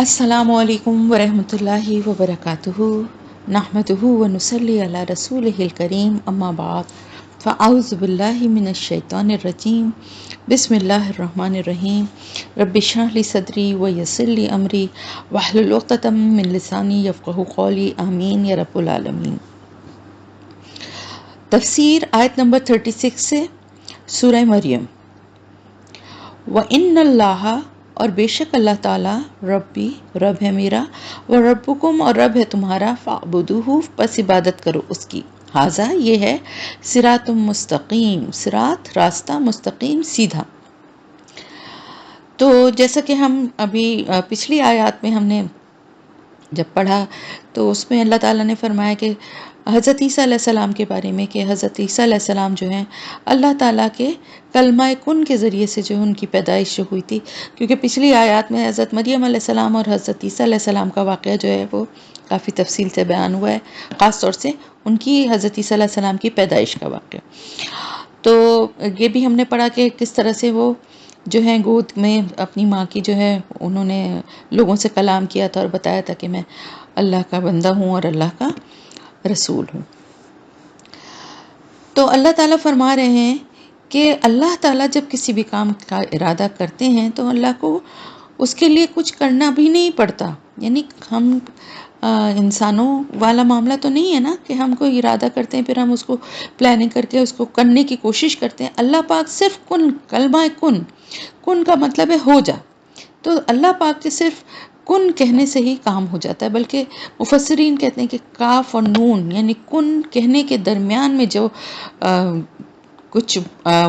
السلام علیکم ورحمۃ اللہ وبرکاتہ نحمدہ ونصلی علی رسولہ الکریم اما بعد فاعوذ باللہ من الشیطان الرجیم بسم اللہ الرحمن الرحیم رب اشرح لی صدری ویسر لی امری واحلل عقدۃ من لسانی یفقہوا قولی آمین یا رب العالمین۔ تفسیر آیت نمبر 36 سے سورہ مریم۔ وَإِنَّ اللَّهَ اور بے شک اللہ تعالیٰ ربی رب ہے میرا، وَرَبُّكُمْ اور رب ہے تمہارا، فَاعْبُدُوهُ پس عبادت کرو اس کی، ھذا یہ ہے صراط مستقیم، صراط راستہ، مستقیم سیدھا۔ تو جیسا کہ ہم ابھی پچھلی آیات میں ہم نے جب پڑھا تو اس میں اللہ تعالیٰ نے فرمایا کہ حضرت عیسیٰ علیہ السلام کے بارے میں کہ حضرت عیسیٰ علیہ السلام جو ہیں اللہ تعالیٰ کے کلمہ کن کے ذریعے سے جو ان کی پیدائش جو ہوئی تھی، کیونکہ پچھلی آیات میں حضرت مریم علیہ السلام اور حضرت عیسیٰ علیہ السلام کا واقعہ جو ہے وہ کافی تفصیل سے بیان ہوا ہے، خاص طور سے ان کی حضرت عیسیٰ علیہ السلام کی پیدائش کا واقعہ۔ تو یہ بھی ہم نے پڑھا کہ کس طرح سے وہ جو ہے گود میں اپنی ماں کی جو ہے انہوں نے لوگوں سے کلام کیا تھا اور بتایا تھا کہ میں اللہ کا بندہ ہوں اور اللہ کا رسول ہوں۔ تو اللہ تعالیٰ فرما رہے ہیں کہ اللہ تعالیٰ جب کسی بھی کام کا ارادہ کرتے ہیں تو اللہ کو اس کے لیے کچھ کرنا بھی نہیں پڑتا، یعنی ہم انسانوں والا معاملہ تو نہیں ہے نا کہ ہم کوئی ارادہ کرتے ہیں پھر ہم اس کو پلاننگ کر کے اس کو کرنے کی کوشش کرتے ہیں۔ اللہ پاک صرف کن، کلمہ کن کا مطلب ہے ہو جا، تو اللہ پاک کے صرف کن کہنے سے ہی کام ہو جاتا ہے، بلکہ مفسرین کہتے ہیں کہ کاف اور نون یعنی کن کہنے کے درمیان میں جو کچھ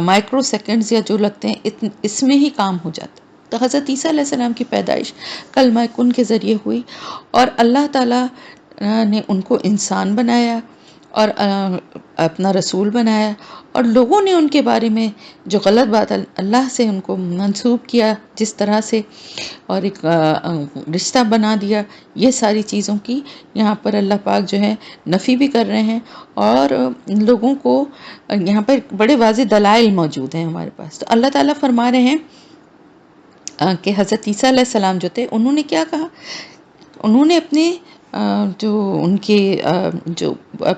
مائکرو سیکنڈز یا جو لگتے ہیں اس میں ہی کام ہو جاتا ہے۔ تو حضرت عیسیٰ علیہ السلام کی پیدائش کلمہ کن کے ذریعے ہوئی اور اللہ تعالیٰ نے ان کو انسان بنایا اور اپنا رسول بنایا، اور لوگوں نے ان کے بارے میں جو غلط بات اللہ سے ان کو منسوب کیا جس طرح سے اور ایک رشتہ بنا دیا، یہ ساری چیزوں کی یہاں پر اللہ پاک جو ہے نفی بھی کر رہے ہیں، اور لوگوں کو یہاں پر بڑے واضح دلائل موجود ہیں ہمارے پاس۔ تو اللہ تعالیٰ فرما رہے ہیں کہ حضرت عیسیٰ علیہ السلام جو تھے انہوں نے کیا کہا، انہوں نے اپنے جو ان کے جو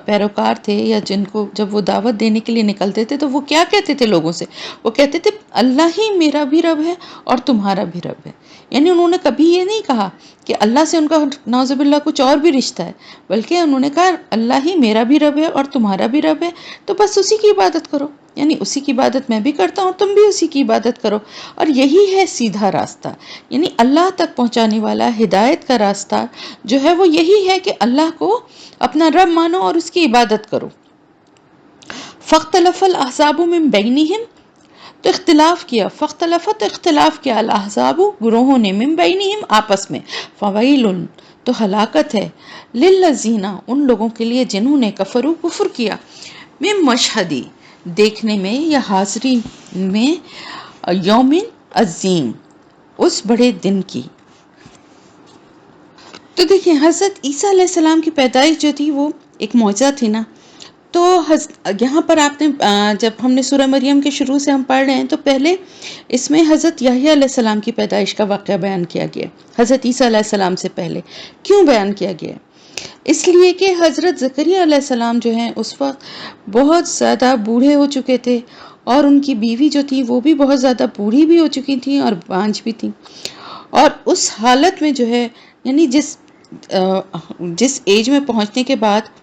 پیروکار تھے یا جن کو جب وہ دعوت دینے کے لیے نکلتے تھے تو وہ کیا کہتے تھے لوگوں سے، وہ کہتے تھے اللہ ہی میرا بھی رب ہے اور تمہارا بھی رب ہے۔ یعنی انہوں نے کبھی یہ نہیں کہا کہ اللہ سے ان کا نعوذ باللہ کچھ اور بھی رشتہ ہے، بلکہ انہوں نے کہا اللہ ہی میرا بھی رب ہے اور تمہارا بھی رب ہے، تو بس اسی کی عبادت کرو، یعنی اسی کی عبادت میں بھی کرتا ہوں، تم بھی اسی کی عبادت کرو، اور یہی ہے سیدھا راستہ، یعنی اللہ تک پہنچانے والا ہدایت کا راستہ جو ہے وہ یہی ہے کہ اللہ کو اپنا رب مانو اور اس کی عبادت کرو۔ فاختلف الاحزاب من بینہم، تو اختلاف کیا، فاختلفت اختلاف کیا، الاحزاب گروہوں نے، من بینہم آپس میں، فویل تو ہلاکت ہے، للذین ان لوگوں کے لیے جنہوں نے کفروا کفر کیا، من مشہدی دیکھنے میں یا حاضری میں، یوم عظیم اس بڑے دن کی۔ تو دیکھیں حضرت عیسیٰ علیہ السلام کی پیدائش جو تھی وہ ایک معجزہ تھی نا، تو یہاں پر آپ نے جب ہم نے سورہ مریم کے شروع سے ہم پڑھ رہے ہیں تو پہلے اس میں حضرت یحییٰ علیہ السلام کی پیدائش کا واقعہ بیان کیا گیا، حضرت عیسیٰ علیہ السلام سے پہلے۔ کیوں بیان کیا گیا؟ اس لیے کہ حضرت زکریا علیہ السلام جو ہیں اس وقت بہت زیادہ بوڑھے ہو چکے تھے، اور ان کی بیوی جو تھی وہ بھی بہت زیادہ بوڑھی بھی ہو چکی تھیں اور بانجھ بھی تھیں، اور اس حالت میں جو ہے یعنی جس ایج میں پہنچنے کے بعد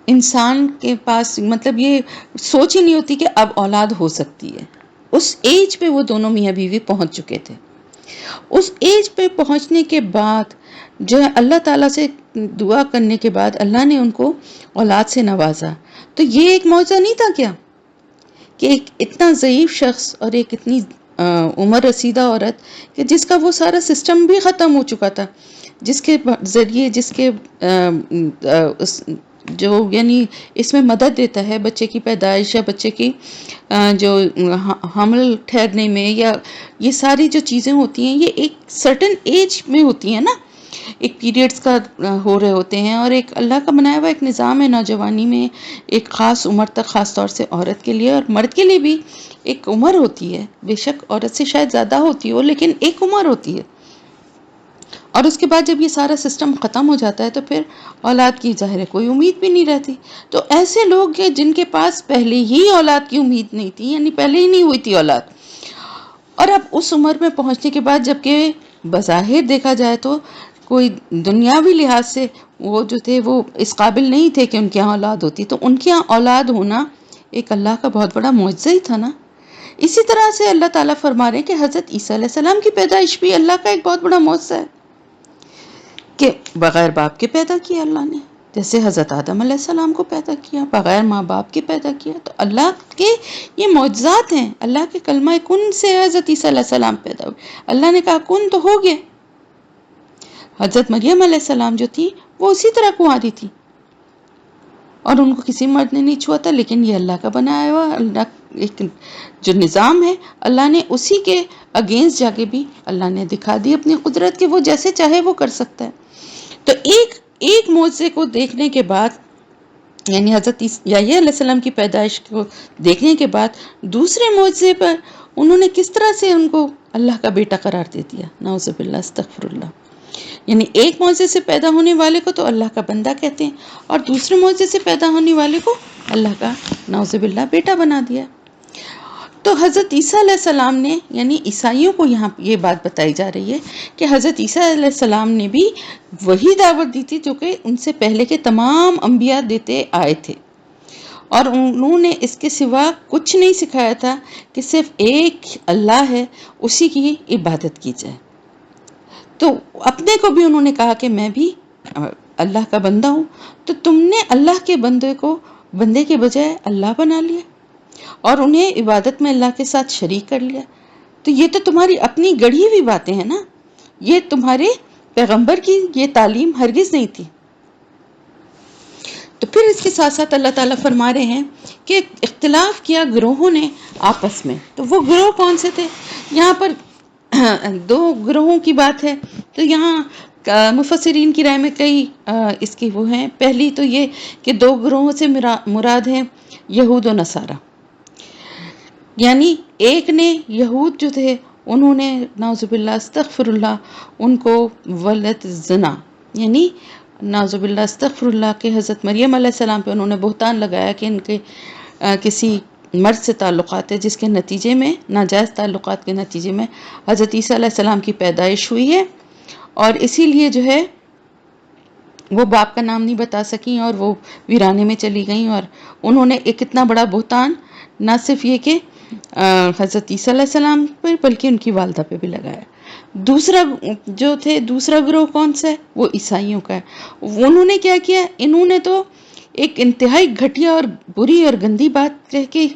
انسان کے پاس مطلب یہ سوچ ہی نہیں ہوتی کہ اب اولاد ہو سکتی ہے، اس ایج پہ وہ دونوں میاں بیوی پہنچ چکے تھے۔ اس ایج پہ پہنچنے کے بعد جو ہے اللہ تعالیٰ سے دعا کرنے کے بعد اللہ نے ان کو اولاد سے نوازا، تو یہ ایک معجزہ نہیں تھا کیا کہ ایک اتنا ضعیف شخص اور ایک اتنی عمر رسیدہ عورت کہ جس کا وہ سارا سسٹم بھی ختم ہو چکا تھا، جس کے ذریعے جو یعنی اس میں مدد دیتا ہے بچے کی پیدائش یا بچے کی جو حمل ٹھہرنے میں، یا یہ ساری جو چیزیں ہوتی ہیں یہ ایک سرٹن ایج میں ہوتی ہیں نا، ایک پیریڈز کا ہو رہے ہوتے ہیں، اور ایک اللہ کا بنایا ہوا ایک نظام ہے نوجوانی میں ایک خاص عمر تک، خاص طور سے عورت کے لیے اور مرد کے لیے بھی ایک عمر ہوتی ہے، بے شک عورت سے شاید زیادہ ہوتی ہو لیکن ایک عمر ہوتی ہے۔ اور اس کے بعد جب یہ سارا سسٹم ختم ہو جاتا ہے تو پھر اولاد کی ظاہر ہے کوئی امید بھی نہیں رہتی. تو ایسے لوگ ہیں جن کے پاس پہلے ہی اولاد کی امید نہیں تھی، یعنی پہلے ہی نہیں ہوئی تھی اولاد، اور اب اس عمر میں پہنچنے کے بعد جبکہ بظاہر دیکھا جائے تو کوئی دنیاوی لحاظ سے وہ جو تھے وہ اس قابل نہیں تھے کہ ان کے یہاں اولاد ہوتی، تو ان کے یہاں اولاد ہونا ایک اللہ کا بہت بڑا معجزہ ہی تھا نا. اسی طرح سے اللہ تعالیٰ فرما رہے ہیں کہ حضرت عیسیٰ علیہ السلام کی پیدائش بھی اللہ کا ایک بہت بڑا معجزہ ہے کہ بغیر باپ کے پیدا کیا اللہ نے، جیسے حضرت آدم علیہ السلام کو پیدا کیا بغیر ماں باپ کے پیدا کیا. تو اللہ کے یہ معجزات ہیں. اللہ کے کلمہ کن سے حضرت عیسیٰ علیہ السلام پیدا ہوئے. اللہ نے کہا کن تو ہو گئے. حضرت مریم علیہ السلام جو تھی وہ اسی طرح کنواری تھی اور ان کو کسی مرد نے نہیں چھوا تھا، لیکن یہ اللہ کا بنایا ہوا اللہ ایک جو نظام ہے، اللہ نے اسی کے اگینسٹ جا کے بھی اللہ نے دکھا دی اپنی قدرت کہ وہ جیسے چاہے وہ کر سکتا ہے. تو ایک معجزے کو دیکھنے کے بعد، یعنی حضرت یحییٰ علیہ السلام کی پیدائش کو دیکھنے کے بعد دوسرے معجزے پر انہوں نے کس طرح سے ان کو اللہ کا بیٹا قرار دے دیا. نعوذ باللہ، استغفر اللہ. یعنی ایک معجزے سے پیدا ہونے والے کو تو اللہ کا بندہ کہتے ہیں اور دوسرے معجزے سے پیدا ہونے والے کو اللہ کا نعوذ باللہ بیٹا بنا دیا. تو حضرت عیسیٰ علیہ السلام نے، یعنی عیسائیوں کو یہاں یہ بات بتائی جا رہی ہے کہ حضرت عیسیٰ علیہ السلام نے بھی وہی دعوت دی تھی جو کہ ان سے پہلے کے تمام انبیاء دیتے آئے تھے، اور انہوں نے اس کے سوا کچھ نہیں سکھایا تھا کہ صرف ایک اللہ ہے، اسی کی عبادت کی جائے. تو اپنے کو بھی انہوں نے کہا کہ میں بھی اللہ کا بندہ ہوں. تو تم نے اللہ کے بندے کے بجائے اللہ بنا لیا اور انہیں عبادت میں اللہ کے ساتھ شریک کر لیا. تو یہ تو تمہاری اپنی گڑھی ہوئی باتیں ہیں نا، یہ تمہارے پیغمبر کی یہ تعلیم ہرگز نہیں تھی. تو پھر اس کے ساتھ ساتھ اللہ تعالیٰ فرما رہے ہیں کہ اختلاف کیا گروہوں نے آپس میں. تو وہ گروہ کون سے تھے؟ یہاں پر دو گروہوں کی بات ہے. تو یہاں مفسرین کی رائے میں کئی اس کی وہ ہیں. پہلی تو یہ کہ دو گروہوں سے مراد ہیں یہود و نصارہ. یعنی ایک نے یہود جو تھے انہوں نے نعوذ باللہ استغفر اللہ ان کو ولد زنا، یعنی نعوذ باللہ استغفر اللہ کہ حضرت مریم علیہ السلام پہ انہوں نے بہتان لگایا کہ ان کے کسی مرد سے تعلقات ہے جس کے نتیجے میں، ناجائز تعلقات کے نتیجے میں حضرت عیسیٰ علیہ السلام کی پیدائش ہوئی ہے، اور اسی لیے جو ہے وہ باپ کا نام نہیں بتا سکیں اور وہ ویرانے میں چلی گئیں. اور انہوں نے ایک اتنا بڑا بہتان نہ صرف یہ کہ حضرت عیسیٰ علیہ السلام پر بلکہ ان کی والدہ پہ بھی لگایا. دوسرا گروہ کون سا ہے؟ وہ عیسائیوں کا ہے. انہوں نے کیا کیا؟ انہوں نے تو ایک انتہائی گھٹیا اور بری اور گندی بات کہہ کے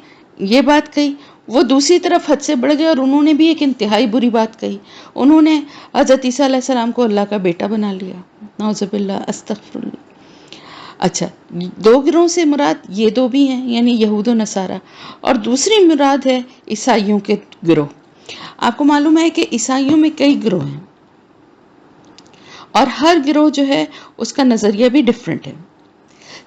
یہ بات کہی. وہ دوسری طرف حد سے بڑھ گئے اور انہوں نے بھی ایک انتہائی بری بات کہی. انہوں نے حضرت عیسیٰ علیہ السلام کو اللہ کا بیٹا بنا لیا. نعوذ باللہ استغفر اللہ. اچھا، دو گروہ سے مراد یہ دو بھی ہیں، یعنی یہود و نصارہ، اور دوسری مراد ہے عیسائیوں کے گروہ. آپ کو معلوم ہے کہ عیسائیوں میں کئی گروہ ہیں اور ہر گروہ جو ہے اس کا نظریہ بھی ڈیفرنٹ ہے.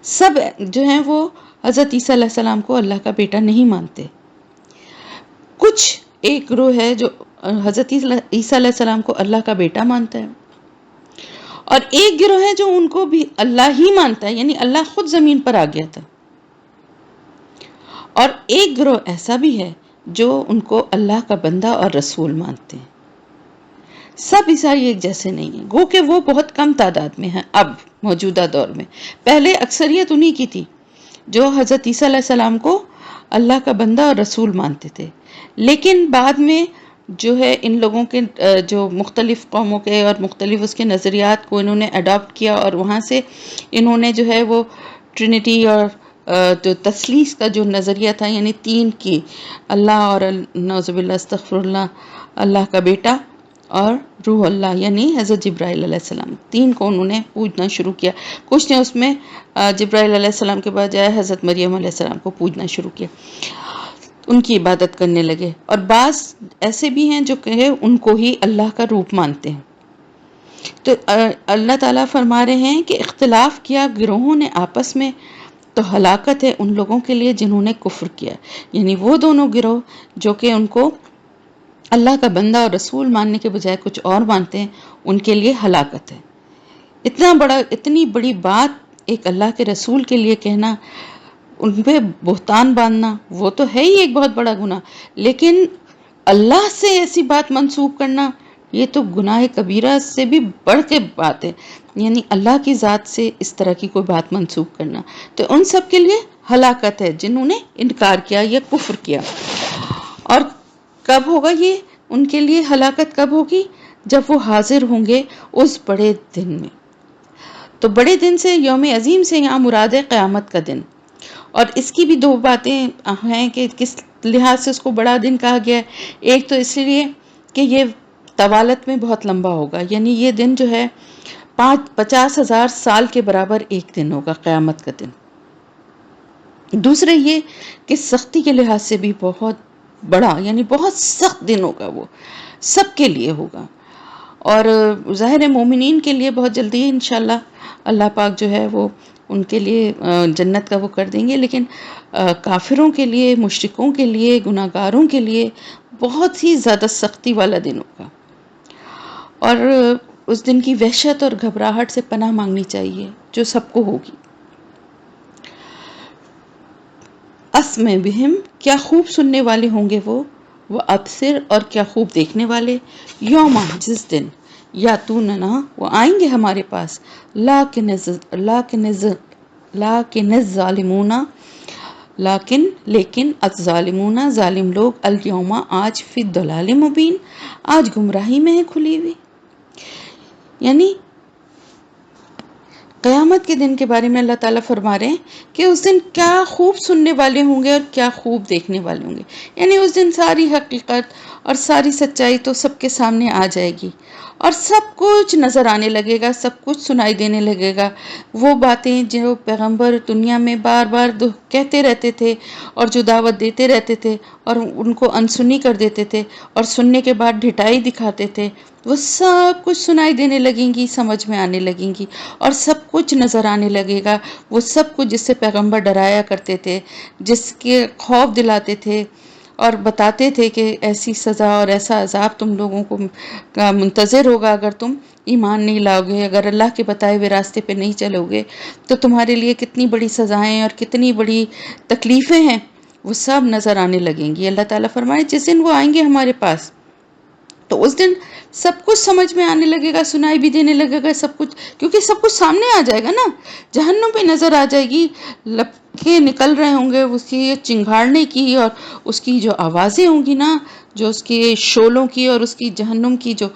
سب جو ہیں وہ حضرت عیسیٰ علیہ السلام کو اللہ کا بیٹا نہیں مانتے. کچھ ایک گروہ ہے جو حضرت عیسیٰ علیہ السلام کو اللہ کا بیٹا مانتا ہے، اور ایک گروہ ہے جو ان کو بھی اللہ ہی مانتا ہے، یعنی اللہ خود زمین پر آ گیا تھا. اور ایک گروہ ایسا بھی ہے جو ان کو اللہ کا بندہ اور رسول مانتے ہیں. سب عیسائی ایک جیسے نہیں ہیں، گو کہ وہ بہت کم تعداد میں ہیں اب موجودہ دور میں. پہلے اکثریت انہی کی تھی جو حضرت عیسیٰ علیہ السلام کو اللہ کا بندہ اور رسول مانتے تھے. لیکن بعد میں جو ہے ان لوگوں کے جو مختلف قوموں کے اور مختلف اس کے نظریات کو انہوں نے اڈاپٹ کیا، اور وہاں سے انہوں نے جو ہے وہ ٹرینٹی اور جو تثلیث کا جو نظریہ تھا، یعنی تین کی، اللہ اور نعوذ باللہ استغفر اللہ اللہ کا بیٹا اور روح اللہ یعنی حضرت جبرائیل علیہ السلام، تین کو انہوں نے پوجنا شروع کیا. کچھ نے اس میں جبرائیل علیہ السلام کے بجائے حضرت مریم علیہ السلام کو پوجنا شروع کیا، ان کی عبادت کرنے لگے. اور بعض ایسے بھی ہیں جو کہ ان کو ہی اللہ کا روپ مانتے ہیں. تو اللہ تعالیٰ فرما رہے ہیں کہ اختلاف کیا گروہوں نے آپس میں تو ہلاکت ہے ان لوگوں کے لیے جنہوں نے کفر کیا. یعنی وہ دونوں گروہ جو کہ ان کو اللہ کا بندہ اور رسول ماننے کے بجائے کچھ اور مانتے ہیں، ان کے لیے ہلاکت ہے۔ اتنی بڑی بات ایک اللہ کے رسول کے لیے کہنا، ان پہ بہتان باندھنا، وہ تو ہے ہی ایک بہت بڑا گناہ، لیکن اللہ سے ایسی بات منسوب کرنا، یہ تو گناہ کبیرہ سے بھی بڑھ کے بات ہے۔ یعنی اللہ کی ذات سے اس طرح کی کوئی بات منسوب کرنا، تو ان سب کے لیے ہلاکت ہے جنہوں نے انکار کیا یا کفر کیا۔ اور کب ہوگا یہ ان کے لیے ہلاکت؟ کب ہوگی؟ جب وہ حاضر ہوں گے اس بڑے دن میں۔ تو بڑے دن سے، یوم عظیم سے یہاں مراد ہے قیامت کا دن۔ اور اس کی بھی دو باتیں ہیں کہ کس لحاظ سے اس کو بڑا دن کہا گیا ہے۔ ایک تو اس لیے کہ یہ طوالت میں بہت لمبا ہوگا، یعنی یہ دن جو ہے 50,000 سال کے برابر ایک دن ہوگا، قیامت کا دن۔ دوسرے یہ کہ سختی کے لحاظ سے بھی بہت بڑا، یعنی بہت سخت دن ہوگا، وہ سب کے لیے ہوگا۔ اور ظاہر ہے مومنین کے لیے بہت جلدی انشاءاللہ اللہ پاک جو ہے وہ ان کے لیے جنت کا وہ کر دیں گے، لیکن کافروں کے لیے، مشرکوں کے لیے، گناہ گاروں کے لیے بہت ہی زیادہ سختی والا دن ہوگا۔ اور اس دن کی وحشت اور گھبراہٹ سے پناہ مانگنی چاہیے جو سب کو ہوگی۔ اسمع بہم، کیا خوب سننے والے ہوں گے وہ ابصر، اور کیا خوب دیکھنے والے۔ یوما، جس دن، یاتوننا، وہ آئیں گے ہمارے پاس، لیکن الظالمون، ظالم لوگ، الیوم، آج، فی الضلال مبین، آج گمراہی میں ہے کھلی ہوئی۔ یعنی قیامت کے دن کے بارے میں اللہ تعالیٰ فرما رہے ہیں کہ اس دن کیا خوب سننے والے ہوں گے اور کیا خوب دیکھنے والے ہوں گے۔ یعنی اس دن ساری حقیقت اور ساری سچائی تو سب کے سامنے آ جائے گی، اور سب کچھ نظر آنے لگے گا، سب کچھ سنائی دینے لگے گا۔ وہ باتیں جو پیغمبر دنیا میں بار بار کہتے رہتے تھے اور جو دعوت دیتے رہتے تھے اور ان کو انسنی کر دیتے تھے اور سننے کے بعد ڈھٹائی دکھاتے تھے، وہ سب کچھ سنائی دینے لگیں گی، سمجھ میں آنے لگیں گی، اور سب کچھ نظر آنے لگے گا۔ وہ سب کچھ جس سے پیغمبر ڈرایا کرتے تھے، جس کے خوف دلاتے تھے اور بتاتے تھے کہ ایسی سزا اور ایسا عذاب تم لوگوں کو منتظر ہوگا اگر تم ایمان نہیں لاؤ گے، اگر اللہ کے بتائے ہوئے راستے پہ نہیں چلو گے، تو تمہارے لیے کتنی بڑی سزائیں اور کتنی بڑی تکلیفیں ہیں، وہ سب نظر آنے لگیں گی۔ اللہ تعالیٰ فرمائے جس دن وہ آئیں گے ہمارے پاس، تو اس دن سب کچھ سمجھ میں آنے لگے گا، سنائی بھی دینے لگے گا سب کچھ، کیونکہ سب کچھ سامنے آ جائے گا نا۔ جہنم پہ نظر آ جائے گی، لپکے نکل رہے ہوں گے اس کی چنگھاڑنے کی، اور اس کی جو آوازیں ہوں گی نا، جو اس کے شعلوں کی اور اس کی جہنم کی، جو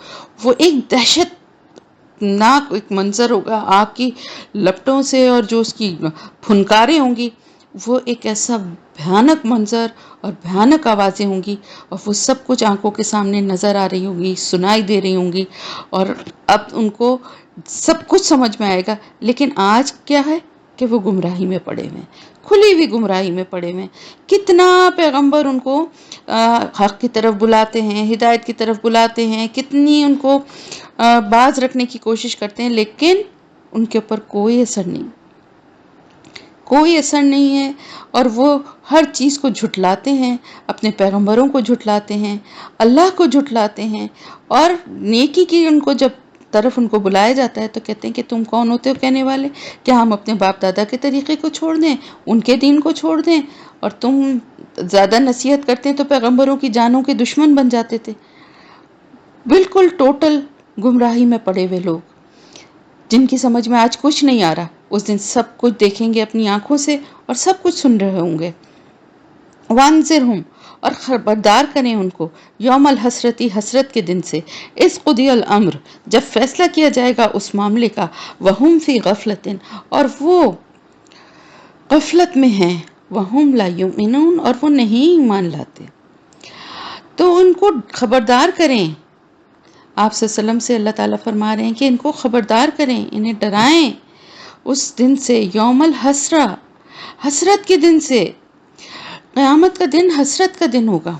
وہ ایک دہشت ناک ایک منظر ہوگا آگ کی لپٹوں سے، اور جو اس کی پھنکاریں ہوں گی، وہ ایک ایسا بھیانک منظر اور بھیانک آوازیں ہوں گی، اور وہ سب کچھ آنکھوں کے سامنے نظر آ رہی ہوں گی، سنائی دے رہی ہوں گی، اور اب ان کو سب کچھ سمجھ میں آئے گا۔ لیکن آج کیا ہے کہ وہ گمراہی میں پڑے ہوئے ہیں، کھلی ہوئی گمراہی میں پڑے ہوئے ہیں۔ کتنا پیغمبر ان کو حق کی طرف بلاتے ہیں، ہدایت کی طرف بلاتے ہیں، کتنی ان کو باز رکھنے کی کوشش کرتے ہیں، لیکن ان کے اوپر کوئی اثر نہیں، کوئی اثر نہیں ہے، اور وہ ہر چیز کو جھٹلاتے ہیں، اپنے پیغمبروں کو جھٹلاتے ہیں، اللہ کو جھٹلاتے ہیں، اور نیکی کی ان کو جب طرف ان کو بلایا جاتا ہے تو کہتے ہیں کہ تم کون ہوتے ہو کہنے والے؟ کیا ہم اپنے باپ دادا کے طریقے کو چھوڑ دیں، ان کے دین کو چھوڑ دیں؟ اور تم زیادہ نصیحت کرتے تو پیغمبروں کی جانوں کے دشمن بن جاتے تھے۔ بالکل ٹوٹل گمراہی میں پڑے ہوئے لوگ، جن کی سمجھ میں آج کچھ نہیں آ رہا، اس دن سب کچھ دیکھیں گے اپنی آنکھوں سے اور سب کچھ سن رہے ہوں گے۔ وانذرہم، اور خبردار کریں ان کو، یوم الحسرتی، حسرت کے دن سے، اذ قضی الامر، جب فیصلہ کیا جائے گا اس معاملے کا، وہم فی غفلۃ، اور وہ غفلت میں ہیں، وہم لا یؤمنون، اور وہ نہیں ایمان لاتے۔ تو ان کو خبردار کریں، آپ صلی اللہ علیہ وسلم سے اللہ تعالیٰ فرما رہے ہیں کہ ان کو خبردار کریں، انہیں ڈرائیں اس دن سے، یوم الحسرہ، حسرت کے دن سے۔ قیامت کا دن حسرت کا دن ہوگا۔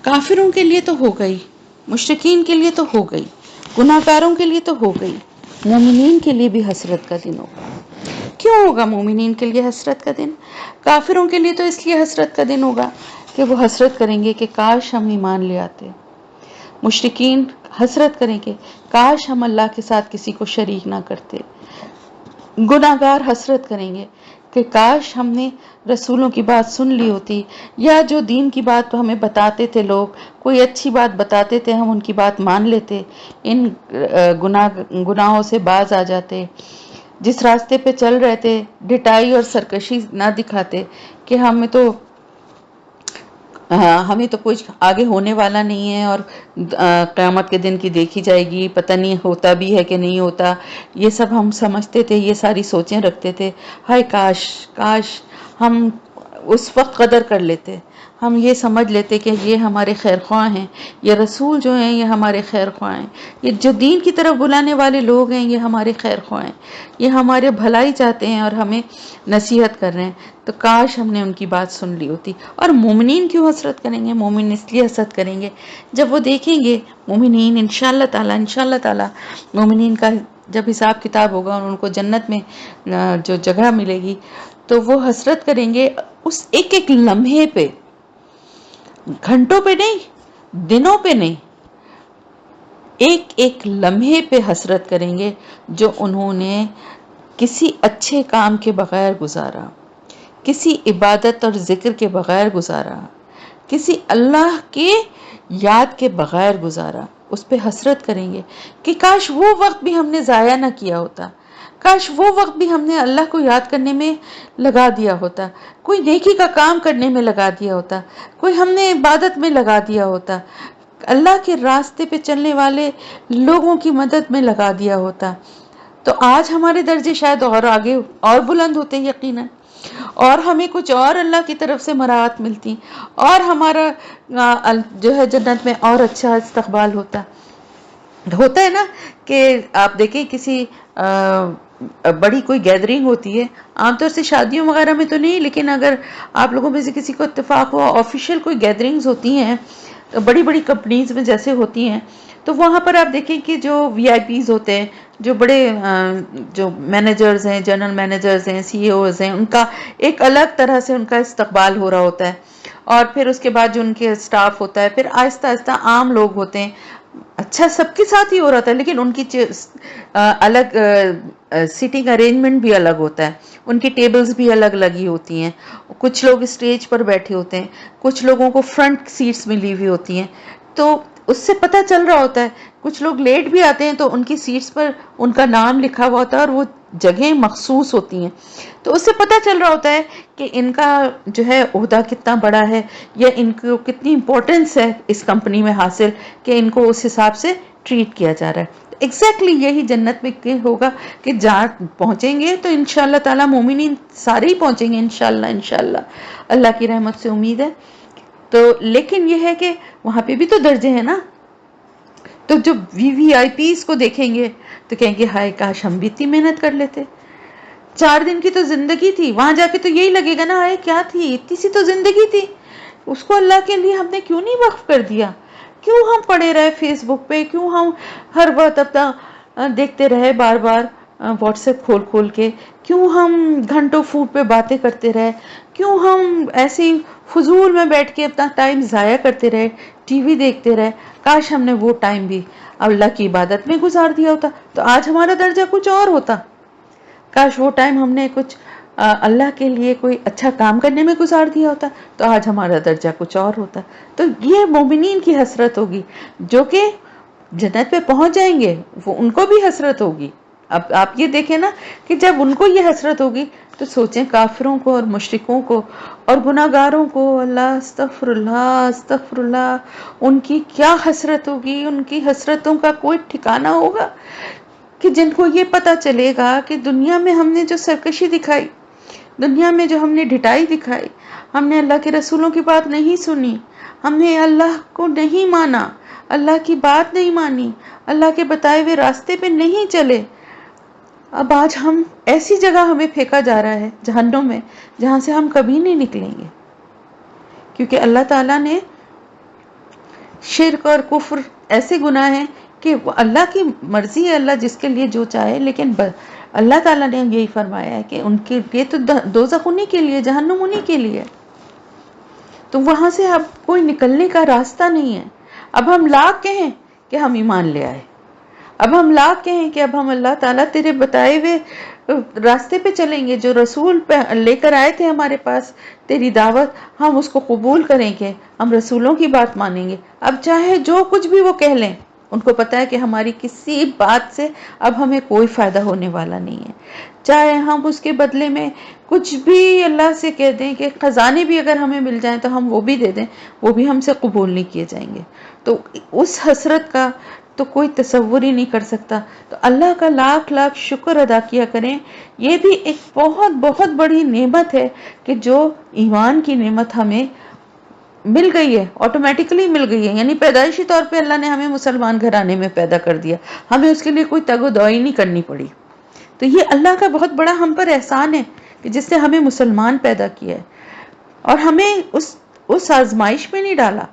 کافروں کے لیے تو ہو گئی، مشرکین کے لیے تو ہو گئی، گناہ گاروں کے لیے تو ہو گئی، مومنین کے لیے بھی حسرت کا دن ہوگا۔ کیوں ہوگا مومنین کے لیے حسرت کا دن؟ کافروں کے لیے تو اس لیے حسرت کا دن ہوگا کہ وہ حسرت کریں گے کہ کاش ہم ایمان لے آتے. مشرکین حسرت کریں گے کاش ہم اللہ کے ساتھ کسی کو شریک نہ کرتے. گناہگار حسرت کریں گے کہ کاش ہم نے رسولوں کی بات سن لی ہوتی، یا جو دین کی بات ہمیں بتاتے تھے لوگ، کوئی اچھی بات بتاتے تھے ہم ان کی بات مان لیتے، ان گناہوں سے باز آ جاتے، جس راستے پہ چل رہے تھے ڈٹائی اور سرکشی نہ دکھاتے کہ ہمیں تو کچھ آگے ہونے والا نہیں ہے، اور قیامت کے دن کی دیکھی جائے گی، پتہ نہیں ہوتا بھی ہے کہ نہیں ہوتا. یہ سب ہم سمجھتے تھے، یہ ساری سوچیں رکھتے تھے. ہائے کاش کاش ہم اس وقت قدر کر لیتے، ہم یہ سمجھ لیتے کہ یہ ہمارے خیر خواہ ہیں، یہ رسول جو ہیں یہ ہمارے خیر خواہ ہیں، یہ جو دین کی طرف بلانے والے لوگ ہیں یہ ہمارے خیر خواہ ہیں، یہ ہمارے بھلائی چاہتے ہیں اور ہمیں نصیحت کر رہے ہیں. تو کاش ہم نے ان کی بات سن لی ہوتی. اور مومنین کیوں حسرت کریں گے؟ مومن اس لیے حسرت کریں گے جب وہ دیکھیں گے مومنین انشاءاللہ تعالی مومنین کا جب حساب کتاب ہوگا اور ان کو جنت میں جو جگہ ملے گی، تو وہ حسرت کریں گے اس ایک ایک لمحے پہ، گھنٹوں پہ نہیں، دنوں پہ نہیں، ایک ایک لمحے پہ حسرت کریں گے جو انہوں نے کسی اچھے کام کے بغیر گزارا، کسی عبادت اور ذکر کے بغیر گزارا، کسی اللہ کے یاد کے بغیر گزارا. اس پہ حسرت کریں گے کہ کاش وہ وقت بھی ہم نے ضائع نہ کیا ہوتا، کاش وہ وقت بھی ہم نے اللہ کو یاد کرنے میں لگا دیا ہوتا، کوئی نیکی کا کام کرنے میں لگا دیا ہوتا، کوئی ہم نے عبادت میں لگا دیا ہوتا، اللہ کے راستے پہ چلنے والے لوگوں کی مدد میں لگا دیا ہوتا. تو آج ہمارے درجے شاید اور آگے اور بلند ہوتے یقیناً، اور ہمیں کچھ اور اللہ کی طرف سے مراعات ملتی، اور ہمارا جو ہے جنت میں اور اچھا استقبال ہوتا ہے نا. کہ آپ دیکھیں کسی بڑی کوئی گیدرنگ ہوتی ہے، عام طور سے شادیوں وغیرہ میں تو نہیں، لیکن اگر آپ لوگوں میں سے کسی کو اتفاق ہوا آفیشیل کوئی گیدرنگز ہوتی ہیں بڑی بڑی کمپنیز میں جیسے ہوتی ہیں، تو وہاں پر آپ دیکھیں کہ جو وی آئی پیز ہوتے ہیں، جو بڑے جو مینیجرز ہیں، جنرل مینیجرز ہیں، سی ای اوز ہیں، ان کا ایک الگ طرح سے ان کا استقبال ہو رہا ہوتا ہے. اور پھر اس کے بعد جو ان کے سٹاف ہوتا ہے، پھر آہستہ آہستہ عام لوگ ہوتے ہیں. اچھا سب کے ساتھ ہی ہو رہا تھا، لیکن ان کی الگ سیٹنگ ارینجمنٹ بھی الگ ہوتا ہے، ان کی ٹیبلز بھی الگ لگی ہوتی ہیں. کچھ لوگ اسٹیج پر بیٹھے ہوتے ہیں، کچھ لوگوں کو فرنٹ سیٹس ملی ہوئی ہوتی ہیں. تو اس سے پتہ چل رہا ہوتا ہے، کچھ لوگ لیٹ بھی آتے ہیں تو ان کی سیٹس پر ان کا نام لکھا ہوا ہوتا ہے اور وہ جگہیں مخصوص ہوتی ہیں. تو اس سے پتہ چل رہا ہوتا ہے کہ ان کا جو ہے عہدہ کتنا بڑا ہے، یا ان کو کتنی امپورٹنس ہے اس کمپنی میں حاصل، کہ ان کو اس حساب سے ٹریٹ کیا جا رہا ہے. ایگزیکٹلی یہی جنت میں ہوگا کہ جہاں پہنچیں گے تو انشاءاللہ تعالی مومنین سارے ہی پہنچیں گے انشاءاللہ اللہ کی رحمت سے امید ہے. تو لیکن یہ ہے کہ وہاں پہ بھی تو درجے ہیں نا. تو جب وی آئی پیز کو دیکھیں گے تو کہیں گے ہائے کاش ہم بھی اتنی محنت کر لیتے. 4 دن کی تو زندگی تھی، وہاں جا کے تو یہی لگے گا نا، ہائے کیا تھی، اتنی سی تو زندگی تھی، اس کو اللہ کے لیے ہم نے کیوں نہیں وقف کر دیا؟ کیوں ہم پڑے رہے فیس بک پہ؟ کیوں ہم ہر وقت اپنا دیکھتے رہے بار بار واٹس ایپ کھول کھول کے؟ کیوں ہم گھنٹوں فون پہ باتیں کرتے رہے؟ کیوں ہم ایسی فضول میں بیٹھ کے اپنا ٹائم ضائع کرتے رہے، ٹی وی دیکھتے رہے؟ کاش ہم نے وہ ٹائم بھی اللہ کی عبادت میں گزار دیا ہوتا تو آج ہمارا درجہ کچھ اور ہوتا. کاش وہ ٹائم ہم نے کچھ اللہ کے لیے کوئی اچھا کام کرنے میں گزار دیا ہوتا تو آج ہمارا درجہ کچھ اور ہوتا. تو یہ مومنین کی حسرت ہوگی جو کہ جنت پہ پہنچ جائیں گے، وہ ان کو بھی حسرت ہوگی. اب آپ یہ دیکھیں نا کہ جب ان کو یہ حسرت ہوگی تو سوچیں کافروں کو اور مشرکوں کو اور گناہگاروں کو، اللہ استغفر اللہ استغفر اللہ، ان کی کیا حسرت ہوگی. ان کی حسرتوں کا کوئی ٹھکانہ ہوگا کہ جن کو یہ پتا چلے گا کہ دنیا میں ہم نے جو سرکشی دکھائی، دنیا میں جو ہم نے ڈھٹائی دکھائی، ہم نے اللہ کے رسولوں کی بات نہیں سنی، ہم نے اللہ کو نہیں مانا، اللہ کی بات نہیں مانی، اللہ کے بتائے ہوئے راستے پہ نہیں چلے. اب آج ہم ایسی جگہ ہمیں پھینکا جا رہا ہے جہنم میں جہاں سے ہم کبھی نہیں نکلیں گے، کیونکہ اللہ تعالیٰ نے شرک اور کفر ایسے گناہ ہیں کہ اللہ کی مرضی ہے، اللہ جس کے لیے جو چاہے، لیکن اللہ تعالیٰ نے یہی فرمایا ہے کہ ان کے لیے تو دوزخ انہی کے لیے، جہنم انہی کے لیے. تو وہاں سے اب کوئی نکلنے کا راستہ نہیں ہے. اب ہم لاکھ کہیں کہ ہم ایمان لے آئے، اب ہم لاکھ کہیں کہ اب ہم اللہ تعالیٰ تیرے بتائے ہوئے راستے پہ چلیں گے، جو رسول پہ لے کر آئے تھے ہمارے پاس تیری دعوت، ہم اس کو قبول کریں گے، ہم رسولوں کی بات مانیں گے. اب چاہے جو کچھ بھی وہ کہہ لیں، ان کو پتا ہے کہ ہماری کسی بات سے اب ہمیں کوئی فائدہ ہونے والا نہیں ہے. چاہے ہم اس کے بدلے میں کچھ بھی اللہ سے کہہ دیں کہ خزانے بھی اگر ہمیں مل جائیں تو ہم وہ بھی دے دیں، وہ بھی ہم سے قبول نہیں کیے جائیں گے. تو اس حسرت کا تو کوئی تصور ہی نہیں کر سکتا. تو اللہ کا لاکھ لاکھ شکر ادا کیا کریں. یہ بھی ایک بہت بہت بڑی نعمت ہے کہ جو ایمان کی نعمت ہمیں مل گئی ہے، آٹومیٹکلی مل گئی ہے. یعنی پیدائشی طور پہ اللہ نے ہمیں مسلمان گھرانے میں پیدا کر دیا، ہمیں اس کے لیے کوئی تگ و دعائی نہیں کرنی پڑی. تو یہ اللہ کا بہت بڑا ہم پر احسان ہے کہ جس سے ہمیں مسلمان پیدا کیا ہے، اور ہمیں اس آزمائش میں نہیں ڈالا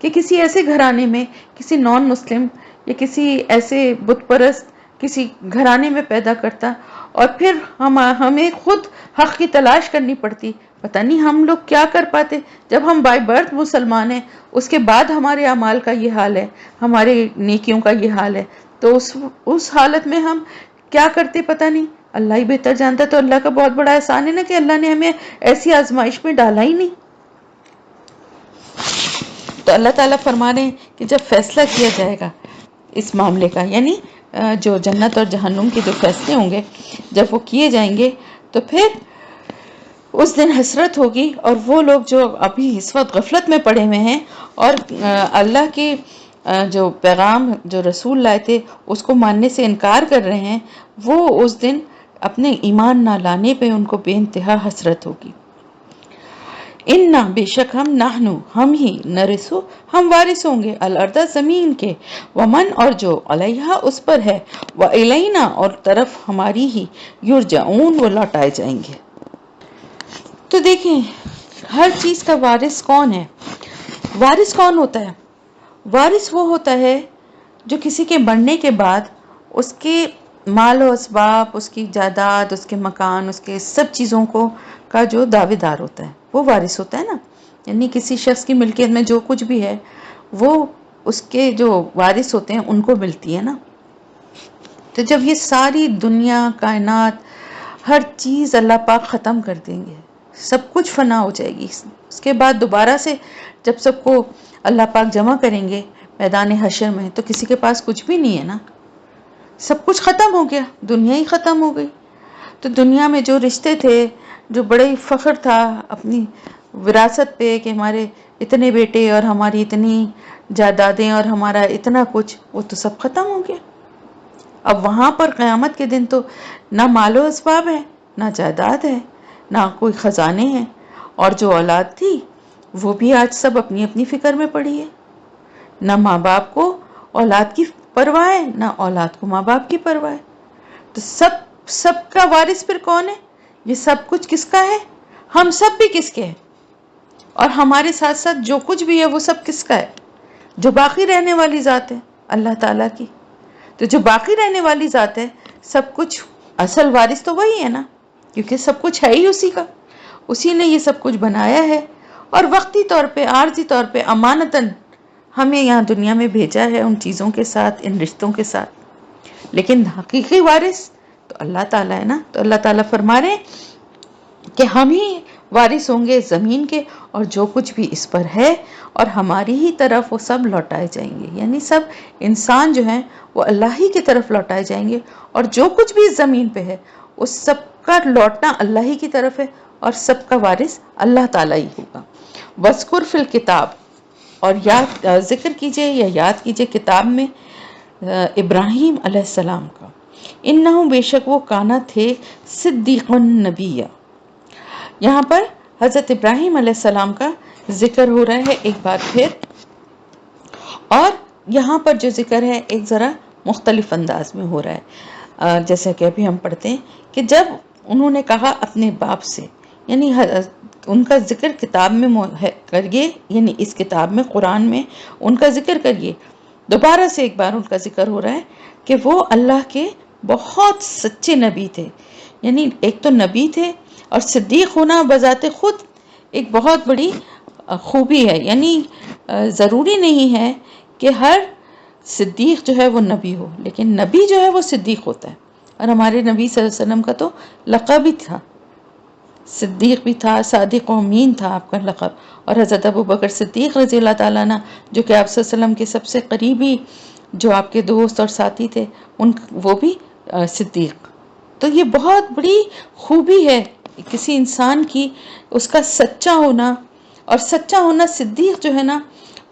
کہ کسی ایسے گھرانے میں، کسی نان مسلم یا کسی ایسے بت پرست کسی گھرانے میں پیدا کرتا، اور پھر ہمیں خود حق کی تلاش کرنی پڑتی. پتہ نہیں ہم لوگ کیا کر پاتے جب ہم بائی برتھ مسلمان ہیں، اس کے بعد ہمارے اعمال کا یہ حال ہے، ہمارے نیکیوں کا یہ حال ہے. تو اس حالت میں ہم کیا کرتے پتہ نہیں، اللہ ہی بہتر جانتا. تو اللہ کا بہت بڑا احسان ہے نا کہ اللہ نے ہمیں ایسی آزمائش میں ڈالا ہی نہیں. تو اللہ تعالیٰ فرما رہے ہیں کہ جب فیصلہ کیا جائے گا اس معاملے کا، یعنی جو جنت اور جہنم کے جو فیصلے ہوں گے جب وہ کیے جائیں گے، تو پھر اس دن حسرت ہوگی. اور وہ لوگ جو ابھی اس وقت غفلت میں پڑے ہوئے ہیں اور اللہ کے جو پیغام جو رسول لائے تھے اس کو ماننے سے انکار کر رہے ہیں، وہ اس دن اپنے ایمان نہ لانے پہ ان کو بے انتہا حسرت ہوگی. انا بے شک ہم ہی نرسو ہم وارث ہوں گے الارض زمین کے، ومن اور جو علیہا اس پر ہے، والینا اور طرف ہماری ہی یرجعون وہ لوٹائے جائیں گے. تو دیکھیں ہر چیز کا وارث کون ہے؟ وارث کون ہوتا ہے؟ وارث وہ ہوتا ہے جو کسی کے مرنے کے بعد اس کے مال و اسباب، اس کی جائیداد، اس کے مکان، اس کے سب چیزوں کو کا جو دعوے دار ہوتا ہے وہ وارث ہوتا ہے نا. یعنی کسی شخص کی ملکیت میں جو کچھ بھی ہے وہ اس کے جو وارث ہوتے ہیں ان کو ملتی ہے نا. تو جب یہ ساری دنیا کائنات ہر چیز اللہ پاک ختم کر دیں گے، سب کچھ فنا ہو جائے گی، اس کے بعد دوبارہ سے جب سب کو اللہ پاک جمع کریں گے میدان حشر میں، تو کسی کے پاس کچھ بھی نہیں ہے نا، سب کچھ ختم ہو گیا، دنیا ہی ختم ہو گئی. تو دنیا میں جو رشتے تھے، جو بڑے فخر تھا اپنی وراثت پہ کہ ہمارے اتنے بیٹے اور ہماری اتنی جائیدادیں اور ہمارا اتنا کچھ، وہ تو سب ختم ہو گیا. اب وہاں پر قیامت کے دن تو نہ مال و اسباب ہے، نہ جائیداد ہے، نہ کوئی خزانے ہیں، اور جو اولاد تھی وہ بھی آج سب اپنی اپنی فکر میں پڑی ہے. نہ ماں باپ کو اولاد کی پرواہ ہے، نہ اولاد کو ماں باپ کی پرواہ ہے. تو سب کا وارث پھر کون ہے؟ یہ سب کچھ کس کا ہے؟ ہم سب بھی کس کے ہیں، اور ہمارے ساتھ ساتھ جو کچھ بھی ہے وہ سب کس کا ہے؟ جو باقی رہنے والی ذات ہے اللہ تعالیٰ کی. تو جو باقی رہنے والی ذات ہے سب کچھ اصل وارث تو وہی ہے نا، کیونکہ سب کچھ ہے ہی اسی کا، اسی نے یہ سب کچھ بنایا ہے اور وقتی طور پہ عارضی طور پہ امانتاً ہمیں یہاں دنیا میں بھیجا ہے ان چیزوں کے ساتھ، ان رشتوں کے ساتھ. لیکن حقیقی وارث تو اللہ تعالیٰ ہے نا. تو اللہ تعالیٰ فرما رہے ہیں کہ ہم ہی وارث ہوں گے زمین کے اور جو کچھ بھی اس پر ہے، اور ہماری ہی طرف وہ سب لوٹائے جائیں گے. یعنی سب انسان جو ہیں وہ اللہ ہی کی طرف لوٹائے جائیں گے، اور جو کچھ بھی اس زمین پہ ہے اس سب کا لوٹنا اللہ ہی کی طرف ہے، اور سب کا وارث اللہ تعالیٰ ہی ہوگا. وَاذْكُرْ فِي الْكِتَابِ اور ذکر کیجئے یا یاد کیجئے کتاب میں ابراہیم علیہ السلام کا. انہو بے شک وہ کانا تھے صدیق النبی. یہاں پر حضرت ابراہیم علیہ السلام کا ذکر ہو رہا ہے ایک بار پھر، اور یہاں پر جو ذکر ہے ایک ذرا مختلف انداز میں ہو رہا ہے. جیسا کہ ابھی ہم پڑھتے ہیں کہ جب انہوں نے کہا اپنے باپ سے، یعنی ان کا ذکر کتاب میں کریے، یعنی اس کتاب میں قرآن میں ان کا ذکر کریے. دوبارہ سے ایک بار ان کا ذکر ہو رہا ہے کہ وہ اللہ کے بہت سچے نبی تھے. یعنی ایک تو نبی تھے، اور صدیق ہونا بذات خود ایک بہت بڑی خوبی ہے. یعنی ضروری نہیں ہے کہ ہر صدیق جو ہے وہ نبی ہو، لیکن نبی جو ہے وہ صدیق ہوتا ہے. اور ہمارے نبی صلی اللہ علیہ وسلم کا تو لقب ہی تھا، صدیق بھی تھا، صادق و امین تھا آپ کا لقب. اور حضرت ابو بکر صدیق رضی اللہ تعالیٰ عنہ جو کہ آپ صلی اللہ علیہ وسلم کے سب سے قریبی جو آپ کے دوست اور ساتھی تھے، وہ بھی صدیق. تو یہ بہت بڑی خوبی ہے کسی انسان کی، اس کا سچا ہونا. اور سچا ہونا، صدیق جو ہے نا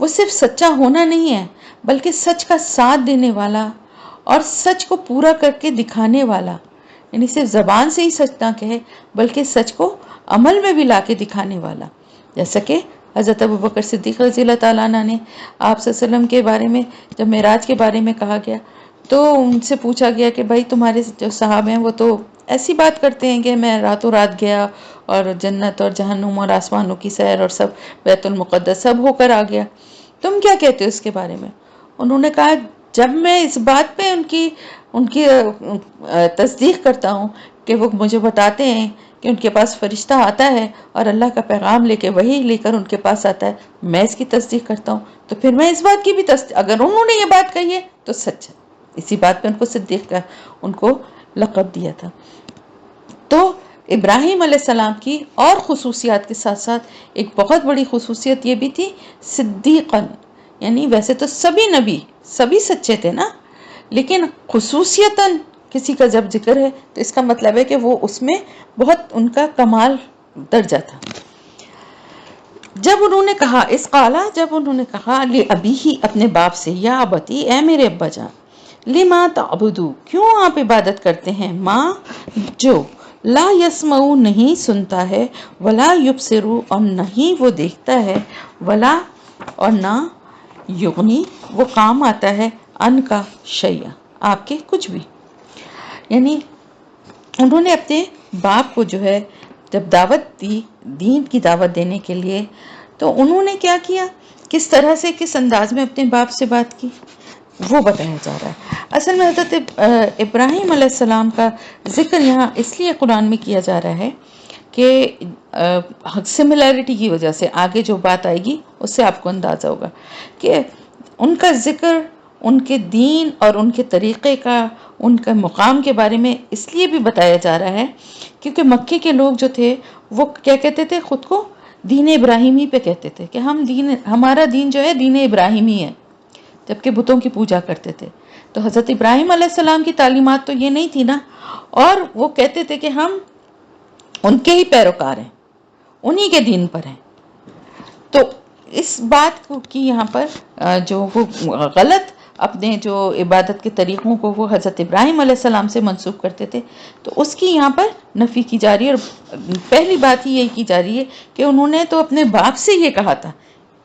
وہ صرف سچا ہونا نہیں ہے، بلکہ سچ کا ساتھ دینے والا اور سچ کو پورا کر کے دکھانے والا. یعنی صرف زبان سے ہی سچ نہ کہے بلکہ سچ کو عمل میں بھی لا کے دکھانے والا. جیسا کہ حضرت ابو بکر صدیق رضی اللہ تعالیٰ عنہ نے آپ صلی اللہ علیہ وسلم کے بارے میں جب معراج کے بارے میں کہا گیا تو ان سے پوچھا گیا کہ بھائی تمہارے جو صحابہ ہیں وہ تو ایسی بات کرتے ہیں کہ میں راتوں رات گیا اور جنت اور جہنم اور آسمانوں کی سیر اور سب بیت المقدس سب ہو کر آ گیا، تم کیا کہتے ہو اس کے بارے میں؟ انہوں نے کہا جب میں اس بات پہ ان کی تصدیق کرتا ہوں کہ وہ مجھے بتاتے ہیں کہ ان کے پاس فرشتہ آتا ہے اور اللہ کا پیغام لے کے وہی لے کر ان کے پاس آتا ہے، میں اس کی تصدیق کرتا ہوں، تو پھر میں اس بات کی بھی تصدیق، اگر انہوں نے یہ بات کہی ہے تو سچ ہے. اسی بات پہ ان کو صدیق کا ان کو لقب دیا تھا. تو ابراہیم علیہ السلام کی اور خصوصیات کے ساتھ ساتھ ایک بہت بڑی خصوصیت یہ بھی تھی صدیقاً. یعنی ویسے تو سبھی نبی سبھی سچے تھے نا، لیکن خصوصیتاً کسی کا جب ذکر ہے تو اس کا مطلب ہے کہ وہ اس میں بہت ان کا کمال درجہ تھا. جب انہوں نے کہا جب انہوں نے کہا ابھی ہی اپنے باپ سے، یا ابتی اے میرے ابا جان، لما تعبدو کیوں آپ عبادت کرتے ہیں، ماں جو لا یسمعو نہیں سنتا ہے، ولا یبصرو اور نہیں وہ دیکھتا ہے، ولا اور نہ یغنی وہ کام آتا ہے، ان کا شیء آپ کے کچھ بھی. یعنی انہوں نے اپنے باپ کو جو ہے جب دعوت دی دین کی دعوت دینے کے لیے، تو انہوں نے کیا کیا، کس طرح سے کس انداز میں اپنے باپ سے بات کی وہ بتایا جا رہا ہے. اصل میں حضرت ابراہیم علیہ السلام کا ذکر یہاں اس لیے قرآن میں کیا جا رہا ہے کہ سملیرٹی کی وجہ سے آگے جو بات آئے گی اس سے آپ کو اندازہ ہوگا کہ ان کا ذکر ان کے دین اور ان کے طریقے کا، ان کے مقام کے بارے میں اس لیے بھی بتایا جا رہا ہے کیونکہ مکے کے لوگ جو تھے وہ کیا کہتے تھے، خود کو دین ابراہیمی پہ کہتے تھے کہ ہمارا دین جو ہے دین ابراہیمی ہے، جبکہ بتوں کی پوجا کرتے تھے. تو حضرت ابراہیم علیہ السلام کی تعلیمات تو یہ نہیں تھی نا، اور وہ کہتے تھے کہ ہم ان کے ہی پیروکار ہیں، انہی کے دین پر ہیں. تو اس بات کی یہاں پر جو وہ غلط اپنے جو عبادت کے طریقوں کو وہ حضرت ابراہیم علیہ السلام سے منسوب کرتے تھے، تو اس کی یہاں پر نفی کی جا رہی ہے. اور پہلی بات ہی یہی کی جا رہی ہے کہ انہوں نے تو اپنے باپ سے یہ کہا تھا.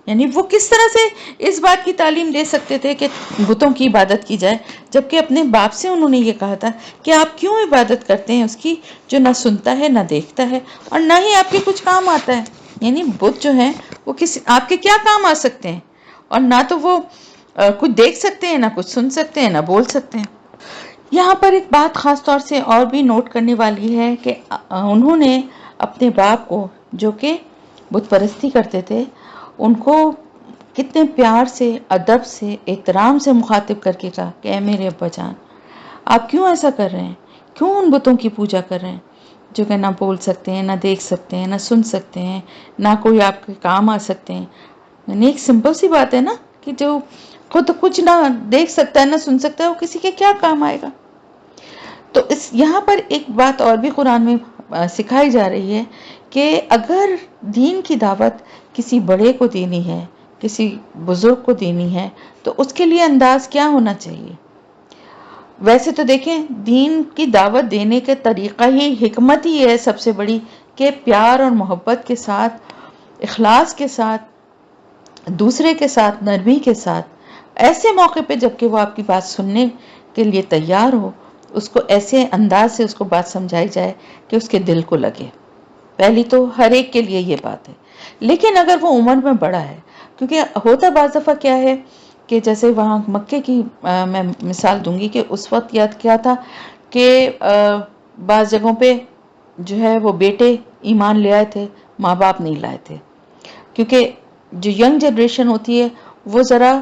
یعنی وہ کس طرح سے اس بات کی تعلیم دے سکتے تھے کہ بتوں کی عبادت کی جائے، جبکہ اپنے باپ سے انہوں نے یہ کہا تھا کہ آپ کیوں عبادت کرتے ہیں اس کی جو نہ سنتا ہے، نہ دیکھتا ہے، اور نہ ہی آپ کے کچھ کام آتا ہے. یعنی بت جو ہیں وہ آپ کے کیا کام آ سکتے ہیں، اور نہ تو وہ کچھ دیکھ سکتے ہیں، نہ کچھ سن سکتے ہیں، نہ بول سکتے ہیں. یہاں پر ایک بات خاص طور سے اور بھی نوٹ کرنے والی ہے کہ انہوں نے اپنے باپ کو جو کہ بت پرستی کرتے تھے ان کو کتنے پیار سے، ادب سے، احترام سے مخاطب کر کے کہا کہ اے میرے ابا جان آپ کیوں ایسا کر رہے ہیں، کیوں ان بتوں کی پوجا کر رہے ہیں جو کہ نہ بول سکتے ہیں، نہ دیکھ سکتے ہیں، نہ سن سکتے ہیں، نہ کوئی آپ کے کام آ سکتے ہیں. یعنی ایک سمپل سی بات ہے نا کہ جو خود کچھ نہ دیکھ سکتا ہے نہ سن سکتا ہے وہ کسی کے کیا کام آئے گا. تو یہاں پر ایک بات اور بھی قرآن میں سکھائی جا رہی ہے کہ اگر دین کی دعوت کسی بڑے کو دینی ہے، کسی بزرگ کو دینی ہے، تو اس کے لیے انداز کیا ہونا چاہیے. ویسے تو دیکھیں دین کی دعوت دینے کے طریقہ ہی، حکمت ہی ہے سب سے بڑی کہ پیار اور محبت کے ساتھ، اخلاص کے ساتھ، دوسرے کے ساتھ نرمی کے ساتھ، ایسے موقع پہ جب کہ وہ آپ کی بات سننے کے لیے تیار ہو، اس کو ایسے انداز سے اس کو بات سمجھائی جائے کہ اس کے دل کو لگے. پہلی تو ہر ایک کے لیے یہ بات ہے. لیکن اگر وہ عمر میں بڑا ہے، کیونکہ ہوتا بعض دفعہ کیا ہے کہ جیسے وہاں مکے کی میں مثال دوں گی کہ اس وقت یاد کیا تھا کہ بعض جگہوں پہ جو ہے وہ بیٹے ایمان لے آئے تھے، ماں باپ نہیں لائے تھے. کیونکہ جو ینگ جنریشن ہوتی ہے وہ ذرا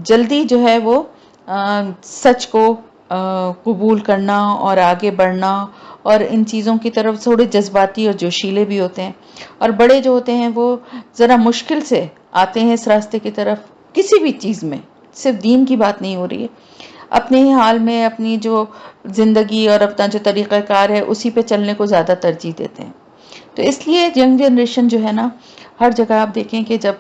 جلدی جو ہے وہ سچ کو قبول کرنا اور آگے بڑھنا اور ان چیزوں کی طرف تھوڑے جذباتی اور جوشیلے بھی ہوتے ہیں، اور بڑے جو ہوتے ہیں وہ ذرا مشکل سے آتے ہیں اس راستے کی طرف، کسی بھی چیز میں، صرف دین کی بات نہیں ہو رہی ہے، اپنے ہی حال میں اپنی جو زندگی اور اپنا جو طریقہ کار ہے اسی پہ چلنے کو زیادہ ترجیح دیتے ہیں۔ تو اس لیے ینگ جنریشن جو ہے نا، ہر جگہ آپ دیکھیں کہ جب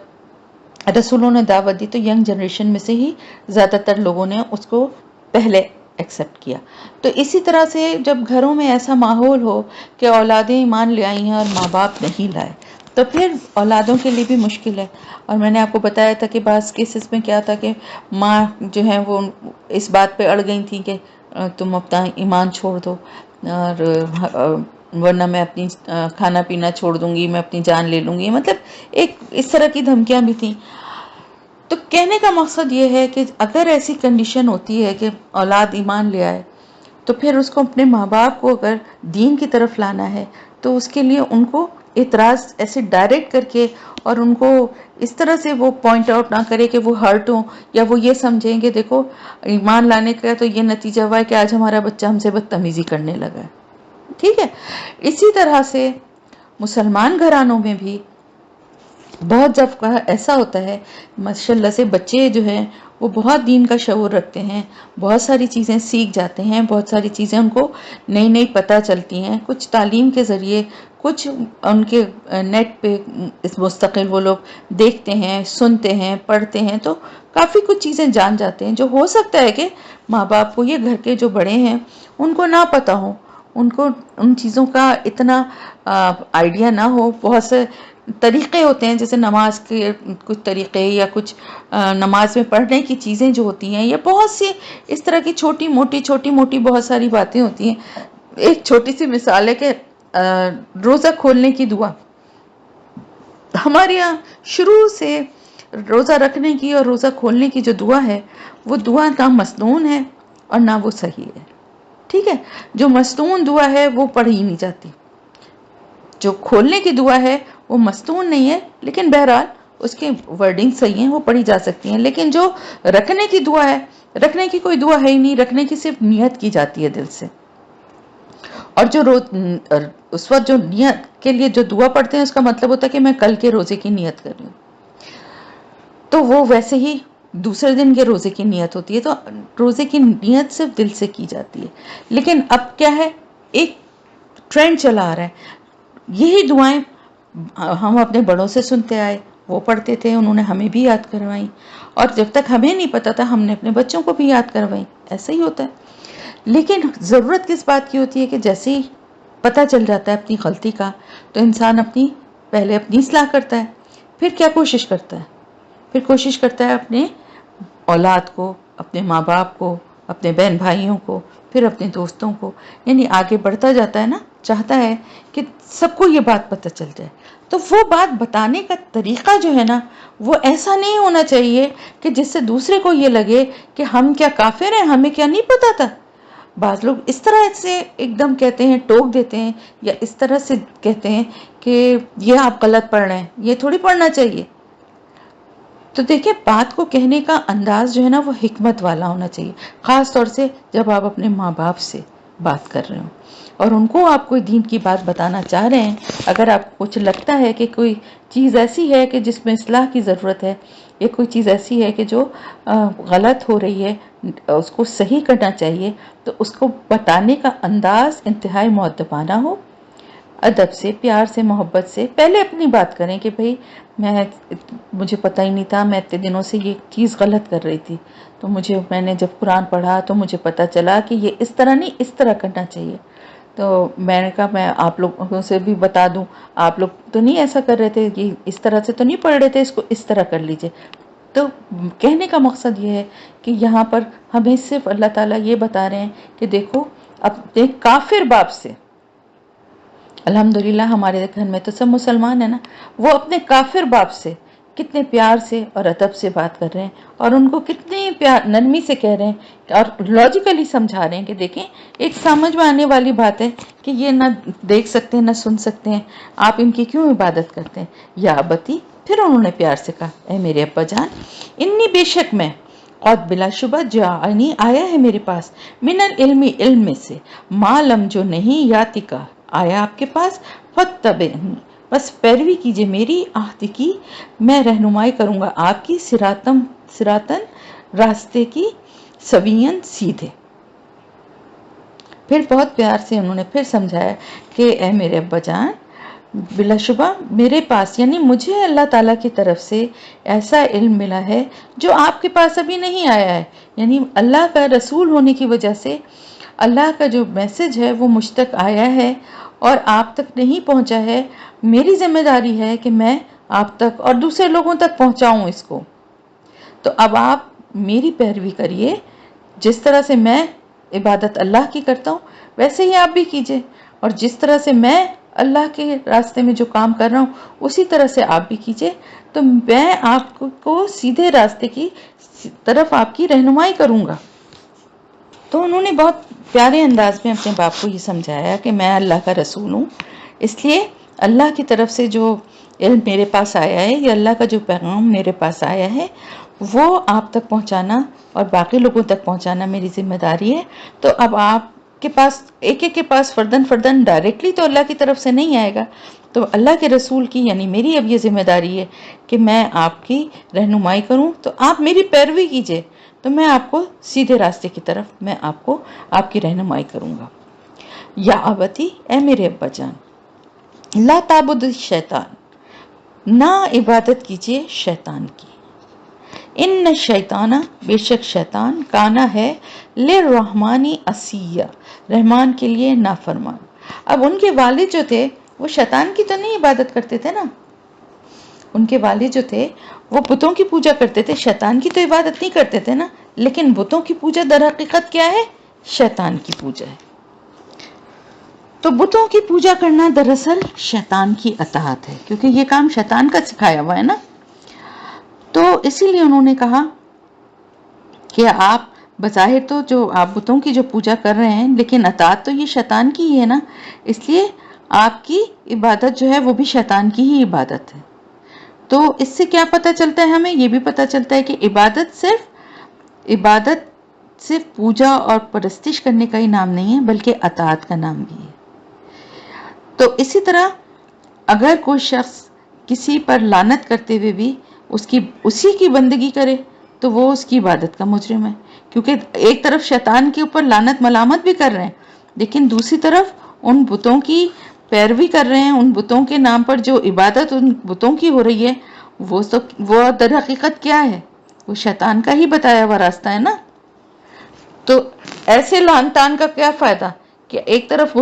رسولوں نے دعوت دی تو ینگ جنریشن میں سے ہی زیادہ تر لوگوں نے اس کو پہلے ایکسپٹ کیا۔ تو اسی طرح سے جب گھروں میں ایسا ماحول ہو کہ اولادیں ایمان لے آئی ہیں اور ماں باپ نہیں لائے، تو پھر اولادوں کے لیے بھی مشکل ہے۔ اور میں نے آپ کو بتایا تھا کہ بعض کیسز میں کیا تھا کہ ماں جو ہے وہ اس بات پہ اڑ گئی تھی کہ تم اپنا ایمان چھوڑ دو، اور ورنہ میں اپنی کھانا پینا چھوڑ دوں گی، میں اپنی جان لے لوں گی، مطلب ایک اس طرح کی دھمکیاں بھی تھیں۔ تو کہنے کا مقصد یہ ہے کہ اگر ایسی کنڈیشن ہوتی ہے کہ اولاد ایمان لے آئے، تو پھر اس کو اپنے ماں باپ کو اگر دین کی طرف لانا ہے تو اس کے لیے ان کو اعتراض ایسے ڈائریکٹ کر کے، اور ان کو اس طرح سے وہ پوائنٹ آؤٹ نہ کرے کہ وہ ہرٹ ہوں یا وہ یہ سمجھیں کہ دیکھو ایمان لانے کا تو یہ نتیجہ ہوا ہے کہ آج ہمارا بچہ ہم سے بدتمیزی کرنے لگا ہے، ٹھیک ہے۔ اسی طرح سے مسلمان گھرانوں میں بھی بہت جب ایسا ہوتا ہے، ماشاء اللہ سے بچے جو ہیں وہ بہت دین کا شعور رکھتے ہیں، بہت ساری چیزیں سیکھ جاتے ہیں، بہت ساری چیزیں ان کو نئی نئی پتہ چلتی ہیں، کچھ تعلیم کے ذریعے، کچھ ان کے نیٹ پہ اس مستقل وہ لوگ دیکھتے ہیں، سنتے ہیں، پڑھتے ہیں، تو کافی کچھ چیزیں جان جاتے ہیں جو ہو سکتا ہے کہ ماں باپ کو، یہ گھر کے جو بڑے ہیں ان کو نہ پتہ ہو، ان کو ان چیزوں کا اتنا آئیڈیا نہ ہو۔ بہت سے طریقے ہوتے ہیں، جیسے نماز کے کچھ طریقے یا کچھ نماز میں پڑھنے کی چیزیں جو ہوتی ہیں، یا بہت سی اس طرح کی چھوٹی موٹی بہت ساری باتیں ہوتی ہیں۔ ایک چھوٹی سی مثال ہے کہ روزہ کھولنے کی دعا ہمارے یہاں شروع سے روزہ رکھنے کی اور روزہ کھولنے کی جو دعا ہے، وہ دعا نہ مسنون ہے اور نہ وہ صحیح ہے، ٹھیک ہے۔ جو مسنون دعا ہے وہ پڑھی نہیں جاتی، جو کھولنے کی دعا ہے وہ مستون نہیں ہے، لیکن بہرحال اس کے ورڈنگ صحیح ہیں، وہ پڑھی جا سکتی ہیں۔ لیکن جو رکھنے کی دعا ہے، رکھنے کی کوئی دعا ہے ہی نہیں، رکھنے کی صرف نیت کی جاتی ہے دل سے، اور جو اس وقت جو نیت کے لیے جو دعا پڑھتے ہیں اس کا مطلب ہوتا ہے کہ میں کل کے روزے کی نیت کر رہی ہوں، تو وہ ویسے ہی دوسرے دن کے روزے کی نیت ہوتی ہے، تو روزے کی نیت صرف دل سے کی جاتی ہے۔ لیکن اب کیا ہے، ایک ٹرینڈ چلا آ رہا ہے، یہی دعائیں ہم اپنے بڑوں سے سنتے آئے، وہ پڑھتے تھے، انہوں نے ہمیں بھی یاد کروائیں، اور جب تک ہمیں نہیں پتا تھا ہم نے اپنے بچوں کو بھی یاد کروائیں، ایسا ہی ہوتا ہے۔ لیکن ضرورت کس بات کی ہوتی ہے کہ جیسے ہی پتہ چل جاتا ہے اپنی غلطی کا، تو انسان پہلے اپنی اصلاح کرتا ہے، پھر کیا کوشش کرتا ہے، پھر کوشش کرتا ہے اپنے اولاد کو، اپنے ماں باپ کو، اپنے بہن بھائیوں کو، پھر اپنے دوستوں کو، یعنی آگے بڑھتا جاتا ہے نا، چاہتا ہے کہ سب کو یہ بات پتہ چل جائے۔ تو وہ بات بتانے کا طریقہ جو ہے نا، وہ ایسا نہیں ہونا چاہیے کہ جس سے دوسرے کو یہ لگے کہ ہم کیا کافر ہیں، ہمیں کیا نہیں پتا تھا۔ بعض لوگ اس طرح سے ایک دم کہتے ہیں، ٹوک دیتے ہیں، یا اس طرح سے کہتے ہیں کہ یہ آپ غلط پڑھ رہے ہیں، یہ تھوڑی پڑھنا چاہیے۔ تو دیکھیں، بات کو کہنے کا انداز جو ہے نا وہ حکمت والا ہونا چاہیے، خاص طور سے جب آپ اپنے ماں باپ سے بات کر رہے ہوں اور ان کو آپ کوئی دین کی بات بتانا چاہ رہے ہیں۔ اگر آپ کو کچھ لگتا ہے کہ کوئی چیز ایسی ہے کہ جس میں اصلاح کی ضرورت ہے، یا کوئی چیز ایسی ہے کہ جو غلط ہو رہی ہے، اس کو صحیح کرنا چاہیے، تو اس کو بتانے کا انداز انتہائی مؤدبانہ ہو، ادب سے، پیار سے، محبت سے پہلے اپنی بات کریں کہ بھئی مجھے پتہ ہی نہیں تھا، میں اتنے دنوں سے یہ چیز غلط کر رہی تھی، تو میں نے جب قرآن پڑھا تو مجھے پتہ چلا کہ یہ اس طرح نہیں، اس طرح کرنا چاہیے۔ تو میں نے کہا میں آپ لوگوں سے بھی بتا دوں، آپ لوگ تو نہیں ایسا کر رہے تھے، یہ اس طرح سے تو نہیں پڑھ رہے تھے، اس کو اس طرح کر لیجئے۔ تو کہنے کا مقصد یہ ہے کہ یہاں پر ہمیں صرف اللہ تعالیٰ یہ بتا رہے ہیں کہ دیکھو اپنے کافر باپ سے، الحمدللہ ہمارے گھر میں تو سب مسلمان ہیں نا، وہ اپنے کافر باپ سے کتنے پیار سے اور ادب سے بات کر رہے ہیں، اور ان کو کتنے پیار نرمی سے کہہ رہے ہیں، اور لاجیکلی سمجھا رہے ہیں کہ دیکھیں ایک سمجھ میں آنے والی بات ہے کہ یہ نہ دیکھ سکتے ہیں نہ سن سکتے ہیں، آپ ان کی کیوں عبادت کرتے ہیں؟ یا ابتی پھر انہوں نے پیار سے کہا اے میرے ابا جان، انی بے شک میں، اور بلا شبہ جاءنی آیا ہے میرے پاس، من العلم علم میں سے، معلم جو نہیں یاتی کا آیا آپ کے پاس، فتبعنی بس پیروی کیجئے میری، آہد کی میں رہنمائی کروں گا آپ کی، سراتن راستے کی، سوین سیدھے۔ پھر بہت پیار سے انہوں نے پھر سمجھایا کہ اے میرے ابا جان، بلا شبہ میرے پاس یعنی مجھے اللہ تعالیٰ کی طرف سے ایسا علم ملا ہے جو آپ کے پاس ابھی نہیں آیا ہے، یعنی اللہ کا رسول ہونے کی وجہ سے اللہ کا جو میسج ہے وہ مجھ تک آیا ہے اور آپ تک نہیں پہنچا ہے۔ میری ذمہ داری ہے کہ میں آپ تک اور دوسرے لوگوں تک پہنچاؤں اس کو۔ تو اب آپ میری پیروی کریے، جس طرح سے میں عبادت اللہ کی کرتا ہوں ویسے ہی آپ بھی کیجئے، اور جس طرح سے میں اللہ کے راستے میں جو کام کر رہا ہوں اسی طرح سے آپ بھی کیجئے، تو میں آپ کو سیدھے راستے کی طرف آپ کی رہنمائی کروں گا۔ تو انہوں نے بہت پیارے انداز میں اپنے باپ کو یہ سمجھایا کہ میں اللہ کا رسول ہوں، اس لیے اللہ کی طرف سے جو علم میرے پاس آیا ہے یا اللہ کا جو پیغام میرے پاس آیا ہے وہ آپ تک پہنچانا اور باقی لوگوں تک پہنچانا میری ذمہ داری ہے۔ تو اب آپ کے پاس ایک ایک کے پاس فردن ڈائریکٹلی تو اللہ کی طرف سے نہیں آئے گا، تو اللہ کے رسول کی یعنی میری اب یہ ذمہ داری ہے کہ میں آپ کی رہنمائی کروں، تو آپ میری پیروی کیجئے، تو میں آپ کو سیدھے راستے کی طرف میں آپ کو آپ کی رہنمائی کروں گا۔ یا ابتی، اے میرے ابا جان، لا تعبد الشیطان، نہ عبادت کیجئے شیطان کی، ان شیطانہ بے شک شیطان کانا ہے للرحمانی عصیا، رحمان کے لیے نافرمان۔ اب ان کے والد جو تھے وہ شیطان کی تو نہیں عبادت کرتے تھے نا، ان کے والد جو تھے وہ بتوں کی پوجا کرتے تھے، شیطان کی تو عبادت نہیں کرتے تھے نا، لیکن بتوں کی پوجا در حقیقت کیا ہے؟ شیطان کی پوجا ہے۔ تو بتوں کی پوجا کرنا دراصل شیطان کی اطاعت ہے، کیونکہ یہ کام شیطان کا سکھایا ہوا ہے نا۔ تو اسی لیے انہوں نے کہا کہ آپ بظاہر تو جو آپ بتوں کی جو پوجا کر رہے ہیں لیکن اطاعت تو یہ شیطان کی ہی ہے نا، اس لیے آپ کی عبادت جو ہے وہ بھی شیطان کی ہی عبادت ہے۔ تو اس سے کیا پتہ چلتا ہے ہمیں؟ یہ بھی پتہ چلتا ہے کہ عبادت صرف پوجا اور پرستش کرنے کا ہی نام نہیں ہے بلکہ اطاعت کا نام بھی ہے۔ تو اسی طرح اگر کوئی شخص کسی پر لعنت کرتے ہوئے بھی اسی کی بندگی کرے تو وہ اس کی عبادت کا مجرم ہے، کیونکہ ایک طرف شیطان کے اوپر لعنت ملامت بھی کر رہے ہیں لیکن دوسری طرف ان بتوں کی پیروی کر رہے ہیں، ان بتوں کے نام پر جو عبادت ان بتوں کی ہو رہی ہے وہ در حقیقت کیا ہے؟ وہ شیطان کا ہی بتایا ہوا راستہ ہے نا۔ تو ایسے لعنتان کا کیا فائدہ کہ ایک طرف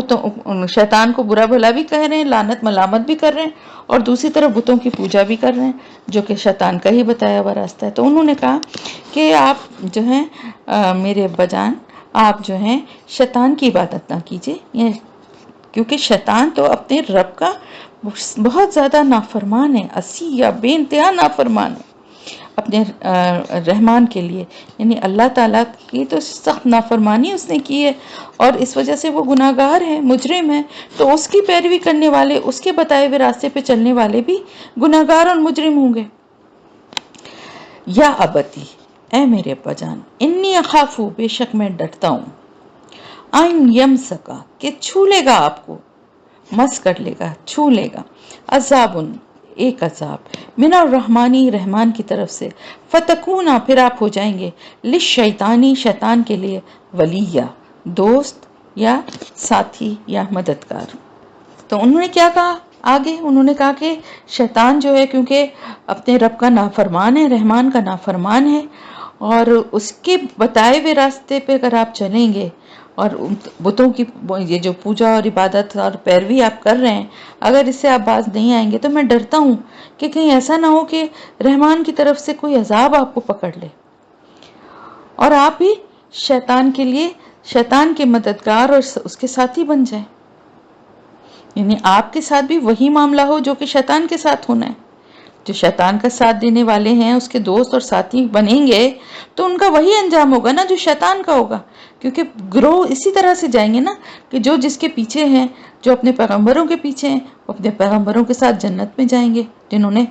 شیطان کو برا بھلا بھی کہہ رہے ہیں، لعنت ملامت بھی کر رہے ہیں، اور دوسری طرف بتوں کی پوجا بھی کر رہے ہیں جو کہ شیطان کا ہی بتایا ہوا راستہ ہے۔ تو انہوں نے کہا کہ آپ جو ہیں میرے ابا جان، آپ جو ہیں شیطان کی عبادت نہ کیجیے، کیونکہ شیطان تو اپنے رب کا بہت زیادہ نافرمان ہے، عصی یا بے انتہا نافرمان ہے اپنے رحمان کے لیے، یعنی اللہ تعالیٰ کی تو سخت نافرمانی اس نے کی ہے اور اس وجہ سے وہ گناہگار ہے، مجرم ہے، تو اس کی پیروی کرنے والے، اس کے بتائے ہوئے راستے پہ چلنے والے بھی گناہگار اور مجرم ہوں گے۔ یا ابتی، اے میرے ابا جان، انی اخافو، بے شک میں ڈرتا ہوں، ان یمسکا، کہ چھو لے گا آپ کو، مس کر لے گا، چھو لے گا، عذابن، ایک عذاب، من الرحمانی، رحمان کی طرف سے، فتکونا، پھر آپ ہو جائیں گے، للشیطانی، شیطان کے لیے، ولیہ، دوست یا ساتھی یا مددگار۔ تو انہوں نے کیا کہا آگے؟ انہوں نے کہا کہ شیطان جو ہے کیونکہ اپنے رب کا نافرمان ہے، رحمان کا نافرمان ہے، اور اس کے بتائے ہوئے راستے پہ اگر آپ چلیں گے اور بتوں کی یہ جو پوجا اور عبادت اور پیروی آپ کر رہے ہیں، اگر اس سے آپ باز نہیں آئیں گے تو میں ڈرتا ہوں کہ کہیں ایسا نہ ہو کہ رحمان کی طرف سے کوئی عذاب آپ کو پکڑ لے اور آپ بھی شیطان کے لیے، شیطان کے مددگار اور اس کے ساتھی بن جائیں، یعنی آپ کے ساتھ بھی وہی معاملہ ہو جو کہ شیطان کے ساتھ ہونا ہے۔ جو شیطان کا ساتھ دینے والے ہیں، اس کے دوست اور ساتھی بنیں گے تو ان کا وہی انجام ہوگا نا جو شیطان کا ہوگا، کیونکہ گروہ اسی طرح سے جائیں گے نا کہ جس کے پیچھے ہیں، جو اپنے پیغمبروں کے پیچھے ہیں، وہ اپنے پیغمبروں کے ساتھ جنت میں جائیں گے، جنہوں نے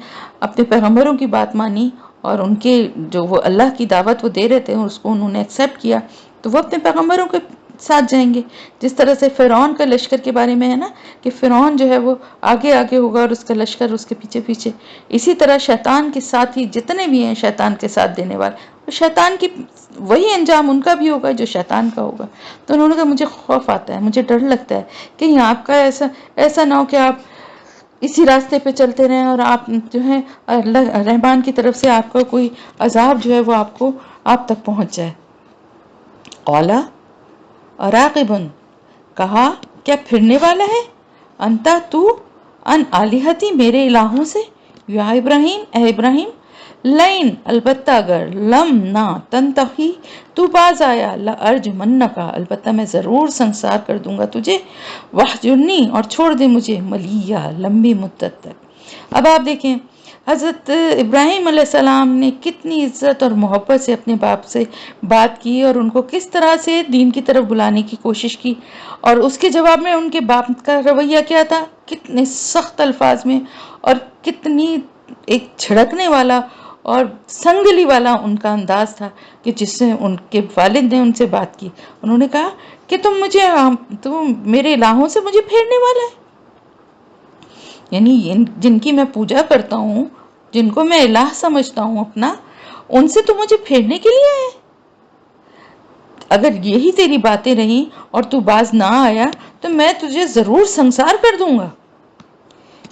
اپنے پیغمبروں کی بات مانی اور ان کے جو وہ اللہ کی دعوت وہ دے رہے تھے اس کو انہوں نے ایکسیپٹ کیا، تو وہ اپنے پیغمبروں کے ساتھ جائیں گے. جس طرح سے فرعون کا لشکر کے بارے میں ہے نا کہ فرعون جو ہے وہ آگے آگے ہوگا اور اس کا لشکر اس کے پیچھے پیچھے، اسی طرح شیطان کے ساتھ ہی جتنے بھی ہیں شیطان کے ساتھ دینے والے، شیطان کی وہی انجام ان کا بھی ہوگا جو شیطان کا ہوگا. تو انہوں نے کہا مجھے خوف آتا ہے، مجھے ڈر لگتا ہے کہ آپ کا ایسا نہ ہو کہ آپ اسی راستے پہ چلتے رہیں اور آپ جو ہے اللہ رحمان کی طرف سے آپ کا کوئی عذاب جو ہے وہ آپ تک پہنچ جائے. قالا اراغبن، کہا کیا پھرنے والا ہے، انتا تو ان آلہتی میرے الہوں سے، یا ابراہیم اے ابراہیم، لین البتہ اگر، لم نہ تنتہی تو باز آیا، لارجمنکا البتہ میں ضرور سنسار کر دوں گا تجھے، وحجرنی اور چھوڑ دے مجھے، ملیہ لمبی مدت تک. اب آپ دیکھیں حضرت ابراہیم علیہ السلام نے کتنی عزت اور محبت سے اپنے باپ سے بات کی اور ان کو کس طرح سے دین کی طرف بلانے کی کوشش کی، اور اس کے جواب میں ان کے باپ کا رویہ کیا تھا، کتنے سخت الفاظ میں اور کتنی ایک جھڑکنے والا اور سنگلی والا ان کا انداز تھا کہ جس سے ان کے والد نے ان سے بات کی. انہوں نے کہا کہ تم میرے الہوں سے مجھے پھیرنے والا ہے، یعنی جن کی میں پوجا کرتا ہوں، جن کو میں الہ سمجھتا ہوں اپنا، ان سے تو مجھے پھیرنے کے لیے ہے. اگر یہی تیری باتیں رہیں اور تو باز نہ آیا تو میں تجھے ضرور سنسار کر دوں گا.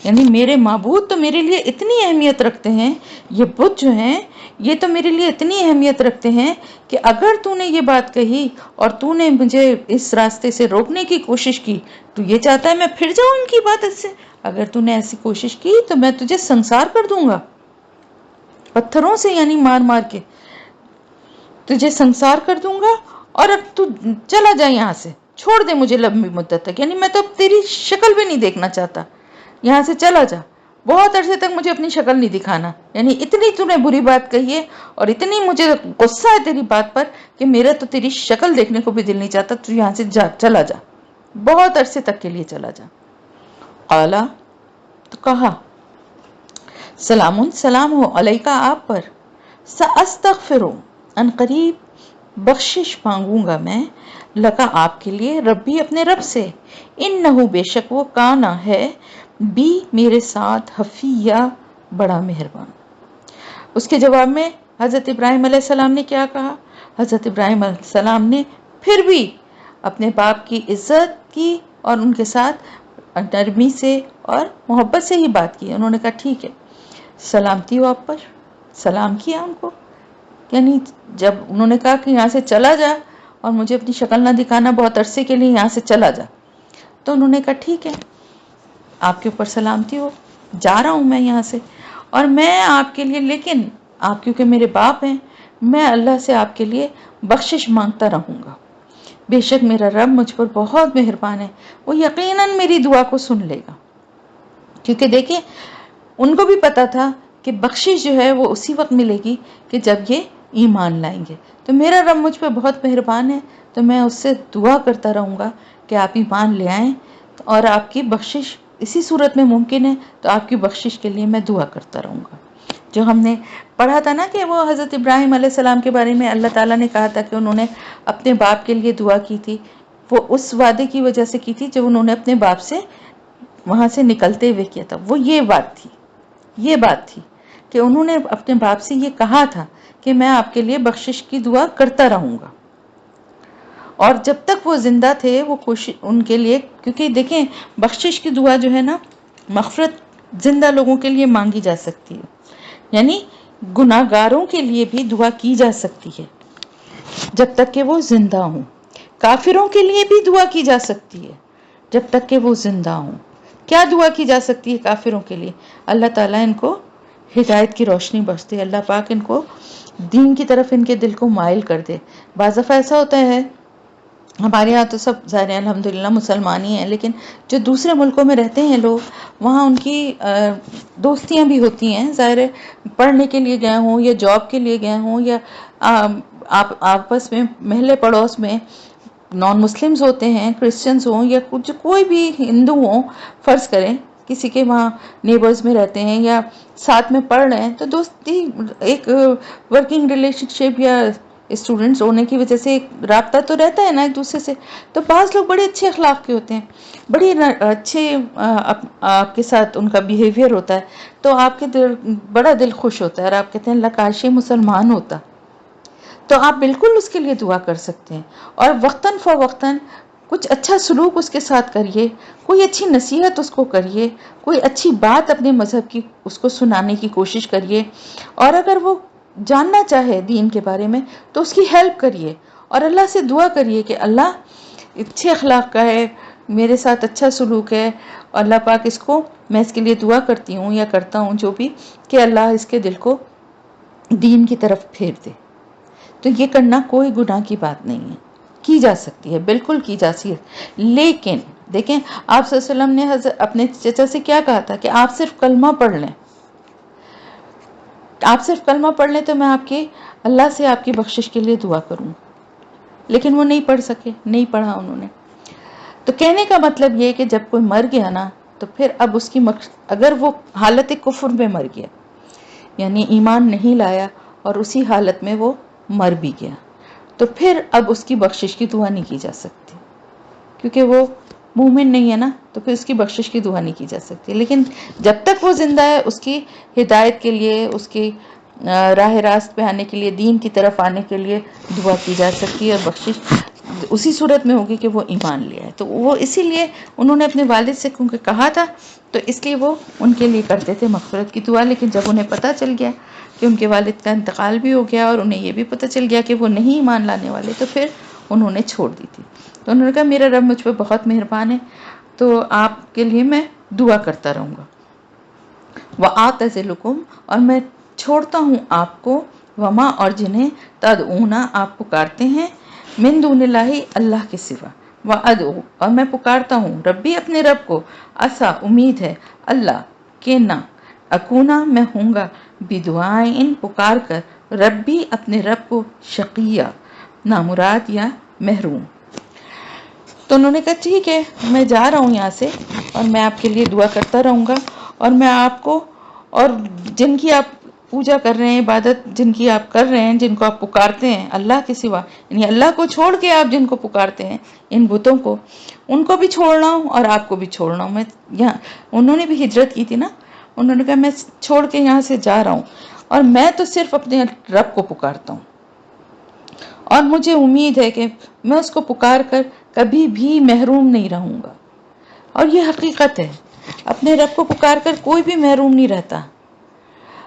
یعنی میرے معبود تو میرے لیے اتنی اہمیت رکھتے ہیں، یہ بت جو ہیں یہ تو میرے لیے اتنی اہمیت رکھتے ہیں کہ اگر تو نے یہ بات کہی اور تو نے مجھے اس راستے سے روکنے کی کوشش کی، تو یہ چاہتا ہے میں پھر جاؤں ان کی بات سے، اگر تو نے ایسی کوشش کی تو میں تجھے سنسار کر دوں گا پتھروں سے، یعنی مار مار کے تجھے سنسار کر دوں گا، اور اب تو چلا جا یہاں سے، چھوڑ دے مجھے لمبی مدت تک، یعنی میں تو اب تیری شکل بھی نہیں دیکھنا چاہتا، یہاں سے چلا جا، بہت عرصے تک مجھے اپنی شکل نہیں دکھانا. یعنی اتنی تو نے بری بات کہی ہے اور اتنی مجھے غصہ ہے تیری بات پر کہ میرا تو تیری شکل دیکھنے کو بھی دل نہیں چاہتا، تو یہاں سے چلا جا، بہت عرصے تک کے لیے چلا جا. قالا، تو کہا، سلام ہو علیکہ آپ پر، ساستغفر، ان قریب بخشش مانگوں گا میں، لکا آپ کے لیے، ربی اپنے رب سے، انہو بے شک وہ، کانا ہے، بھی میرے ساتھ، حفیہ بڑا مہربان. اس کے جواب میں حضرت ابراہیم علیہ السلام نے کیا کہا؟ حضرت ابراہیم علیہ السلام نے پھر بھی اپنے باپ کی عزت کی اور ان کے ساتھ نرمی سے اور محبت سے ہی بات کی. انہوں نے کہا ٹھیک ہے، سلامتی ہو آپ پر، سلام کیا ان کو. یعنی جب انہوں نے کہا کہ یہاں سے چلا جا اور مجھے اپنی شکل نہ دکھانا بہت عرصے کے لیے، یہاں سے چلا جا، تو انہوں نے کہا ٹھیک ہے، آپ کے اوپر سلامتی ہو، جا رہا ہوں میں یہاں سے، اور میں آپ کے لیے، لیکن آپ کیونکہ میرے باپ ہیں، میں اللہ سے آپ کے لیے بخشش مانگتا رہوں گا، بے شک میرا رب مجھ پر بہت مہربان ہے، وہ یقیناً میری دعا کو سن لے گا. کیونکہ دیکھیں ان کو بھی پتا تھا کہ بخشش جو ہے وہ اسی وقت ملے گی کہ جب یہ ایمان لائیں گے. تو میرا رب مجھ پہ بہت مہربان ہے، تو میں اس سے دعا کرتا رہوں گا کہ آپ ایمان لے آئیں، اور آپ کی بخشش اسی صورت میں ممکن ہے، تو آپ کی بخشش کے لیے میں دعا کرتا رہوں گا. جو ہم نے پڑھا تھا نا کہ وہ حضرت ابراہیم علیہ السلام کے بارے میں اللہ تعالیٰ نے کہا تھا کہ انہوں نے اپنے باپ کے لیے دعا کی تھی، وہ اس وعدے کی وجہ سے کی تھی جو انہوں نے اپنے باپ سے وہاں سے نکلتے ہوئے کیا تھا. وہ یہ بات تھی کہ انہوں نے اپنے باپ سے یہ کہا تھا کہ میں آپ کے لیے بخشش کی دعا کرتا رہوں گا، اور جب تک وہ زندہ تھے وہ ان کے لیے، کیونکہ دیکھیں بخشش کی دعا جو ہے نا، مغفرت زندہ لوگوں کے لیے مانگی جا سکتی ہے، یعنی گناہگاروں کے لیے بھی دعا کی جا سکتی ہے جب تک کہ وہ زندہ ہوں. کافروں کے لیے بھی دعا کی جا سکتی ہے جب تک کہ وہ زندہ ہوں. کیا دعا کی جا سکتی ہے کافروں کے لیے؟ اللہ تعالیٰ ان کو ہدایت کی روشنی بخش دے، اللہ پاک ان کو دین کی طرف ان کے دل کو مائل کر دے. بعض دفعہ ایسا ہوتا ہے ہمارے یہاں تو سب ظاہر الحمدللہ مسلمان ہی ہیں، لیکن جو دوسرے ملکوں میں رہتے ہیں لوگ، وہاں ان کی دوستیاں بھی ہوتی ہیں، ظاہر پڑھنے کے لیے گئے ہوں یا جاب کے لیے گئے ہوں، یا آپس میں محلے پڑوس میں نان مسلمز ہوتے ہیں، کرسچنز ہوں یا کچھ کوئی بھی ہندو ہوں، فرض کریں کسی کے وہاں نیبرز میں رہتے ہیں یا ساتھ میں پڑھ رہے ہیں تو دوستی ایک ورکنگ ریلیشن شپ یا اسٹوڈنٹس ہونے کی وجہ سے ایک رابطہ تو رہتا ہے نا ایک دوسرے سے. تو بعض لوگ بڑے اچھے اخلاق کے ہوتے ہیں, بڑی اچھے آپ کے ساتھ ان کا بیہیویئر ہوتا ہے, تو آپ کے بڑا دل خوش ہوتا ہے اور آپ کہتے ہیں اللہ کاش یہ مسلمان ہوتا. تو آپ بالکل اس کے لیے دعا کر سکتے ہیں, اور وقتاً فوقتاً کچھ اچھا سلوک اس کے ساتھ کریے, کوئی اچھی نصیحت اس کو کریے, کوئی اچھی بات اپنے مذہب کی اس کو سنانے کی کوشش کریے, اور اگر وہ جاننا چاہے دین کے بارے میں تو اس کی ہیلپ کریے, اور اللہ سے دعا کریے کہ اللہ اچھے اخلاق کا ہے, میرے ساتھ اچھا سلوک ہے, اور اللہ پاک اس کو, میں اس کے لیے دعا کرتی ہوں یا کرتا ہوں جو بھی, کہ اللہ اس کے دل کو دین کی طرف پھیر دے. تو یہ کرنا کوئی گناہ کی بات نہیں ہے, کی جا سکتی ہے, بالکل کی جا سکتی ہے. لیکن دیکھیں آپ صلی اللہ علیہ وسلم نے اپنے چچا سے کیا کہا تھا کہ آپ صرف کلمہ پڑھ لیں, آپ صرف کلمہ پڑھ لیں تو میں آپ کے اللہ سے آپ کی بخشش کے لیے دعا کروں. لیکن وہ نہیں پڑھ سکے, نہیں پڑھا انہوں نے. تو کہنے کا مطلب یہ کہ جب کوئی مر گیا نا تو پھر اب اس کی اگر وہ حالت کفر میں مر گیا, یعنی ایمان نہیں لایا اور اسی حالت میں وہ مر بھی گیا, تو پھر اب اس کی بخشش کی دعا نہیں کی جا سکتی, کیونکہ وہ مومن نہیں ہے نا, تو پھر اس کی بخشش کی دعا نہیں کی جا سکتی. لیکن جب تک وہ زندہ ہے اس کی ہدایت کے لیے, اس کی راہ راست پہ آنے کے لیے, دین کی طرف آنے کے لیے دعا کی جا سکتی ہے, اور بخشش اسی صورت میں ہوگی کہ وہ ایمان لیا ہے. تو وہ اسی لیے انہوں نے اپنے والد سے کیونکہ کہا تھا تو اس لیے وہ ان کے لیے کرتے تھے مغفرت کی دعا. لیکن جب انہیں پتہ چل گیا کہ ان کے والد کا انتقال بھی ہو گیا اور انہیں یہ بھی پتہ چل گیا کہ وہ نہیں ایمان لانے والے, تو پھر انہوں نے چھوڑ دی تھی. تو انہوں نے کہا میرا رب مجھ پہ بہت مہربان ہے, تو آپ کے لیے میں دعا کرتا رہوں گا. وَآتَزِلُکُمْ, اور میں چھوڑتا ہوں آپ کو, وما, اور جنہیں تدعونا, آپ پکارتے ہیں, من دون اللہ, اللہ کے سوا, وادعو, اور میں پکارتا ہوں, ربی, اپنے رب کو, عسا, امید ہے, اللہ کہ نہ, اکونا, میں ہوں گا, بدعائن, پکار کر, ربی, اپنے رب کو, شقیہ, نامراد یا محروم. تو انہوں نے کہا ٹھیک ہے میں جا رہا ہوں یہاں سے, اور میں آپ کے لیے دعا کرتا رہوں گا, اور میں آپ کو, اور جن کی آپ پوجا کر رہے ہیں, عبادت جن کی آپ کر رہے ہیں, جن کو آپ پکارتے ہیں اللہ کے سوا, یعنی اللہ کو چھوڑ کے آپ جن کو پکارتے ہیں, ان بتوں کو, ان کو بھی چھوڑنا ہوں اور آپ کو بھی چھوڑنا ہوں. میں یہاں, انہوں نے بھی ہجرت کی تھی نا, انہوں نے کہا میں چھوڑ کے یہاں سے جا رہا ہوں, اور میں تو صرف اپنے رب کو پکارتا ہوں, اور مجھے امید ہے کہ میں اس کو پکار کر کبھی بھی محروم نہیں رہوں گا. اور یہ حقیقت ہے, اپنے رب کو پکار کر کوئی بھی محروم نہیں رہتا.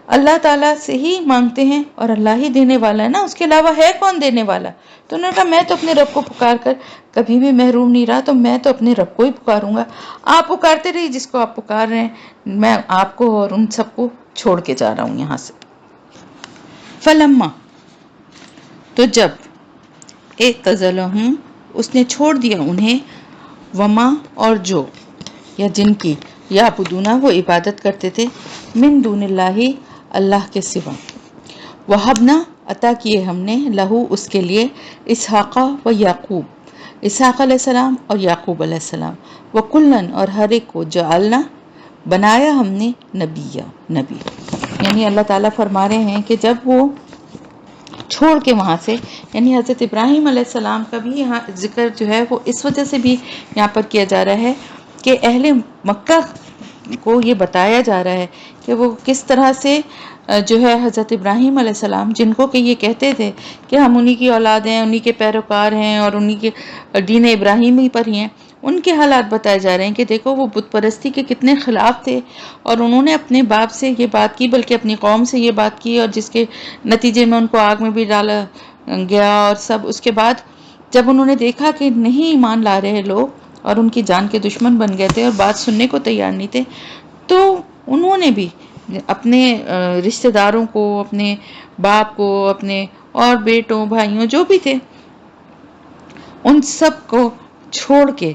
اللہ تعالیٰ سے ہی مانگتے ہیں, اور اللہ ہی دینے والا ہے نا, اس کے علاوہ ہے کون دینے والا. تو انہوں نے کہا میں تو اپنے رب کو پکار کر کبھی بھی محروم نہیں رہا, تو میں تو اپنے رب کو ہی پکاروں گا. آپ پکارتے رہیے جس کو آپ پکار رہے ہیں, میں آپ کو اور ان سب کو چھوڑ کے جا رہا ہوں یہاں سے. فلما, تو جب, اعتزلہم, اس نے چھوڑ دیا انہیں, وما, اور جو, یا جن کی, یا بدونا, وہ عبادت کرتے تھے, من دون اللہ, اللہ کے سوا, وہبنا, عطا کیے ہم نے, لہو, اس کے لیے, اسحاق و یعقوب, اسحاق علیہ السلام اور یعقوب علیہ السلام, وکلن, اور ہر ایک کو, جعلنا, بنایا ہم نے, نبی. یعنی اللہ تعالیٰ فرما رہے ہیں کہ جب وہ چھوڑ کے وہاں سے, یعنی حضرت ابراہیم علیہ السلام کا بھی یہاں ذکر جو ہے وہ اس وجہ سے بھی یہاں پر کیا جا رہا ہے کہ اہل مکہ کو یہ بتایا جا رہا ہے کہ وہ کس طرح سے جو ہے حضرت ابراہیم علیہ السلام, جن کو کہ یہ کہتے تھے کہ ہم انہی کی اولاد ہیں, انہی کے پیروکار ہیں, اور انہی کے دین ابراہیمی پر ہی ہیں, ان کے حالات بتائے جا رہے ہیں کہ دیکھو وہ بت پرستی کے کتنے خلاف تھے, اور انہوں نے اپنے باپ سے یہ بات کی, بلکہ اپنی قوم سے یہ بات کی, اور جس کے نتیجے میں ان کو آگ میں بھی ڈالا گیا اور سب. اس کے بعد جب انہوں نے دیکھا کہ نہیں ایمان لا رہے لوگ, اور ان کی جان کے دشمن بن گئے تھے اور بات سننے کو تیار نہیں تھے, تو انہوں نے بھی اپنے رشتہ داروں کو, اپنے باپ کو, اپنے اور بیٹوں بھائیوں جو بھی تھے, ان سب کو چھوڑ کے,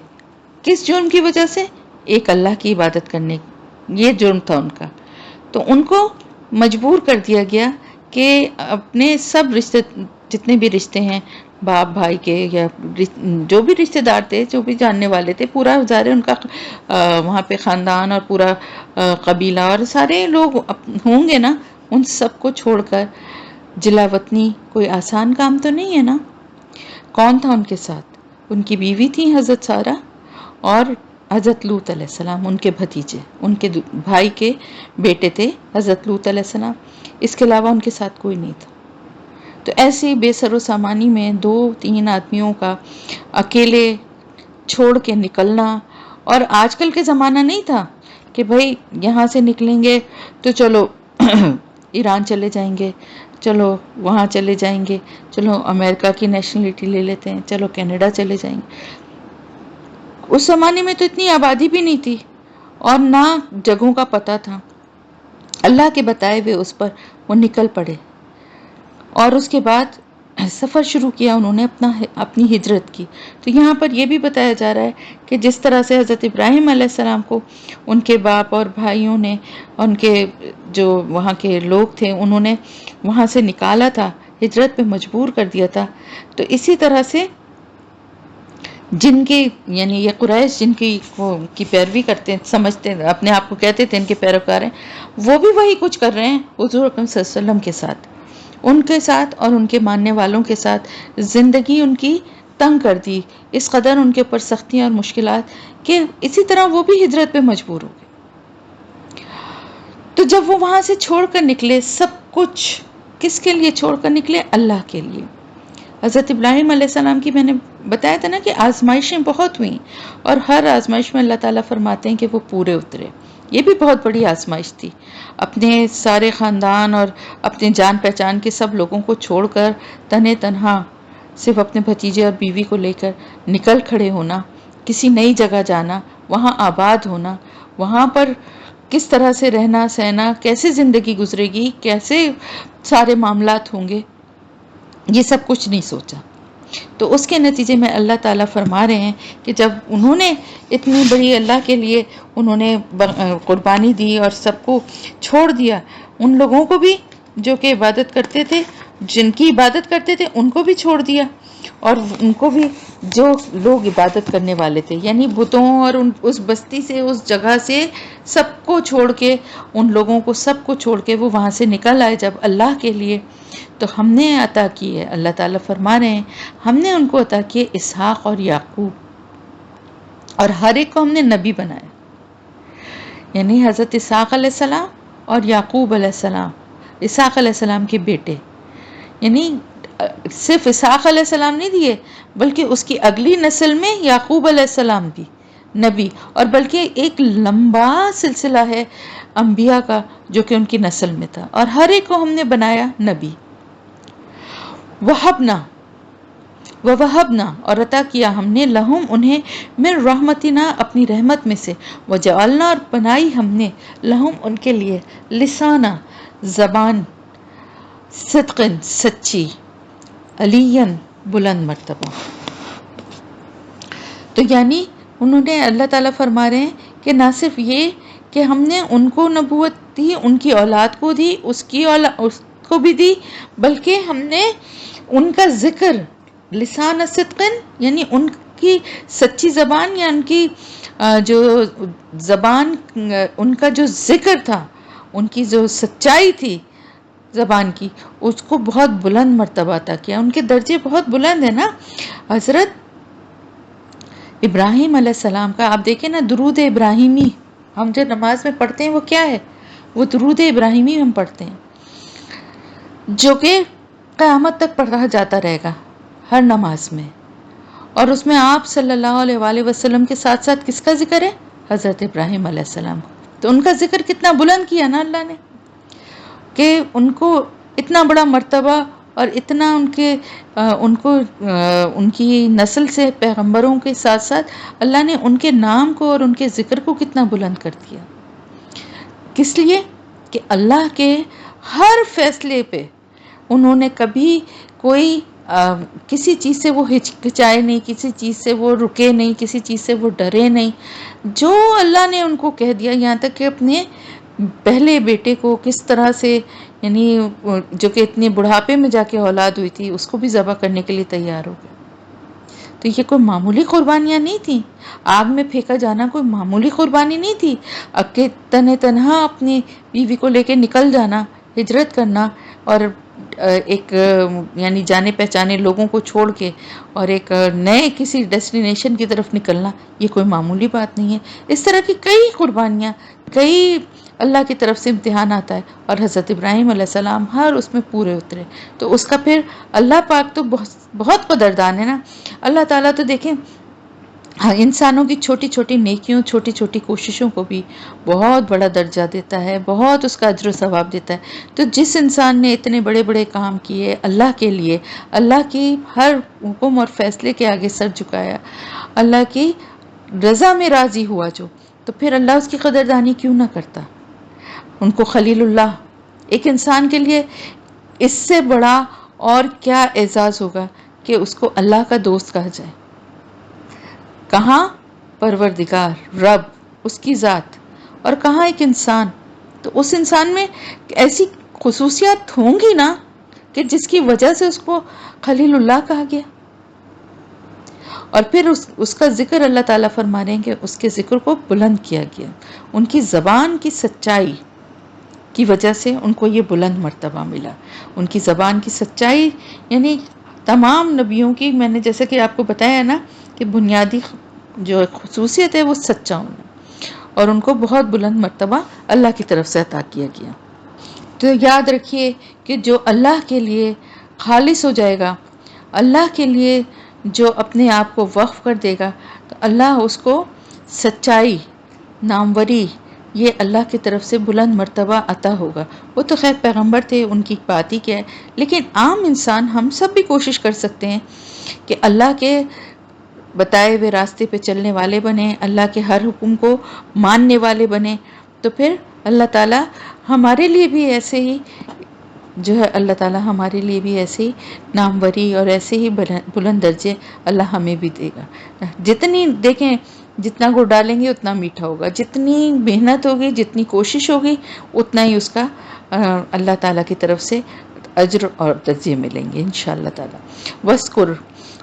کس جرم کی وجہ سے, ایک اللہ کی عبادت کرنے, یہ جرم تھا ان کا. تو ان کو مجبور کر دیا گیا کہ اپنے سب رشتے, جتنے بھی رشتے ہیں, باپ بھائی کے یا جو بھی رشتہ دار تھے، جو بھی جاننے والے تھے، پورا ظاہر ان کا وہاں پہ خاندان اور پورا قبیلہ اور سارے لوگ ہوں گے نا، ان سب کو چھوڑ کر جلا وطنی کوئی آسان کام تو نہیں ہے نا۔ کون تھا ان کے ساتھ؟ ان کی بیوی تھی حضرت سارہ اور حضرت لوط علیہ السلام، ان کے بھتیجے، ان کے بھائی کے بیٹے تھے حضرت لوط علیہ السلام۔ اس کے علاوہ ان کے ساتھ کوئی نہیں تھا۔ تو ایسی بے سر و سامانی میں 2-3 آدمیوں کا اکیلے چھوڑ کے نکلنا، اور آج کل کے زمانہ نہیں تھا کہ بھائی یہاں سے نکلیں گے تو چلو ایران چلے جائیں گے، چلو وہاں چلے جائیں گے، چلو امریکہ کی نیشنلٹی لے لیتے ہیں، چلو کینیڈا چلے جائیں گے۔ اس زمانے میں تو اتنی آبادی بھی نہیں تھی اور نہ جگہوں کا پتہ تھا۔ اللہ کے بتائے ہوئے اس پر وہ نکل پڑے اور اس کے بعد سفر شروع کیا انہوں نے، اپنی ہجرت کی۔ تو یہاں پر یہ بھی بتایا جا رہا ہے کہ جس طرح سے حضرت ابراہیم علیہ السلام کو ان کے باپ اور بھائیوں نے، ان کے جو وہاں کے لوگ تھے، انہوں نے وہاں سے نکالا تھا، ہجرت پہ مجبور کر دیا تھا، تو اسی طرح سے جن کی، یعنی یہ قریش جن کی پیروی کرتے ہیں، سمجھتے ہیں اپنے آپ کو، کہتے تھے ان کے پیروکار ہیں، وہ بھی وہی کچھ کر رہے ہیں حضور اکرم صلی اللہ علیہ وسلم کے ساتھ، ان کے ساتھ اور ان کے ماننے والوں کے ساتھ۔ زندگی ان کی تنگ کر دی، اس قدر ان کے اوپر سختیاں اور مشکلات کہ اسی طرح وہ بھی ہجرت پہ مجبور ہو گئے۔ تو جب وہ وہاں سے چھوڑ کر نکلے سب کچھ، کس کے لیے چھوڑ کر نکلے؟ اللہ کے لیے۔ حضرت ابراہیم علیہ السلام کی میں نے بتایا تھا نا کہ آزمائشیں بہت ہوئیں، اور ہر آزمائش میں اللہ تعالیٰ فرماتے ہیں کہ وہ پورے اترے۔ یہ بھی بہت بڑی آزمائش تھی، اپنے سارے خاندان اور اپنے جان پہچان کے سب لوگوں کو چھوڑ کر تنہے تنہا صرف اپنے بھتیجے اور بیوی کو لے کر نکل کھڑے ہونا، کسی نئی جگہ جانا، وہاں آباد ہونا، وہاں پر کس طرح سے رہنا سہنا، کیسے زندگی گزرے گی، کیسے سارے معاملات ہوں گے، یہ سب کچھ نہیں سوچا۔ تو اس کے نتیجے میں اللہ تعالیٰ فرما رہے ہیں کہ جب انہوں نے اتنی بڑی اللہ کے لیے انہوں نے قربانی دی اور سب کو چھوڑ دیا، ان لوگوں کو بھی جو کہ عبادت کرتے تھے، جن کی عبادت کرتے تھے ان کو بھی چھوڑ دیا، اور ان کو بھی جو لوگ عبادت کرنے والے تھے، یعنی بتوں اور اس بستی سے، اس جگہ سے سب کو چھوڑ کے، ان لوگوں کو سب کو چھوڑ کے وہ وہاں سے نکل آئے جب اللہ کے لیے۔ تو ہم نے عطا کی ہے، اللہ تعالیٰ فرما رہے ہیں، ہم نے ان کو عطا کیے اسحاق اور یعقوب، اور ہر ایک کو ہم نے نبی بنایا، یعنی حضرت اسحاق علیہ السلام اور یعقوب علیہ السلام، اسحاق علیہ السلام کے بیٹے، یعنی صرف اسحاق علیہ السلام نہیں دیے، بلکہ اس کی اگلی نسل میں یعقوب علیہ السلام بھی نبی، اور بلکہ ایک لمبا سلسلہ ہے انبیاء کا جو کہ ان کی نسل میں تھا، اور ہر ایک کو ہم نے بنایا نبی۔ وَوَهَبْنَا اور عطا کیا ہم نے لہم انہیں من رحمتنا اپنی رحمت میں سے، وجعلنا اور بنائی ہم نے لہم ان کے لیے لسانا زبان، صدقن سچی، علین بلند مرتبہ۔ تو یعنی انہوں نے، اللہ تعالیٰ فرما رہے ہیں کہ نہ صرف یہ کہ ہم نے ان کو نبوت دی، ان کی اولاد کو دی، اس کو بھی دی، بلکہ ہم نے ان کا ذکر، لسان صدقن یعنی ان کی سچی زبان، یا ان کی جو زبان، ان کا جو ذکر تھا، ان کی جو سچائی تھی زبان کی، اس کو بہت بلند مرتبہ عطا کیا۔ ان کے درجے بہت بلند ہیں نا۔ حضرت ابراہیم علیہ السلام کا آپ دیکھیں نا، درود ابراہیمی ہم جو نماز میں پڑھتے ہیں وہ کیا ہے؟ وہ درود ابراہیمی ہم پڑھتے ہیں، جو کہ قیامت تک پڑھا جاتا رہے گا ہر نماز میں، اور اس میں آپ صلی اللہ علیہ وآلہ وسلم کے ساتھ ساتھ کس کا ذکر ہے؟ حضرت ابراہیم علیہ السلام۔ تو ان کا ذکر کتنا بلند کیا نا اللہ نے، کہ ان کو اتنا بڑا مرتبہ، اور اتنا ان کی نسل سے پیغمبروں کے ساتھ ساتھ اللہ نے ان کے نام کو اور ان کے ذکر کو کتنا بلند کر دیا۔ کس لیے؟ کہ اللہ کے ہر فیصلے پہ انہوں نے کبھی کوئی کسی چیز سے وہ ہچکچائے نہیں، کسی چیز سے وہ رکے نہیں، کسی چیز سے وہ ڈرے نہیں، جو اللہ نے ان کو کہہ دیا، یہاں تک کہ اپنے پہلے بیٹے کو کس طرح سے یعنی جو کہ اتنے بڑھاپے میں جا کے اولاد ہوئی تھی اس کو بھی ذبح کرنے کے لیے تیار ہو گئے. تو یہ کوئی معمولی قربانیاں نہیں تھیں. آگ میں پھینکا جانا کوئی معمولی قربانی نہیں تھی. کہ تنہا اپنی بیوی کو لے کے نکل جانا، ہجرت کرنا، اور ایک یعنی جانے پہچانے لوگوں کو چھوڑ کے اور ایک نئے کسی ڈیسٹینیشن کی طرف نکلنا، یہ کوئی معمولی بات نہیں ہے. اس طرح کی کئی قربانیاں، کئی اللہ کی طرف سے امتحان آتا ہے، اور حضرت ابراہیم علیہ السلام ہر اس میں پورے اترے. تو اس کا پھر اللہ پاک تو بہت قدردان ہے نا. اللہ تعالیٰ تو دیکھیں انسانوں کی چھوٹی چھوٹی نیکیوں، چھوٹی چھوٹی کوششوں کو بھی بہت بڑا درجہ دیتا ہے، بہت اس کا اجر و ثواب دیتا ہے. تو جس انسان نے اتنے بڑے بڑے کام کیے اللہ کے لیے، اللہ کی ہر حکم اور فیصلے کے آگے سر جھکایا، اللہ کی رضا میں راضی ہوا جو، تو پھر اللہ اس کی قدردانی کیوں نہ کرتا. ان کو خلیل اللہ، ایک انسان کے لیے اس سے بڑا اور کیا اعزاز ہوگا کہ اس کو اللہ کا دوست کہا جائے. کہاں پروردگار رب، اس کی ذات، اور کہاں ایک انسان. تو اس انسان میں ایسی خصوصیات ہوں گی نا کہ جس کی وجہ سے اس کو خلیل اللہ کہا گیا. اور پھر اس کا ذکر اللہ تعالیٰ فرما رہے ہیں کہ اس کے ذکر کو بلند کیا گیا. ان کی زبان کی سچائی کی وجہ سے ان کو یہ بلند مرتبہ ملا. ان کی زبان کی سچائی یعنی تمام نبیوں کی، میں نے جیسے کہ آپ کو بتایا نا کہ بنیادی جو خصوصیت ہے وہ سچا ہونا، اور ان کو بہت بلند مرتبہ اللہ کی طرف سے عطا کیا گیا. تو یاد رکھیے کہ جو اللہ کے لیے خالص ہو جائے گا، اللہ کے لیے جو اپنے آپ کو وقف کر دے گا، تو اللہ اس کو سچائی، ناموری، یہ اللہ کی طرف سے بلند مرتبہ عطا ہوگا. وہ تو خیر پیغمبر تھے، ان کی بات ہی کیا ہے، لیکن عام انسان ہم سب بھی کوشش کر سکتے ہیں کہ اللہ کے بتائے ہوئے راستے پہ چلنے والے بنیں، اللہ کے ہر حکم کو ماننے والے بنیں. تو پھر اللہ تعالیٰ ہمارے لیے بھی ایسے ہی جو ہے، اللہ تعالیٰ ہمارے لیے بھی ایسے ہی ناموری اور ایسے ہی بلند درجے اللہ ہمیں بھی دے گا. جتنی دیکھیں جتنا گڑ ڈالیں گے اتنا میٹھا ہوگا، جتنی محنت ہوگی، جتنی کوشش ہوگی، اتنا ہی اس کا اللہ تعالیٰ کی طرف سے اجر اور درجے ملیں گے انشاءاللہ تعالیٰ. وَاذْكُرْ،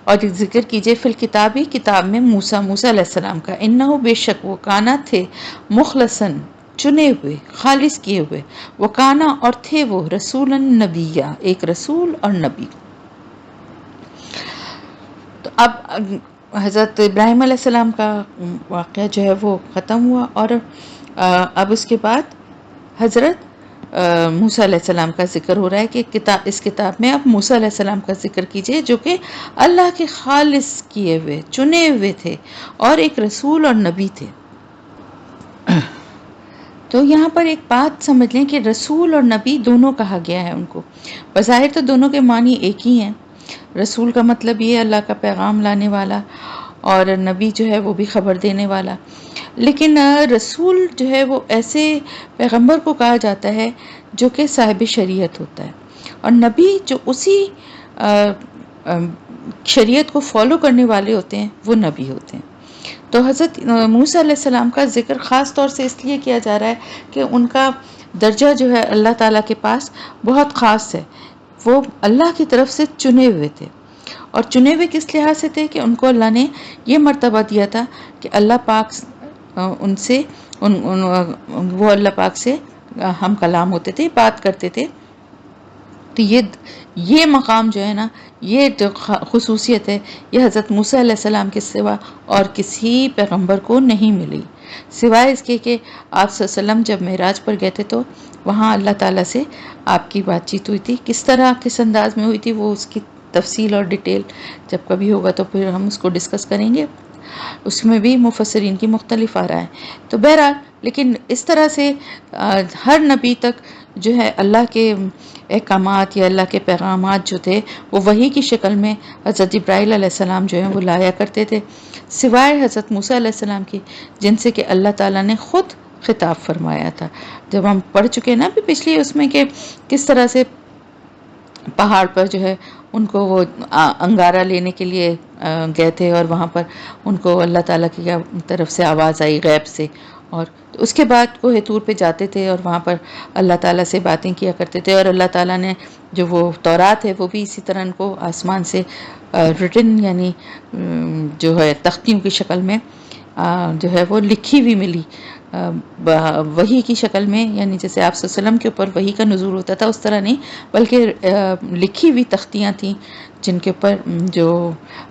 اور ذکر کیجئے، فی الکتاب، کتاب میں، موسیٰ علیہ السلام کا، انہو، بے شک وہ، کانا تھے، مخلصاً چنے ہوئے، خالص کیے ہوئے، وہ کانا اور تھے وہ، رسولاً نبیہ، ایک رسول اور نبی. تو اب حضرت ابراہیم علیہ السلام کا واقعہ جو ہے وہ ختم ہوا، اور اب اس کے بعد حضرت موسیٰ علیہ السلام کا ذکر ہو رہا ہے کہ اس کتاب میں اب موسیٰ علیہ السلام کا ذکر کیجئے جو کہ اللہ کے خالص کیے ہوئے، چنے ہوئے تھے، اور ایک رسول اور نبی تھے. تو یہاں پر ایک بات سمجھ لیں کہ رسول اور نبی دونوں کہا گیا ہے ان کو. بظاہر تو دونوں کے معنی ایک ہی ہیں. رسول کا مطلب یہ اللہ کا پیغام لانے والا، اور نبی جو ہے وہ بھی خبر دینے والا. لیکن رسول جو ہے وہ ایسے پیغمبر کو کہا جاتا ہے جو کہ صاحب شریعت ہوتا ہے، اور نبی جو اسی شریعت کو فالو کرنے والے ہوتے ہیں وہ نبی ہوتے ہیں. تو حضرت موسیٰ علیہ السلام کا ذکر خاص طور سے اس لیے کیا جا رہا ہے کہ ان کا درجہ جو ہے اللہ تعالیٰ کے پاس بہت خاص ہے. وہ اللہ کی طرف سے چنے ہوئے تھے، اور چنے ہوئے کس لحاظ سے تھے کہ ان کو اللہ نے یہ مرتبہ دیا تھا کہ اللہ پاک ان سے وہ اللہ پاک سے ہم کلام ہوتے تھے، بات کرتے تھے. تو یہ مقام جو ہے نا، یہ جو خصوصیت ہے، یہ حضرت موسیٰ علیہ السلام کے سوا اور کسی پیغمبر کو نہیں ملی، سوائے اس کے کہ آپ صلی اللہ علیہ وسلم جب معراج پر گئے تھے تو وہاں اللہ تعالیٰ سے آپ کی بات چیت ہوئی تھی. کس طرح کس انداز میں ہوئی تھی وہ اس کی تفصیل اور ڈیٹیل جب کبھی ہوگا تو پھر ہم اس کو ڈسکس کریں گے. اس میں بھی مفسرین کی مختلف آراء ہیں. تو بہرحال لیکن اس طرح سے ہر نبی تک جو ہے اللہ کے احکامات یا اللہ کے پیغامات جو تھے وہ وحی کی شکل میں حضرت جبرائیل علیہ السلام جو ہیں وہ لایا کرتے تھے، سوائے حضرت موسیٰ علیہ السلام کی، جن سے کہ اللہ تعالیٰ نے خود خطاب فرمایا تھا. جب ہم پڑھ چکے نا بھی پچھلی اس میں کہ کس طرح سے پہاڑ پر جو ہے ان کو وہ انگارہ لینے کے لیے گئے تھے، اور وہاں پر ان کو اللہ تعالیٰ کی طرف سے آواز آئی غیب سے، اور اس کے بعد کوہ طور پہ جاتے تھے اور وہاں پر اللہ تعالیٰ سے باتیں کیا کرتے تھے، اور اللہ تعالیٰ نے جو وہ تورات ہے وہ بھی اسی طرح ان کو آسمان سے ریٹن، یعنی جو ہے تختیوں کی شکل میں جو ہے وہ لکھی ہوئی ملی، وحی کی شکل میں، یعنی جیسے آپ صلی اللہ علیہ وسلم کے اوپر وحی کا نزول ہوتا تھا اس طرح نہیں، بلکہ لکھی ہوئی تختیاں تھیں جن کے اوپر جو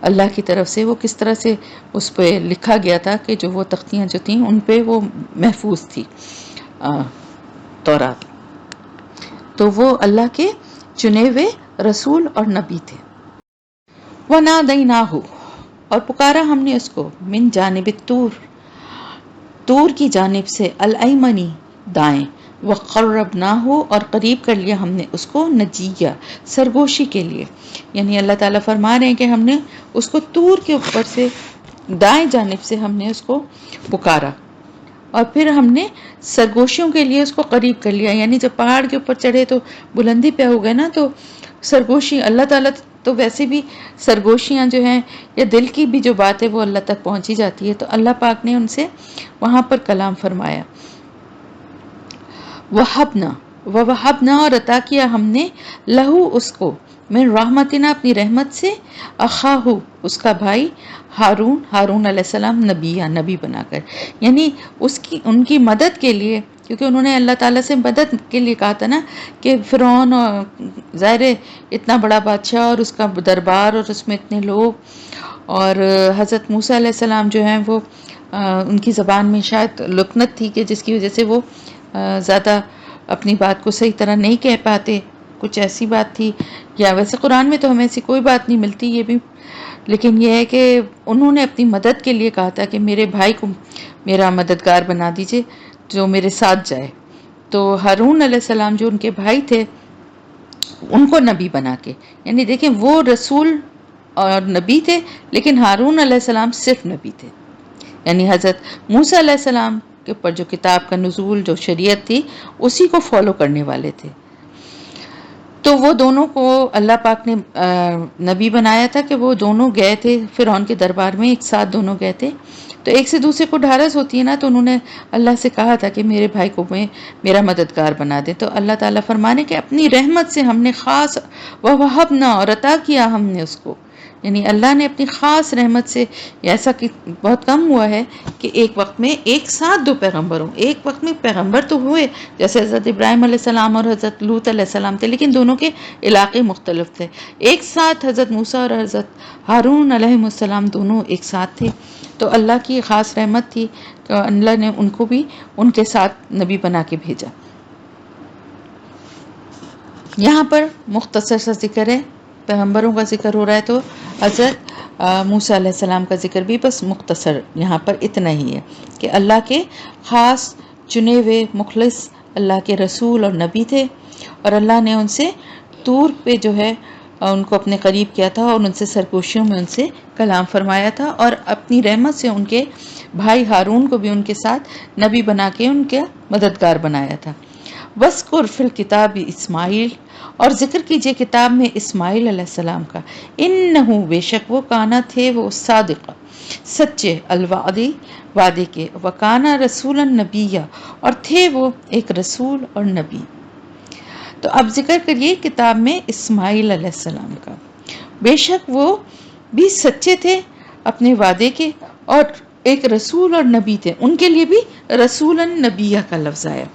اللہ کی طرف سے وہ کس طرح سے اس پہ لکھا گیا تھا کہ جو وہ تختیاں جو تھیں ان پہ وہ محفوظ تھی تورات. تو وہ اللہ کے چنے ہوئے رسول اور نبی تھے. وَنَادَيْنَاهُ، اور پکارا ہم نے اس کو، من جانب الطور، طور کی جانب سے، الایمنی دائیں، وقربناہ، اور قریب کر لیا ہم نے اس کو، نجیہ سرگوشی کے لیے. یعنی اللہ تعالیٰ فرما رہے ہیں کہ ہم نے اس کو طور کے اوپر سے دائیں جانب سے ہم نے اس کو پکارا، اور پھر ہم نے سرگوشیوں کے لیے اس کو قریب کر لیا. یعنی جب پہاڑ کے اوپر چڑھے تو بلندی پہ ہو گئے نا، تو سرگوشی اللہ تعالیٰ تو ویسے بھی سرگوشیاں جو ہیں یا دل کی بھی جو بات ہے وہ اللہ تک پہنچی جاتی ہے، تو اللہ پاک نے ان سے وہاں پر کلام فرمایا. وَوَهَبْنَا، اور عطا کیا ہم نے، لہو اس کو، من رحمتنا اپنی رحمت سے، اخاہ اس کا بھائی، ہارون علیہ السلام، نبی بنا کر، یعنی ان کی مدد کے لیے، کیونکہ انہوں نے اللہ تعالیٰ سے مدد کے لیے کہا تھا نا کہ فرعون ظاہر اتنا بڑا بادشاہ اور اس کا دربار اور اس میں اتنے لوگ، اور حضرت موسیٰ علیہ السلام جو ہیں وہ ان کی زبان میں شاید لکنت تھی کہ جس کی وجہ سے وہ زیادہ اپنی بات کو صحیح طرح نہیں کہہ پاتے، کچھ ایسی بات تھی، یا ویسے قرآن میں تو ہمیں ایسی کوئی بات نہیں ملتی یہ بھی، لیکن یہ ہے کہ انہوں نے اپنی مدد کے لیے کہا تھا کہ میرے بھائی کو میرا مددگار بنا دیجئے جو میرے ساتھ جائے. تو ہارون علیہ السلام جو ان کے بھائی تھے ان کو نبی بنا کے، یعنی دیکھیں وہ رسول اور نبی تھے، لیکن ہارون علیہ السلام صرف نبی تھے. یعنی حضرت موسیٰ علیہ السلام کے اوپر جو کتاب کا نزول، جو شریعت تھی، اسی کو فالو کرنے والے تھے. تو وہ دونوں کو اللہ پاک نے نبی بنایا تھا کہ وہ دونوں گئے تھے فرعون کے دربار میں، ایک ساتھ دونوں گئے تھے. تو ایک سے دوسرے کو ڈھارس ہوتی ہے نا، تو انہوں نے اللہ سے کہا تھا کہ میرے بھائی کو میرا مددگار بنا دے. تو اللہ تعالیٰ فرمانے کہ اپنی رحمت سے ہم نے خاص وَوَهَبْنَا، اور عطا کیا ہم نے اس کو، یعنی اللہ نے اپنی خاص رحمت سے، ایسا کہ بہت کم ہوا ہے کہ ایک وقت میں ایک ساتھ دو پیغمبر ہوں. ایک وقت میں پیغمبر تو ہوئے جیسے حضرت ابراہیم علیہ السلام اور حضرت لوط علیہ السلام تھے، لیکن دونوں کے علاقے مختلف تھے. ایک ساتھ حضرت موسیٰ اور حضرت ہارون علیہ السلام دونوں ایک ساتھ تھے. تو اللہ کی خاص رحمت تھی کہ اللہ نے ان کو بھی ان کے ساتھ نبی بنا کے بھیجا. یہاں پر مختصر سا ذکر ہے، پیغمبروں کا ذکر ہو رہا ہے تو حضرت موسیٰ علیہ السلام کا ذکر بھی بس مختصر یہاں پر اتنا ہی ہے کہ اللہ کے خاص چنے ہوئے مخلص اللہ کے رسول اور نبی تھے، اور اللہ نے ان سے طور پہ جو ہے ان کو اپنے قریب کیا تھا، اور ان سے سرگوشیوں میں ان سے کلام فرمایا تھا، اور اپنی رحمت سے ان کے بھائی ہارون کو بھی ان کے ساتھ نبی بنا کے ان کے مددگار بنایا تھا. وَاذْكُرْ فِي الْكِتَابِ اسماعیل، اور ذکر کیجئے کتاب میں اسماعیل علیہ السلام کا، انہو بے شک وہ کانا تھے وہ صادق سچے، الوعدی وعدے کے، وکانا رسولا نبیہ اور تھے وہ ایک رسول اور نبی. تو اب ذکر کریے کتاب میں اسماعیل علیہ السلام کا، بے شک وہ بھی سچے تھے اپنے وعدے کے اور ایک رسول اور نبی تھے. ان کے لیے بھی رسولا نبیہ کا لفظ آیا.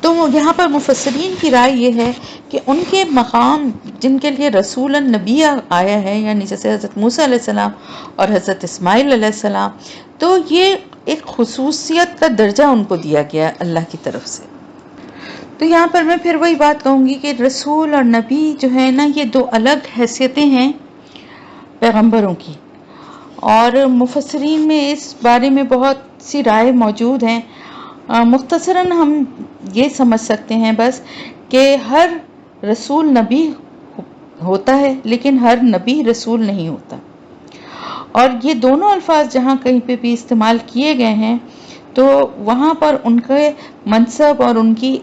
تو یہاں پر مفسرین کی رائے یہ ہے کہ ان کے مقام جن کے لیے رسول النبی آیا ہے، یعنی جیسے حضرت موسیٰ علیہ السلام اور حضرت اسماعیل علیہ السلام، تو یہ ایک خصوصیت کا درجہ ان کو دیا گیا اللہ کی طرف سے. تو یہاں پر میں پھر وہی بات کہوں گی کہ رسول اور نبی جو ہے نا، یہ دو الگ حیثیتیں ہیں پیغمبروں کی، اور مفسرین میں اس بارے میں بہت سی رائے موجود ہیں. مختصراً ہم یہ سمجھ سکتے ہیں بس کہ ہر رسول نبی ہوتا ہے، لیکن ہر نبی رسول نہیں ہوتا. اور یہ دونوں الفاظ جہاں کہیں پہ بھی استعمال کیے گئے ہیں تو وہاں پر ان کے منصب اور ان کی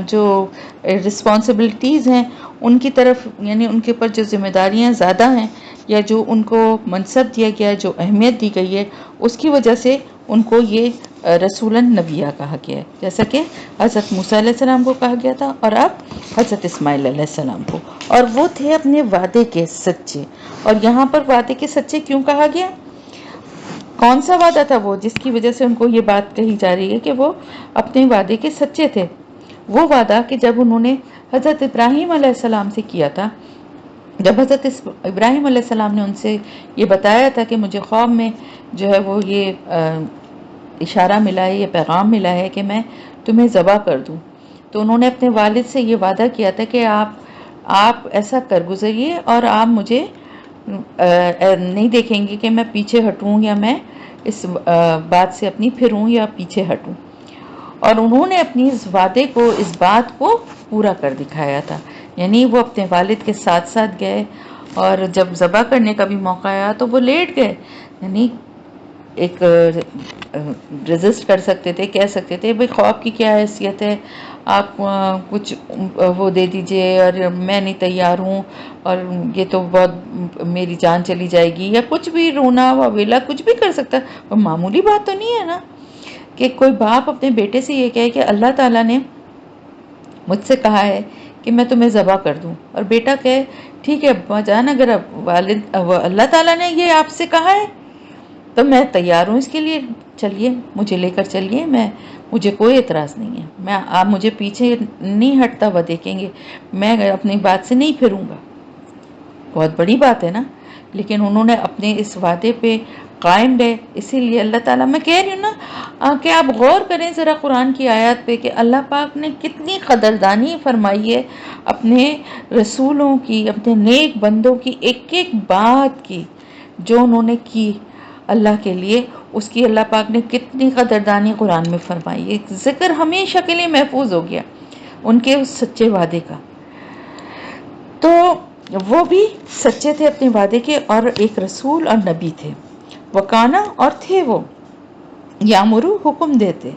جو رسپانسبلٹیز ہیں ان کی طرف یعنی ان کے اوپر جو ذمہ داریاں زیادہ ہیں یا جو ان کو منصب دیا گیا ہے، جو اہمیت دی گئی ہے، اس کی وجہ سے ان کو یہ رسولاً نبیہ کہا گیا ہے، جیسا کہ حضرت موسیٰ علیہ السلام کو کہا گیا تھا اور اب حضرت اسماعیل علیہ السلام کو، اور وہ تھے اپنے وعدے کے سچے۔ اور یہاں پر وعدے کے سچے کیوں کہا گیا؟ کون سا وعدہ تھا وہ جس کی وجہ سے ان کو یہ بات کہی جا رہی ہے کہ وہ اپنے وعدے کے سچے تھے؟ وہ وعدہ کہ جب انہوں نے حضرت ابراہیم علیہ السلام سے کیا تھا، جب حضرت ابراہیم علیہ السلام نے ان سے یہ بتایا تھا کہ مجھے خواب میں جو ہے وہ یہ اشارہ ملا ہے، یہ پیغام ملا ہے کہ میں تمہیں ذبح کر دوں، تو انہوں نے اپنے والد سے یہ وعدہ کیا تھا کہ آپ ایسا کر گزریے اور آپ مجھے نہیں دیکھیں گے کہ میں پیچھے ہٹوں یا میں اس بات سے اپنی پھروں یا پیچھے ہٹوں۔ اور انہوں نے اپنی اس وعدے کو، اس بات کو پورا کر دکھایا تھا، یعنی وہ اپنے والد کے ساتھ ساتھ گئے اور جب ذبح کرنے کا بھی موقع آیا تو وہ لیٹ گئے، یعنی ایک رزسٹ کر سکتے تھے، کہہ سکتے تھے بھئی خواب کی کیا حیثیت ہے، آپ کچھ وہ دے دیجئے اور میں نہیں تیار ہوں اور یہ تو بہت میری جان چلی جائے گی، یا کچھ بھی رونا واویلا کچھ بھی کر سکتا ہے، وہ معمولی بات تو نہیں ہے نا کہ کوئی باپ اپنے بیٹے سے یہ کہے کہ اللہ تعالیٰ نے مجھ سے کہا ہے کہ میں تمہیں ذبح کر دوں، اور بیٹا کہے ٹھیک ہے ابا جان، اگر اللہ تعالیٰ نے یہ آپ سے کہا ہے تو میں تیار ہوں اس کے لیے، چلیے مجھے لے کر چلیے، مجھے کوئی اعتراض نہیں ہے، آپ مجھے پیچھے نہیں ہٹتا ہوا دیکھیں گے، میں اپنی بات سے نہیں پھروں گا۔ بہت بڑی بات ہے نا، لیکن انہوں نے اپنے اس وعدے پہ قائم رہے، اسی لیے اللہ تعالیٰ، میں کہہ رہی ہوں نا کہ آپ غور کریں ذرا قرآن کی آیات پہ کہ اللہ پاک نے کتنی قدردانی فرمائی ہے اپنے رسولوں کی، اپنے نیک بندوں کی، ایک ایک بات کی جو انہوں نے کی اللہ کے لیے، اس کی اللہ پاک نے کتنی قدردانی قرآن میں فرمائی ہے، ذکر ہمیشہ کے لیے محفوظ ہو گیا ان کے اس سچے وعدے کا۔ تو وہ بھی سچے تھے اپنے وعدے کے اور ایک رسول اور نبی تھے۔ وکانا، اور تھے وہ، یامرو، حکم دیتے،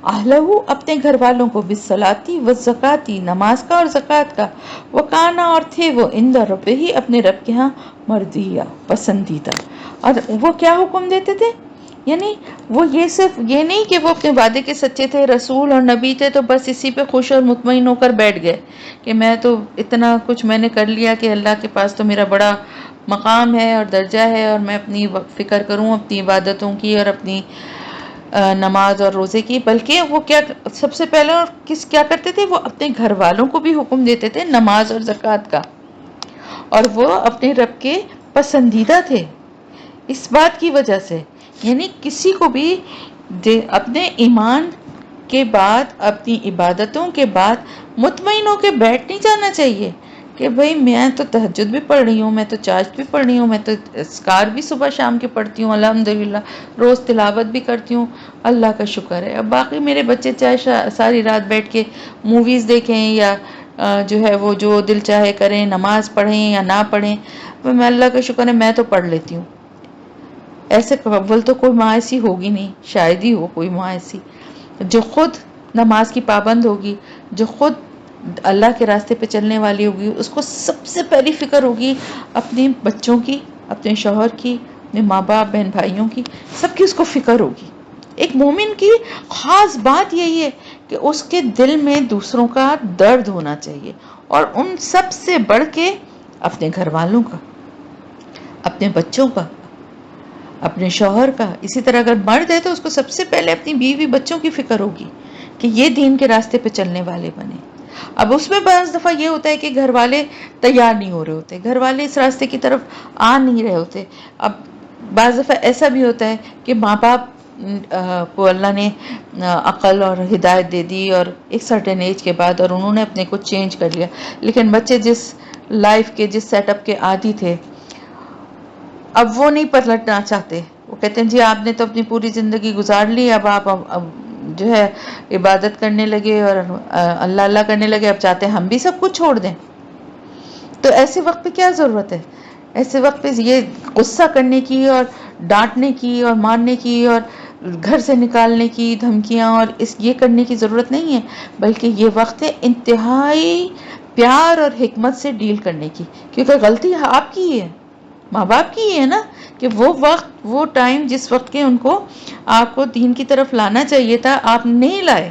اہلہ، اپنے گھر والوں کو، بالصلاۃ والزکاۃ، نماز کا اور زکوٰۃ کا، وکانا، اور تھے وہ، عند ربہ، اپنے رب کے ہاں، مرضیہ، پسندیدہ۔ اور وہ کیا حکم دیتے تھے؟ یعنی وہ یہ صرف یہ نہیں کہ وہ اپنے وعدے کے سچے تھے، رسول اور نبی تھے تو بس اسی پہ خوش اور مطمئن ہو کر بیٹھ گئے کہ میں تو اتنا کچھ میں نے کر لیا کہ اللہ کے پاس تو میرا بڑا مقام ہے اور درجہ ہے اور میں اپنی فکر کروں اپنی عبادتوں کی اور اپنی نماز اور روزے کی، بلکہ وہ کیا سب سے پہلے اور کیا کرتے تھے؟ وہ اپنے گھر والوں کو بھی حکم دیتے تھے نماز اور زکوٰۃ کا، اور وہ اپنے رب کے پسندیدہ تھے اس بات کی وجہ سے، یعنی کسی کو بھی اپنے ایمان کے بعد، اپنی عبادتوں کے بعد مطمئن ہو کے بیٹھ نہیں جانا چاہیے کہ بھئی میں تو تہجد بھی پڑھ رہی ہوں، میں تو چاشت بھی پڑھ رہی ہوں، میں تو اذکار بھی صبح شام کے پڑھتی ہوں، الحمدللہ روز تلاوت بھی کرتی ہوں، اللہ کا شکر ہے، اب باقی میرے بچے چاہے ساری رات بیٹھ کے موویز دیکھیں یا جو ہے وہ جو دل چاہے کریں، نماز پڑھیں یا نہ پڑھیں، میں اللہ کا شکر ہے میں تو پڑھ لیتی ہوں۔ ایسے اول تو کوئی ماں ایسی ہوگی نہیں، شاید ہی ہو کوئی ماں ایسی جو خود نماز کی پابند ہوگی، جو خود اللہ کے راستے پہ چلنے والی ہوگی، اس کو سب سے پہلی فکر ہوگی اپنے بچوں کی، اپنے شوہر کی، اپنے ماں باپ بہن بھائیوں کی، سب کی اس کو فکر ہوگی۔ ایک مومن کی خاص بات یہی ہے کہ اس کے دل میں دوسروں کا درد ہونا چاہیے، اور ان سب سے بڑھ کے اپنے گھر والوں کا، اپنے بچوں کا، اپنے شوہر کا۔ اسی طرح اگر مرد ہے تو اس کو سب سے پہلے اپنی بیوی بچوں کی فکر ہوگی کہ یہ دین کے راستے پہ چلنے والے بنے۔ اب اس میں بعض دفعہ یہ ہوتا ہے کہ گھر والے تیار نہیں ہو رہے ہوتے، گھر والے اس راستے کی طرف آ نہیں رہے ہوتے۔ اب بعض دفعہ ایسا بھی ہوتا ہے کہ ماں باپ کو اللہ نے عقل اور ہدایت دے دی اور ایک سرٹن ایج کے بعد، اور انہوں نے اپنے کو چینج کر لیا، لیکن بچے جس لائف کے، جس سیٹ اپ کے عادی تھے، اب وہ نہیں پلٹنا چاہتے۔ وہ کہتے ہیں جی آپ نے تو اپنی پوری زندگی گزار لی، اب آپ اب جو ہے عبادت کرنے لگے اور اللہ اللہ کرنے لگے، اب چاہتے ہیں ہم بھی سب کچھ چھوڑ دیں۔ تو ایسے وقت پہ کیا ضرورت ہے؟ ایسے وقت پہ یہ غصہ کرنے کی اور ڈانٹنے کی اور مارنے کی اور گھر سے نکالنے کی دھمکیاں اور یہ کرنے کی ضرورت نہیں ہے، بلکہ یہ وقت ہے انتہائی پیار اور حکمت سے ڈیل کرنے کی، کیونکہ غلطی آپ کی ہے، ماں باپ کی ہے نا، کہ وہ وقت وہ ٹائم جس وقت کے ان کو آپ کو دین کی طرف لانا چاہیے تھا آپ نہیں لائے،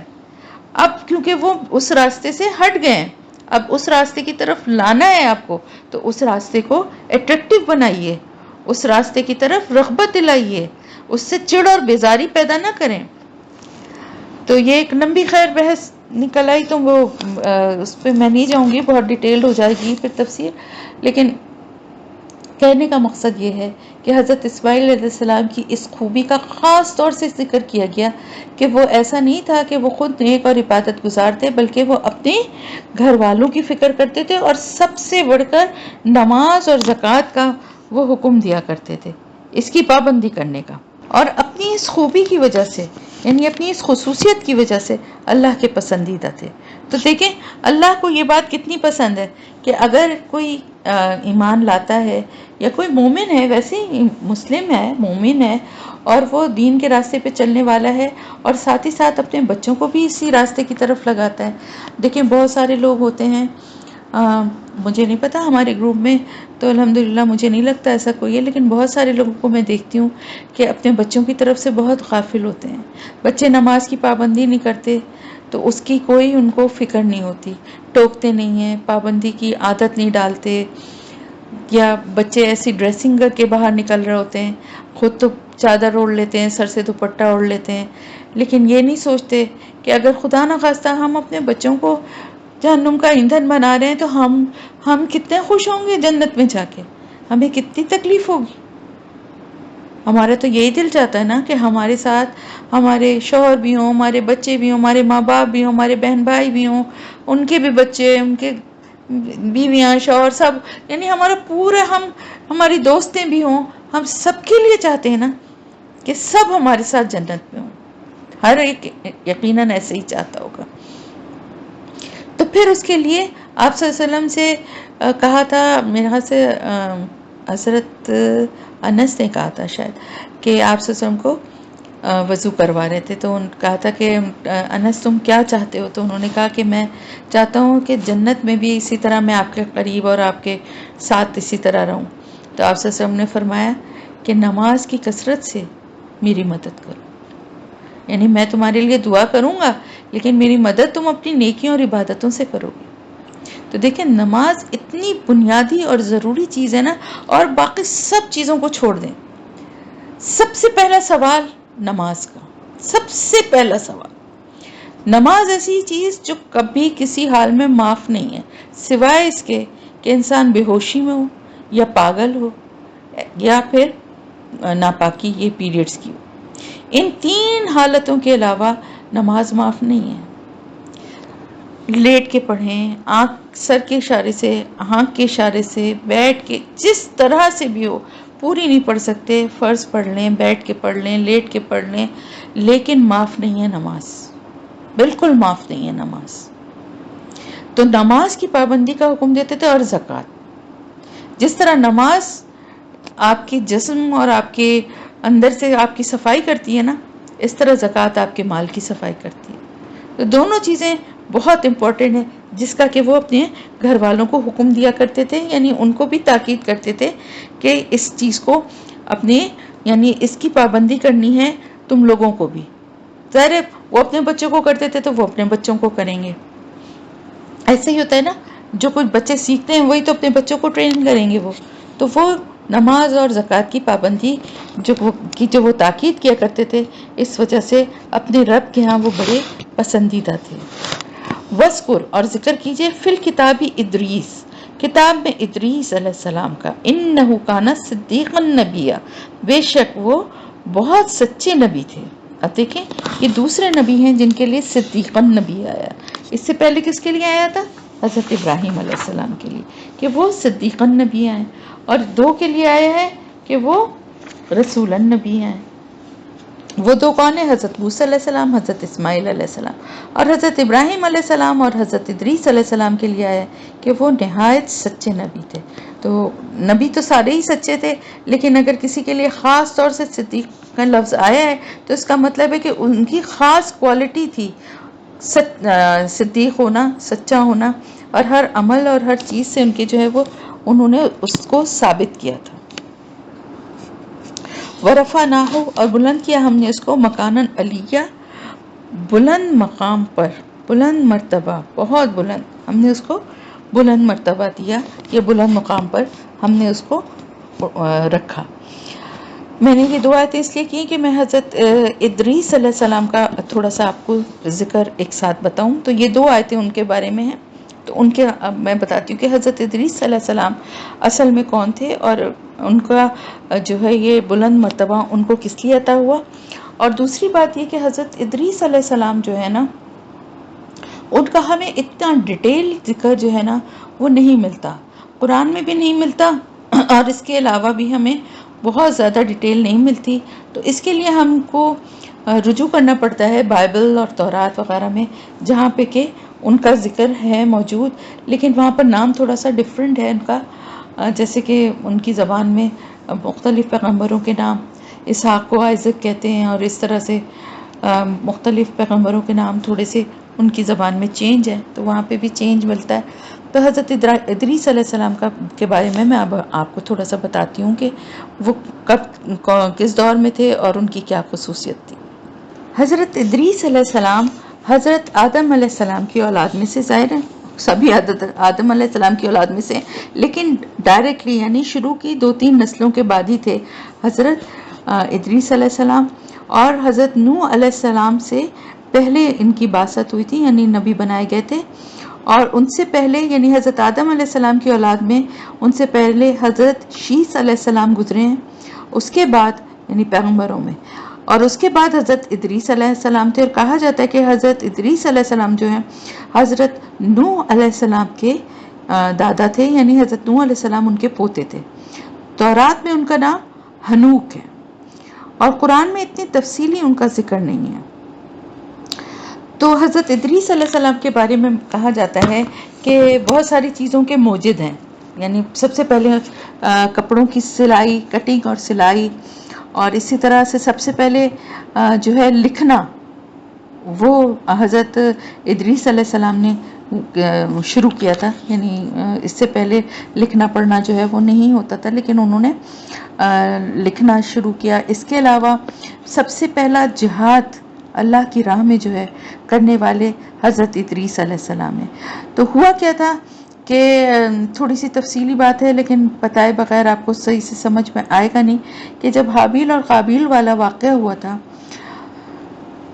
اب کیونکہ وہ اس راستے سے ہٹ گئے، اب اس راستے کی طرف لانا ہے آپ کو، تو اس راستے کو اٹریکٹیو بنائیے، اس راستے کی طرف رغبت دلائیے، اس سے چڑ اور بیزاری پیدا نہ کریں۔ تو یہ ایک لمبی خیر بحث نکل آئی، تو وہ اس پہ میں نہیں جاؤں گی، بہت ڈیٹیلڈ ہو جائے گی پھر تفسیر، لیکن کہنے کا مقصد یہ ہے کہ حضرت اسماعیل علیہ السلام کی اس خوبی کا خاص طور سے ذکر کیا گیا کہ وہ ایسا نہیں تھا کہ وہ خود نیک اور عبادت گزار تھے، بلکہ وہ اپنے گھر والوں کی فکر کرتے تھے، اور سب سے بڑھ کر نماز اور زکوٰۃ کا وہ حکم دیا کرتے تھے، اس کی پابندی کرنے کا، اور اپنی اس خوبی کی وجہ سے، یعنی اپنی اس خصوصیت کی وجہ سے اللہ کے پسندیدہ تھے۔ تو دیکھیں اللہ کو یہ بات کتنی پسند ہے کہ اگر کوئی ایمان لاتا ہے یا کوئی مومن ہے، ویسے ہی مسلم ہے، مومن ہے، اور وہ دین کے راستے پہ چلنے والا ہے، اور ساتھ ہی ساتھ اپنے بچوں کو بھی اسی راستے کی طرف لگاتا ہے۔ دیکھیں بہت سارے لوگ ہوتے ہیں، مجھے نہیں پتا ہمارے گروپ میں تو الحمدللہ مجھے نہیں لگتا ایسا کوئی ہے، لیکن بہت سارے لوگوں کو میں دیکھتی ہوں کہ اپنے بچوں کی طرف سے بہت غافل ہوتے ہیں، بچے نماز کی پابندی نہیں کرتے تو اس کی کوئی ان کو فکر نہیں ہوتی، ٹوکتے نہیں ہیں، پابندی کی عادت نہیں ڈالتے، یا بچے ایسی ڈریسنگ کر کے باہر نکل رہے ہوتے ہیں، خود تو چادر اوڑھ لیتے ہیں، سر سے دوپٹہ اوڑھ لیتے ہیں، لیکن یہ نہیں سوچتے کہ اگر خدا نخواستہ ہم اپنے بچوں کو جہنم کا ایندھن بنا رہے ہیں تو ہم کتنے خوش ہوں گے جنت میں جا کے، ہمیں کتنی تکلیف ہوگی۔ ہمارا تو یہی دل چاہتا ہے نا کہ ہمارے ساتھ ہمارے شوہر بھی ہوں، ہمارے بچے بھی ہوں، ہمارے ماں باپ بھی ہوں، ہمارے بہن بھائی بھی ہوں، ان کے بھی بچے، ان کے بیویاں، شوہر، سب، یعنی ہمارا پورا، ہماری دوستیں بھی ہوں، ہم سب کے لیے چاہتے ہیں نا کہ سب ہمارے ساتھ جنت میں ہوں، ہر ایک یقیناً ایسے ہی چاہتا ہوگا۔ تو پھر اس کے لیے آپ صلی اللہ علیہ وسلم سے کہا تھا، میرے خیال سے حضرت انس نے کہا تھا شاید، کہ آپ صلی اللہ علیہ وسلم کو وضو کروا رہے تھے، تو کہا تھا کہ انس تم کیا چاہتے ہو؟ تو انہوں نے کہا کہ میں چاہتا ہوں کہ جنت میں بھی اسی طرح میں آپ کے قریب اور آپ کے ساتھ اسی طرح رہوں۔ تو آپ صلی اللہ علیہ وسلم نے فرمایا کہ نماز کی کثرت سے میری مدد کرو، یعنی میں تمہارے لیے دعا کروں گا لیکن میری مدد تم اپنی نیکیوں اور عبادتوں سے کرو گے۔ تو دیکھیں نماز اتنی بنیادی اور ضروری چیز ہے نا، اور باقی سب چیزوں کو چھوڑ دیں، سب سے پہلا سوال نماز کا، سب سے پہلا سوال، نماز ایسی چیز جو کبھی کسی حال میں معاف نہیں ہے، سوائے اس کے کہ انسان بے ہوشی میں ہو، یا پاگل ہو، یا پھر ناپاکی یہ پیریڈز کی ہو، ان تین حالتوں کے علاوہ نماز معاف نہیں ہے۔ لیٹ کے پڑھیں، آنکھ سر کے اشارے سے، آنکھ کے اشارے سے، بیٹھ کے، جس طرح سے بھی ہو، پوری نہیں پڑھ سکتے فرض پڑھ لیں، بیٹھ کے پڑھ لیں، لیٹ کے پڑھ لیں، لیکن معاف نہیں ہے نماز، بالکل معاف نہیں ہے نماز۔ تو نماز کی پابندی کا حکم دیتے تھے، اور زکوٰۃ، جس طرح نماز آپ کے جسم اور آپ کے اندر سے آپ کی صفائی کرتی ہے نا، اس طرح زکوٰۃ آپ کے مال کی صفائی کرتی ہے۔ تو دونوں چیزیں بہت امپورٹنٹ ہیں، جس کا کہ وہ اپنے گھر والوں کو حکم دیا کرتے تھے، یعنی ان کو بھی تاکید کرتے تھے کہ اس چیز کو اپنے، یعنی اس کی پابندی کرنی ہے تم لوگوں کو بھی۔ ظاہر ہے وہ اپنے بچوں کو کرتے تھے تو وہ اپنے بچوں کو کریں گے، ایسے ہی ہوتا ہے نا، جو کچھ بچے سیکھتے ہیں وہی تو اپنے بچوں کو ٹرین کریں گے وہ، تو وہ نماز اور زکوٰۃ کی پابندی جو وہ تاکید کیا کرتے تھے، اس وجہ سے اپنے رب کے ہاں وہ بڑے پسندیدہ تھے۔ وذکر، اور ذکر کیجئے، فی الکتاب ادریس، کتاب میں ادریس علیہ السلام کا، انہ کان صدیقا نبیا، بے شک وہ بہت سچے نبی تھے۔ اب دیکھیں یہ دوسرے نبی ہیں جن کے لیے صدیقا نبی آیا، اس سے پہلے کس کے لیے آیا تھا؟ حضرت ابراہیم علیہ السلام کے لیے، کہ وہ صدیقا نبی آئے، اور دو کے لیے آیا ہے کہ وہ رسول نبی ہیں۔ وہ دو کون ہیں؟ حضرت موسیٰ علیہ السلام، حضرت اسماعیل علیہ السلام، اور حضرت ابراہیم علیہ السلام اور حضرت ادریس علیہ السلام کے لیے آیا کہ وہ نہایت سچے نبی تھے۔ تو نبی تو سارے ہی سچے تھے، لیکن اگر کسی کے لیے خاص طور سے صدیق کا لفظ آیا ہے تو اس کا مطلب ہے کہ ان کی خاص کوالٹی تھی صدیق ہونا، سچا ہونا، اور ہر عمل اور ہر چیز سے ان کے جو ہے وہ انہوں نے اس کو ثابت کیا تھا. ورفعناہ، اور بلند کیا ہم نے اس کو مکاناً علیہ، بلند مقام پر، بلند مرتبہ، بہت بلند، ہم نے اس کو بلند مرتبہ دیا، یہ بلند مقام پر ہم نے اس کو رکھا. میں نے یہ دو آیتیں اس لیے کی کہ میں حضرت ادریس علیہ السلام کا تھوڑا سا آپ کو ذکر ایک ساتھ بتاؤں. تو یہ دو آیتیں ان کے بارے میں ہیں، تو ان کے اب میں بتاتی ہوں کہ حضرت ادریس علیہ السلام اصل میں کون تھے، اور ان کا جو ہے یہ بلند مرتبہ ان کو کس لیے عطا ہوا. اور دوسری بات یہ کہ حضرت ادریس علیہ السلام جو ہے نا، ان کا ہمیں اتنا ڈیٹیل ذکر جو ہے نا وہ نہیں ملتا، قرآن میں بھی نہیں ملتا، اور اس کے علاوہ بھی ہمیں بہت زیادہ ڈیٹیل نہیں ملتی. تو اس کے لیے ہم کو رجوع کرنا پڑتا ہے بائبل اور تورات وغیرہ میں، جہاں پہ کہ ان کا ذکر ہے موجود، لیکن وہاں پر نام تھوڑا سا ڈیفرنٹ ہے ان کا. جیسے کہ ان کی زبان میں مختلف پیغمبروں کے نام، اسحاق کو آئزک کہتے ہیں، اور اس طرح سے مختلف پیغمبروں کے نام تھوڑے سے ان کی زبان میں چینج ہے، تو وہاں پہ بھی چینج ملتا ہے. تو حضرت ادریس علیہ السلام کے بارے میں اب آپ کو تھوڑا سا بتاتی ہوں کہ وہ کب کس دور میں تھے اور ان کی کیا خصوصیت تھی. حضرت ادریس علیہ السلام حضرت آدم علیہ السلام کی اولاد میں سے، ظاہر ہے سبھی آدم علیہ السلام کی اولاد میں سے، لیکن ڈائریکٹلی یعنی شروع کی 2-3 نسلوں کے بعد ہی تھے حضرت ادریس علیہ السلام. اور حضرت نوح علیہ السلام سے پہلے ان کی بعثت ہوئی تھی، یعنی نبی بنائے گئے تھے. اور ان سے پہلے یعنی حضرت آدم علیہ السلام کی اولاد میں ان سے پہلے حضرت شیس علیہ السلام گزرے ہیں، اس کے بعد یعنی پیغمبروں میں، اور اس کے بعد حضرت ادریس علیہ السلام تھے. اور کہا جاتا ہے کہ حضرت ادریس علیہ السلام جو ہیں حضرت نوح علیہ السلام کے دادا تھے، یعنی حضرت نوح علیہ السلام ان کے پوتے تھے. تورات میں ان کا نام ہنوک ہے، اور قرآن میں اتنی تفصیلی ان کا ذکر نہیں ہے. تو حضرت ادریس علیہ السلام کے بارے میں کہا جاتا ہے کہ بہت ساری چیزوں کے موجد ہیں. یعنی سب سے پہلے کپڑوں کی سلائی، کٹنگ اور سلائی، اور اسی طرح سے سب سے پہلے جو ہے لکھنا، وہ حضرت ادریس علیہ السلام نے شروع کیا تھا. یعنی اس سے پہلے لکھنا پڑھنا جو ہے وہ نہیں ہوتا تھا، لیکن انہوں نے لکھنا شروع کیا. اس کے علاوہ سب سے پہلا جہاد اللہ کی راہ میں جو ہے کرنے والے حضرت ادریس علیہ السلام ہے. تو ہوا کیا تھا کہ تھوڑی سی تفصیلی بات ہے، لیکن بتائے بغیر آپ کو صحیح سے سمجھ میں آئے گا نہیں، کہ جب حابیل اور قابیل والا واقعہ ہوا تھا،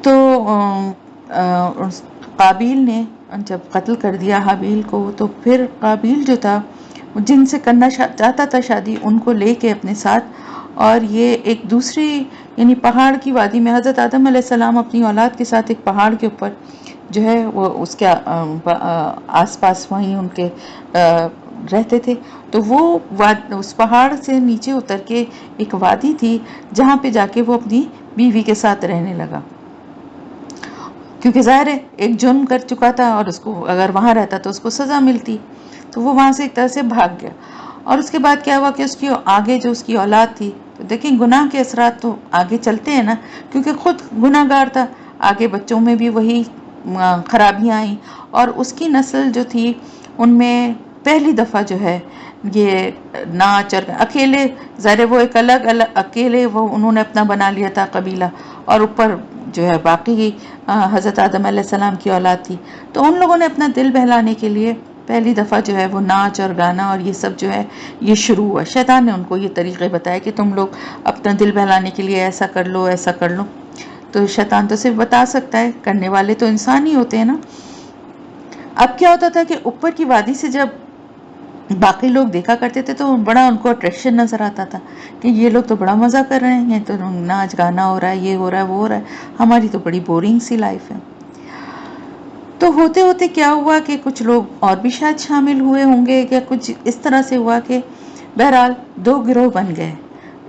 تو قابیل نے جب قتل کر دیا حابیل کو، تو پھر قابیل جو تھا جن سے کرنا چاہتا تھا شادی، ان کو لے کے اپنے ساتھ، اور یہ ایک دوسری یعنی پہاڑ کی وادی میں حضرت آدم علیہ السلام اپنی اولاد کے ساتھ ایک پہاڑ کے اوپر جو ہے وہ اس کے آس پاس وہیں ان کے رہتے تھے. تو وہ اس پہاڑ سے نیچے اتر کے ایک وادی تھی جہاں پہ جا کے وہ اپنی بیوی کے ساتھ رہنے لگا، کیونکہ ظاہر ہے ایک جرم کر چکا تھا، اور اس کو اگر وہاں رہتا تو اس کو سزا ملتی. تو وہ وہاں سے ایک طرح سے بھاگ گیا. اور اس کے بعد کیا ہوا کہ اس کی آگے جو اس کی اولاد تھی، تو دیکھیں گناہ کے اثرات تو آگے چلتے ہیں نا، کیونکہ خود گناہ گار تھا، آگے بچوں میں بھی وہی خرابیاں آئیں. اور اس کی نسل جو تھی ان میں پہلی دفعہ جو ہے یہ ناچ اور اکیلے، ظاہر وہ ایک الگ اکیلے وہ انہوں نے اپنا بنا لیا تھا قبیلہ، اور اوپر جو ہے باقی حضرت آدم علیہ السلام کی اولاد تھی. تو ان لوگوں نے اپنا دل بہلانے کے لیے پہلی دفعہ جو ہے وہ ناچ اور گانا اور یہ سب جو ہے یہ شروع ہوا. شیطان نے ان کو یہ طریقے بتائے کہ تم لوگ اپنا دل بہلانے کے لیے ایسا کر لو، ایسا کر لو. تو شیطان تو صرف بتا سکتا ہے، کرنے والے تو انسان ہی ہوتے ہیں نا. اب کیا ہوتا تھا کہ اوپر کی وادی سے جب باقی لوگ دیکھا کرتے تھے تو بڑا ان کو اٹریکشن نظر آتا تھا کہ یہ لوگ تو بڑا مزہ کر رہے ہیں، تو ناچ گانا ہو رہا ہے، یہ ہو رہا ہے، وہ ہو رہا ہے، ہماری تو بڑی بورنگ سی لائف ہے. تو ہوتے ہوتے کیا ہوا کہ کچھ لوگ اور بھی شاید شامل ہوئے ہوں گے، یا کچھ اس طرح سے ہوا کہ بہرحال 2 گروہ بن گئے.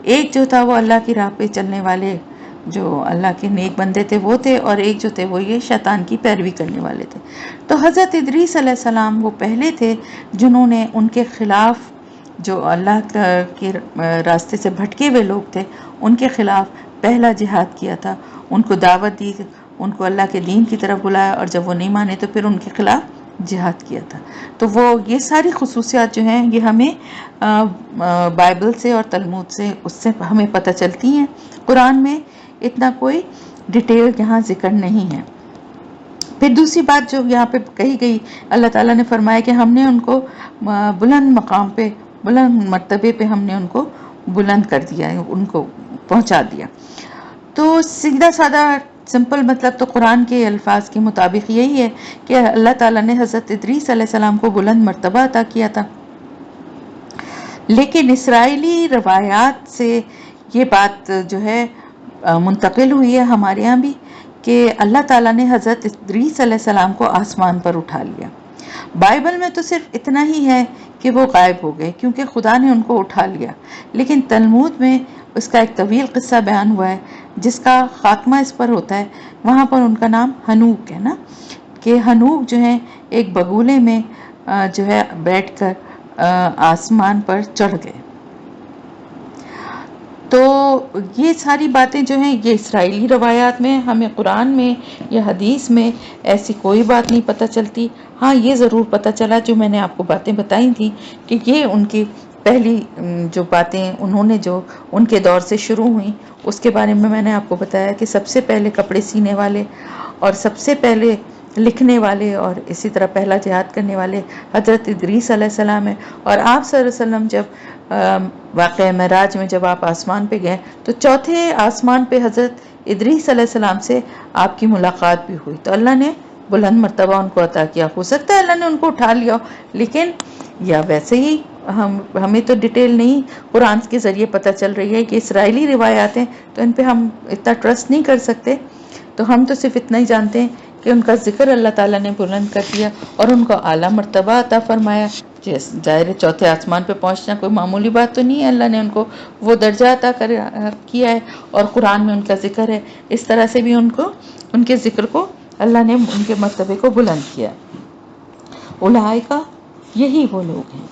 ایک جو تھا وہ اللہ کی راہ پہ چلنے والے جو اللہ کے نیک بندے تھے وہ تھے، اور ایک جو تھے وہ یہ شیطان کی پیروی کرنے والے تھے. تو حضرت ادریس علیہ السلام وہ پہلے تھے جنہوں نے ان کے خلاف، جو اللہ کے راستے سے بھٹکے ہوئے لوگ تھے، ان کے خلاف پہلا جہاد کیا تھا. ان کو دعوت دی، ان کو اللہ کے دین کی طرف بلایا، اور جب وہ نہیں مانے تو پھر ان کے خلاف جہاد کیا تھا. تو وہ یہ ساری خصوصیات جو ہیں یہ ہمیں بائبل سے اور تلمود سے اس سے ہمیں پتہ چلتی ہیں. قرآن میں اتنا کوئی ڈیٹیل یہاں ذکر نہیں ہے. پھر دوسری بات جو یہاں پہ کہی گئی، اللہ تعالیٰ نے فرمایا کہ ہم نے ان کو بلند مقام پہ، بلند مرتبے پہ ہم نے ان کو بلند کر دیا، ان کو پہنچا دیا. تو سیدھا سادہ سمپل مطلب تو قرآن کے الفاظ کے مطابق یہی ہے کہ اللہ تعالیٰ نے حضرت ادریس علیہ السلام کو بلند مرتبہ عطا کیا تھا. لیکن اسرائیلی روایات سے یہ بات جو ہے منتقل ہوئی ہے ہمارے ہاں بھی، کہ اللہ تعالیٰ نے حضرت ادریس علیہ السلام کو آسمان پر اٹھا لیا. بائبل میں تو صرف اتنا ہی ہے کہ وہ غائب ہو گئے کیونکہ خدا نے ان کو اٹھا لیا. لیکن تلمود میں اس کا ایک طویل قصہ بیان ہوا ہے جس کا خاتمہ اس پر ہوتا ہے. وہاں پر ان کا نام ہنوک ہے نا، کہ ہنوک جو ہے ایک بگولے میں جو ہے بیٹھ کر آسمان پر چڑھ گئے. تو یہ ساری باتیں جو ہیں یہ اسرائیلی روایات میں، ہمیں قرآن میں یا حدیث میں ایسی کوئی بات نہیں پتہ چلتی. ہاں یہ ضرور پتہ چلا جو میں نے آپ کو باتیں بتائی تھیں کہ یہ ان کی پہلی جو باتیں انہوں نے جو ان کے دور سے شروع ہوئیں اس کے بارے میں نے آپ کو بتایا کہ سب سے پہلے کپڑے سینے والے اور سب سے پہلے لکھنے والے اور اسی طرح پہلا جہاد کرنے والے حضرت ادریس علیہ السلام ہے. اور آپ صلی اللہ علیہ وسلم جب واقعہ معراج میں جب آپ آسمان پہ گئے تو چوتھے آسمان پہ حضرت ادریس علیہ السلام سے آپ کی ملاقات بھی ہوئی. تو اللہ نے بلند مرتبہ ان کو عطا کیا. ہو سکتا ہے اللہ نے ان کو اٹھا لیا لیکن یا ویسے ہی ہمیں تو ڈیٹیل نہیں قرآن کے ذریعے پتہ چل رہی ہے کہ اسرائیلی روایات ہیں تو ان پہ ہم اتنا ٹرسٹ نہیں کر سکتے. تو ہم تو صرف اتنا ہی جانتے ہیں کہ ان کا ذکر اللہ تعالیٰ نے بلند کر دیا اور ان کو اعلیٰ مرتبہ عطا فرمایا. ظاہر چوتھے آسمان پہ پہنچنا کوئی معمولی بات تو نہیں ہے، اللہ نے ان کو وہ درجہ عطا کیا ہے اور قرآن میں ان کا ذکر ہے. اس طرح سے بھی ان کو ان کے ذکر کو اللہ نے ان کے مرتبے کو بلند کیا. اولئکا یہی وہ لوگ ہیں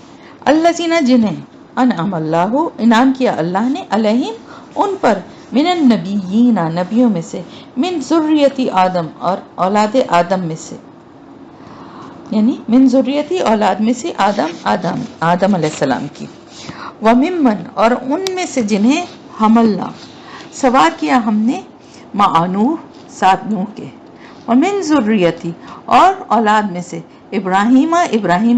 الذین جنہیں انعم اللہ انعام کیا اللہ نے علیہم ان پر من النبیین نبیوں میں سے، من ذریتی آدم اور اولاد آدم میں سے، یعنی من ذریتی اولاد میں سے آدم علیہ السلام کی، وممن اور ان میں سے جنہیں حملنا سوار کیا ہم نے مع نوح ساتھ نوح کے، ومن ذریتی اور اولاد میں سے ابراہیم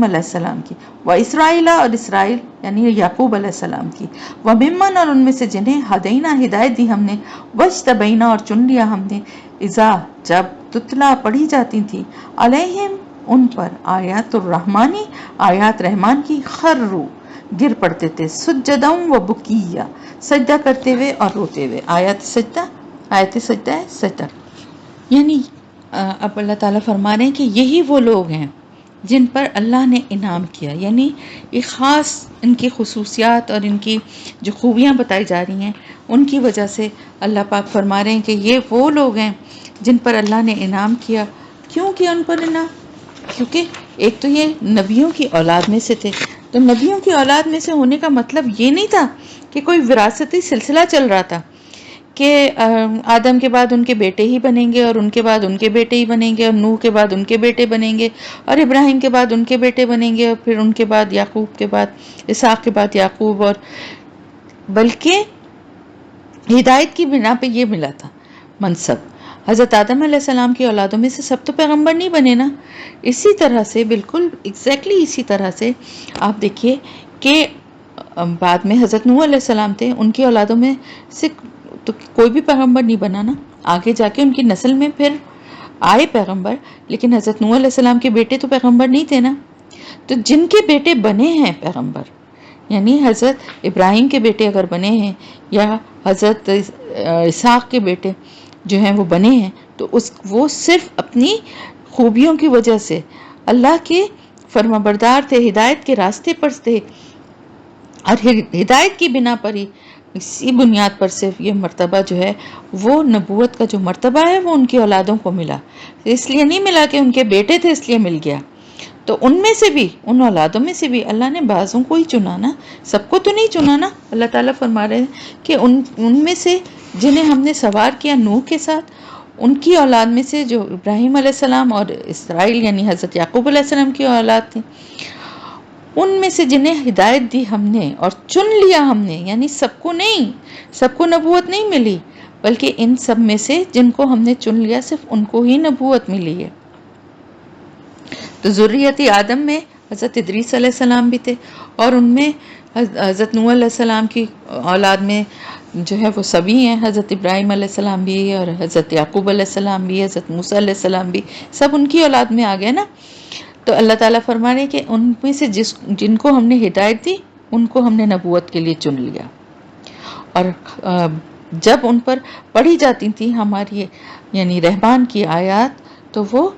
علیہ السلام کی، و اسرائیل اور اسرائیل یعنی یعقوب علیہ السلام کی، وممن اور ان میں سے جنہیں ہدینا ہدایت دی ہم نے، واجتبینا اور چن لیا ہم نے، اذا جب تتلا پڑھی جاتی تھی علیہم ان پر آیات الرحمانی آیات رحمان کی، خروا گر پڑتے تھے، سجداً و بکیا سجدہ کرتے ہوئے اور روتے ہوئے. آیت سجدہ ہے سجدہ. یعنی اب اللہ تعالیٰ فرما رہے ہیں کہ یہی وہ لوگ ہیں جن پر اللہ نے انعام کیا، یعنی ایک خاص ان کی خصوصیات اور ان کی جو خوبیاں بتائی جا رہی ہیں ان کی وجہ سے اللہ پاک فرما رہے ہیں کہ یہ وہ لوگ ہیں جن پر اللہ نے انعام کیا. کیوں کیا ان پر انعام؟ کیونکہ ایک تو یہ نبیوں کی اولاد میں سے تھے. تو نبیوں کی اولاد میں سے ہونے کا مطلب یہ نہیں تھا کہ کوئی وراثتی سلسلہ چل رہا تھا کہ آدم کے بعد ان کے بیٹے ہی بنیں گے اور ان کے بعد ان کے بیٹے ہی بنیں گے اور نوح کے بعد ان کے بیٹے بنیں گے اور ابراہیم کے بعد ان کے بیٹے بنیں گے اور پھر ان کے بعد یعقوب کے بعد اسحاق کے بعد یعقوب، اور بلکہ ہدایت کی بنا پہ یہ ملا تھا منصب. حضرت آدم علیہ السلام کی اولادوں میں سے سب تو پیغمبر نہیں بنے نا. اسی طرح سے بالکل ایگزیکٹلی اسی طرح سے آپ دیکھیے کہ بعد میں حضرت نوح علیہ السلام تھے، ان کی اولادوں میں سے تو کوئی بھی پیغمبر نہیں بنا نا. آگے جا کے ان کی نسل میں پھر آئے پیغمبر، لیکن حضرت نوح علیہ السلام کے بیٹے تو پیغمبر نہیں تھے نا. تو جن کے بیٹے بنے ہیں پیغمبر، یعنی حضرت ابراہیم کے بیٹے اگر بنے ہیں یا حضرت اسحاق کے بیٹے جو ہیں وہ بنے ہیں تو وہ صرف اپنی خوبیوں کی وجہ سے اللہ کے فرمانبردار تھے، ہدایت کے راستے پر تھے اور ہدایت کی بنا پر ہی اسی بنیاد پر صرف یہ مرتبہ جو ہے وہ نبوت کا جو مرتبہ ہے وہ ان کی اولادوں کو ملا. اس لیے نہیں ملا کہ ان کے بیٹے تھے اس لیے مل گیا. تو ان میں سے بھی ان اولادوں میں سے بھی اللہ نے بعضوں کو ہی چنا نا، سب کو تو نہیں چنا نا. اللہ تعالیٰ فرما رہے ہیں کہ ان میں سے جنہیں ہم نے سوار کیا نوح کے ساتھ ان کی اولاد میں سے جو ابراہیم علیہ السلام اور اسرائیل یعنی حضرت یعقوب علیہ السلام کی اولاد تھی، ان میں سے جنہیں ہدایت دی ہم نے اور چن لیا ہم نے، یعنی سب کو نہیں، سب کو نبوت نہیں ملی، بلکہ ان سب میں سے جن کو ہم نے چن لیا صرف ان کو ہی نبوت ملی ہے۔ تو ذریت آدم میں حضرت ادریس علیہ السلام بھی تھے، اور ان میں حضرت نوح علیہ السلام کی اولاد میں جو ہے وہ سبھی ہیں، حضرت ابراہیم علیہ السلام بھی اور حضرت یعقوب علیہ السلام بھی، حضرت موسیٰ علیہ السلام بھی، سب ان کی اولاد میں آ گئے نا۔ تو اللہ تعالیٰ فرما رہے کہ ان میں سے جن کو ہم نے ہدایت دی ان کو ہم نے نبوت کے لیے چن لیا، اور جب ان پر پڑھی جاتی تھی ہماری یعنی رحمان کی آیات تو وہ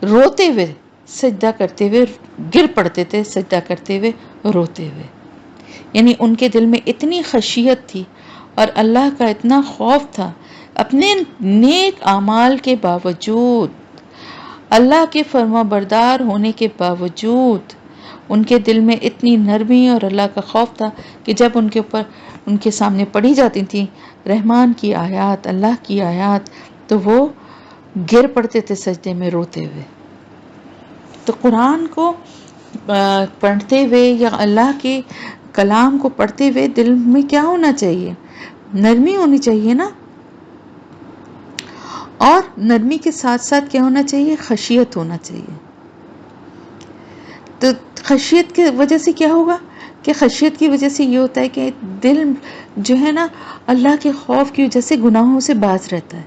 روتے ہوئے سجدہ کرتے ہوئے گر پڑتے تھے، سجدہ کرتے ہوئے روتے ہوئے، یعنی ان کے دل میں اتنی خشیت تھی اور اللہ کا اتنا خوف تھا، اپنے نیک اعمال کے باوجود، اللہ کے فرما بردار ہونے کے باوجود ان کے دل میں اتنی نرمی اور اللہ کا خوف تھا کہ جب ان کے اوپر ان کے سامنے پڑھی جاتی تھی رحمان کی آیات، اللہ کی آیات، تو وہ گر پڑتے تھے سجدے میں روتے ہوئے۔ تو قرآن کو پڑھتے ہوئے یا اللہ کے کلام کو پڑھتے ہوئے دل میں کیا ہونا چاہیے؟ نرمی ہونی چاہیے نا، اور نرمی کے ساتھ ساتھ کیا ہونا چاہیے؟ خشیت ہونا چاہیے۔ تو خشیت کی وجہ سے کیا ہوگا کہ خشیت کی وجہ سے یہ ہوتا ہے کہ دل جو ہے نا اللہ کے خوف کی وجہ سے گناہوں سے باز رہتا ہے،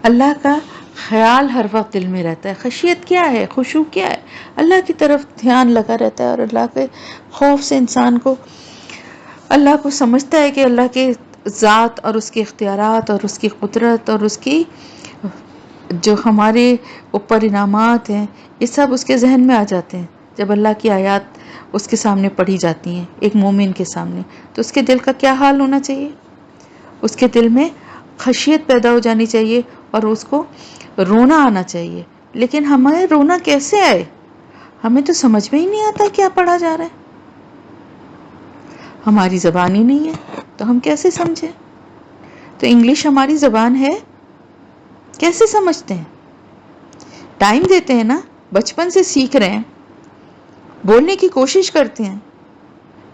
اللہ کا خیال ہر وقت دل میں رہتا ہے۔ خشیت کیا ہے؟ خشوع کیا ہے؟ اللہ کی طرف دھیان لگا رہتا ہے، اور اللہ کے خوف سے انسان کو اللہ کو سمجھتا ہے کہ اللہ کے ذات اور اس کے اختیارات اور اس کی قدرت اور اس کی جو ہمارے اوپر انعامات ہیں یہ سب اس کے ذہن میں آ جاتے ہیں جب اللہ کی آیات اس کے سامنے پڑھی جاتی ہیں ایک مومن کے سامنے۔ تو اس کے دل کا کیا حال ہونا چاہیے؟ اس کے دل میں خشیت پیدا ہو جانی چاہیے اور اس کو رونا آنا چاہیے۔ لیکن ہمیں رونا کیسے آئے؟ ہمیں تو سمجھ میں ہی نہیں آتا کیا پڑھا جا رہا ہے، ہماری زبان ہی نہیں ہے تو ہم کیسے سمجھیں؟ تو انگلش ہماری زبان ہے، کیسے سمجھتے ہیں؟ ٹائم دیتے ہیں نا، بچپن سے سیکھ رہے ہیں، بولنے کی کوشش کرتے ہیں،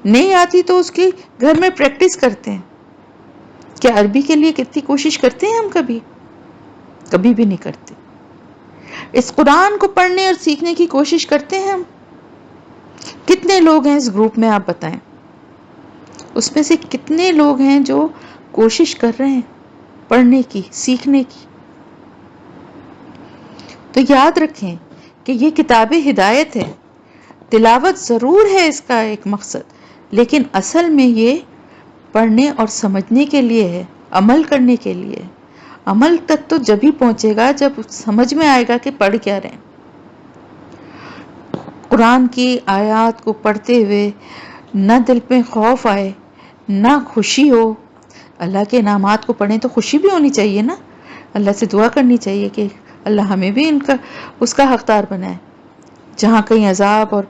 نہیں آتی تو اس کی گھر میں پریکٹس کرتے ہیں۔ کیا عربی کے لیے کتنی کوشش کرتے ہیں ہم؟ کبھی بھی نہیں کرتے۔ اس قرآن کو پڑھنے اور سیکھنے کی کوشش کرتے ہیں ہم؟ کتنے لوگ ہیں اس گروپ میں؟ آپ بتائیں، اس میں سے کتنے لوگ ہیں جو کوشش کر رہے ہیں پڑھنے کی، سیکھنے کی؟ تو یاد رکھیں کہ یہ کتاب ہدایت ہے، تلاوت ضرور ہے اس کا ایک مقصد، لیکن اصل میں یہ پڑھنے اور سمجھنے کے لیے ہے، عمل کرنے کے لیے۔ عمل تک تو جب ہی پہنچے گا جب سمجھ میں آئے گا کہ پڑھ کیا رہے ہیں۔ قرآن کی آیات کو پڑھتے ہوئے نہ دل میں خوف آئے، نہ خوشی ہو۔ اللہ کے انعامات کو پڑھیں تو خوشی بھی ہونی چاہیے نا، اللہ سے دعا کرنی چاہیے کہ اللہ ہمیں بھی اس کا حقدار بنائے۔ جہاں کہیں عذاب اور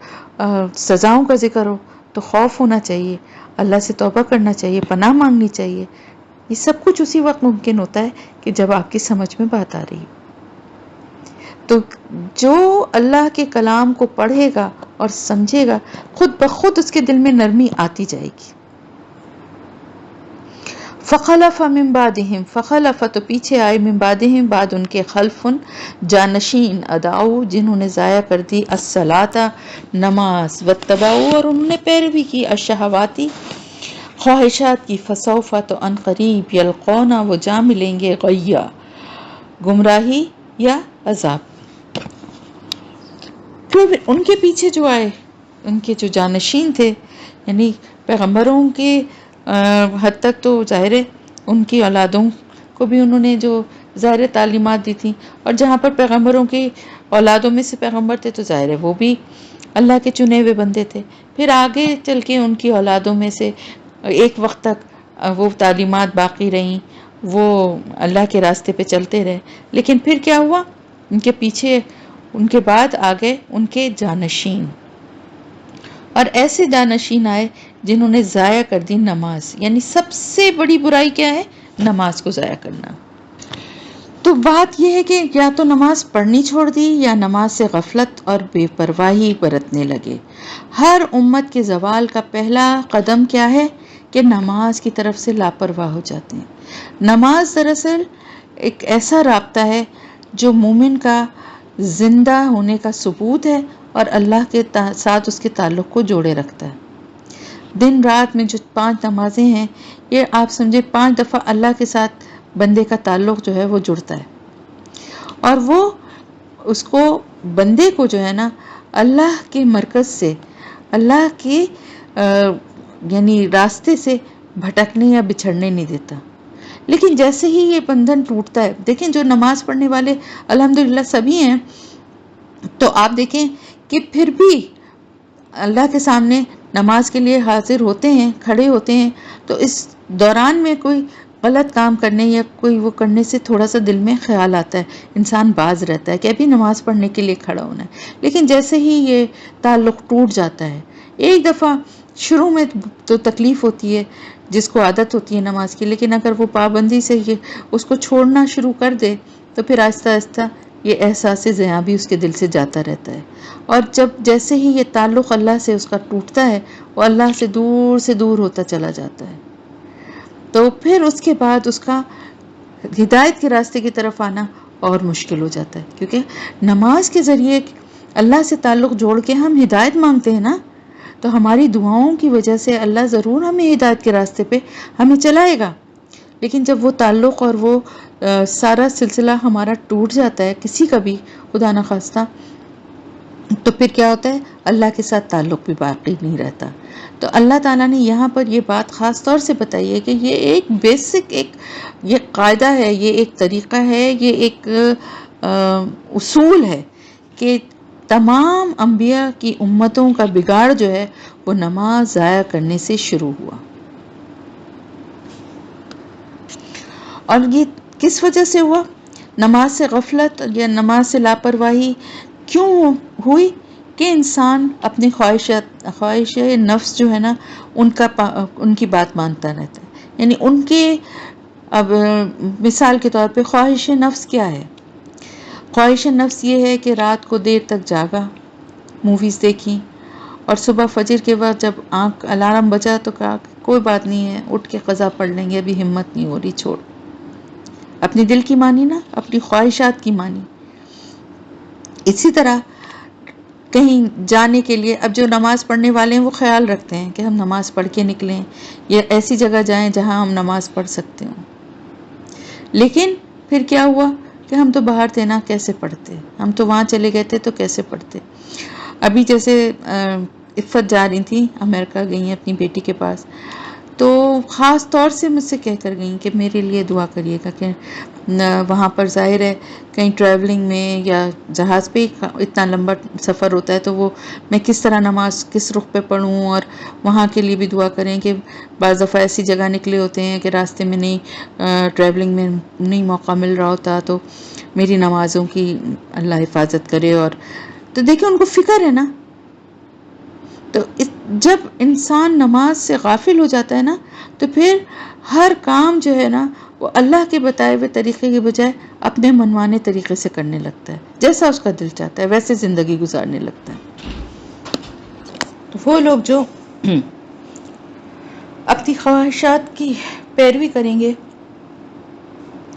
سزاؤں کا ذکر ہو تو خوف ہونا چاہیے، اللہ سے توبہ کرنا چاہیے، پناہ مانگنی چاہیے۔ یہ سب کچھ اسی وقت ممکن ہوتا ہے کہ جب آپ کی سمجھ میں بات آ رہی ہے۔ تو جو اللہ کے کلام کو پڑھے گا اور سمجھے گا خود بخود اس کے دل میں نرمی آتی جائے گی۔ فخلف من بعدہم، فخلف تو پیچھے آئے، من بعدہم بعد ان کے، خلفن جانشین، اداؤ جنہوں نے ضائع کر دی، الصلاۃ نماز، واتبعوا اور انہوں نے پیروی کی، الشہواتی خواہشات کی، فسوف تو ان قریب، یلقون وہ جا ملیں گے، غیا گمراہی یا عذاب۔ پھر ان کے پیچھے جو آئے، ان کے جو جانشین تھے، یعنی پیغمبروں کے حد تک تو ظاہر ہے ان کی اولادوں کو بھی انہوں نے جو ظاہر تعلیمات دی تھیں، اور جہاں پر پیغمبروں کی اولادوں میں سے پیغمبر تھے تو ظاہر ہے وہ بھی اللہ کے چنے ہوئے بندے تھے۔ پھر آگے چل کے ان کی اولادوں میں سے ایک وقت تک وہ تعلیمات باقی رہیں، وہ اللہ کے راستے پہ چلتے رہے، لیکن پھر کیا ہوا؟ ان کے پیچھے ان کے بعد آگئے ان کے جانشین، اور ایسے جانشین آئے جنہوں نے ضائع کر دی نماز۔ یعنی سب سے بڑی برائی کیا ہے؟ نماز کو ضائع کرنا۔ تو بات یہ ہے کہ یا تو نماز پڑھنی چھوڑ دی یا نماز سے غفلت اور بے پرواہی برتنے لگے۔ ہر امت کے زوال کا پہلا قدم کیا ہے کہ نماز کی طرف سے لاپرواہ ہو جاتے ہیں۔ نماز دراصل ایک ایسا رابطہ ہے جو مومن کا زندہ ہونے کا ثبوت ہے اور اللہ کے ساتھ اس کے تعلق کو جوڑے رکھتا ہے۔ دن رات میں جو 5 نمازیں ہیں، یہ آپ سمجھے 5 دفعہ اللہ کے ساتھ بندے کا تعلق جو ہے وہ جڑتا ہے، اور وہ اس کو بندے کو جو ہے نا اللہ کے مرکز سے، اللہ کے یعنی راستے سے بھٹکنے یا بچھڑنے نہیں دیتا۔ لیکن جیسے ہی یہ بندھن ٹوٹتا ہے، دیکھیں جو نماز پڑھنے والے الحمدللہ سبھی ہیں، تو آپ دیکھیں کہ پھر بھی اللہ کے سامنے نماز کے لیے حاضر ہوتے ہیں، کھڑے ہوتے ہیں، تو اس دوران میں کوئی غلط کام کرنے یا کوئی وہ کرنے سے تھوڑا سا دل میں خیال آتا ہے، انسان باز رہتا ہے کہ ابھی نماز پڑھنے کے لیے کھڑا ہونا ہے۔ لیکن جیسے ہی یہ تعلق ٹوٹ جاتا ہے، ایک دفعہ شروع میں تو تکلیف ہوتی ہے جس کو عادت ہوتی ہے نماز کی، لیکن اگر وہ پابندی سے اس کو چھوڑنا شروع کر دے تو پھر آہستہ آہستہ یہ احساس زیاں بھی اس کے دل سے جاتا رہتا ہے، اور جب جیسے ہی یہ تعلق اللہ سے اس کا ٹوٹتا ہے، وہ اللہ سے دور ہوتا چلا جاتا ہے، تو پھر اس کے بعد اس کا ہدایت کے راستے کی طرف آنا اور مشکل ہو جاتا ہے، کیونکہ نماز کے ذریعے اللہ سے تعلق جوڑ کے ہم ہدایت مانگتے ہیں نا، تو ہماری دعاؤں کی وجہ سے اللہ ضرور ہمیں ہدایت کے راستے پہ ہمیں چلائے گا۔ لیکن جب وہ تعلق اور وہ سارا سلسلہ ہمارا ٹوٹ جاتا ہے کسی کا بھی، خدا نخواستہ، تو پھر کیا ہوتا ہے، اللہ کے ساتھ تعلق بھی باقی نہیں رہتا۔ تو اللہ تعالیٰ نے یہاں پر یہ بات خاص طور سے بتائی ہے کہ یہ ایک بیسک یہ قاعدہ ہے، یہ ایک طریقہ ہے، یہ ایک اصول ہے کہ تمام انبیاء کی امتوں کا بگاڑ جو ہے وہ نماز ضائع کرنے سے شروع ہوا۔ اور یہ کس وجہ سے ہوا؟ نماز سے غفلت یا نماز سے لاپرواہی کیوں ہوئی؟ کہ انسان اپنی خواہش نفس جو ہے نا ان کی بات مانتا رہتا ہے، یعنی ان کے، اب مثال کے طور پہ خواہش نفس کیا ہے؟ خواہش نفس یہ ہے کہ رات کو دیر تک جاگا، موویز دیکھی، اور صبح فجر کے وقت جب الارم بجا تو کہا کوئی بات نہیں ہے، اٹھ کے قضا پڑھ لیں گے، ابھی ہمت نہیں ہو رہی، چھوڑ۔ اپنی دل کی مانی نا، اپنی خواہشات کی مانی۔ اسی طرح کہیں جانے کے لیے، اب جو نماز پڑھنے والے ہیں وہ خیال رکھتے ہیں کہ ہم نماز پڑھ کے نکلیں یا ایسی جگہ جائیں جہاں ہم نماز پڑھ سکتے ہوں، لیکن پھر کیا ہوا کہ ہم تو باہر تھے نا، کیسے پڑھتے؟ ہم تو وہاں چلے گئے تھے تو کیسے پڑھتے؟ ابھی جیسے عفت جا رہی تھی، امریکہ گئی ہیں اپنی بیٹی کے پاس، تو خاص طور سے مجھ سے کہہ کر گئیں کہ میرے لیے دعا کریے گا، کہ وہاں پر ظاہر ہے کہیں ٹریولنگ میں یا جہاز پہ اتنا لمبا سفر ہوتا ہے، تو وہ میں کس طرح نماز کس رخ پہ پڑھوں، اور وہاں کے لیے بھی دعا کریں کہ بعض دفعہ ایسی جگہ نکلے ہوتے ہیں کہ راستے میں نہیں، ٹریولنگ میں نہیں موقع مل رہا ہوتا، تو میری نمازوں کی اللہ حفاظت کرے۔ اور تو دیکھیں ان کو فکر ہے نا، تو جب انسان نماز سے غافل ہو جاتا ہے نا، تو پھر ہر کام جو ہے نا وہ اللہ کے بتائے ہوئے طریقے کے بجائے اپنے منوانے طریقے سے کرنے لگتا ہے، جیسا اس کا دل چاہتا ہے ویسے زندگی گزارنے لگتا ہے۔ تو وہ لوگ جو اپنی خواہشات کی پیروی کریں گے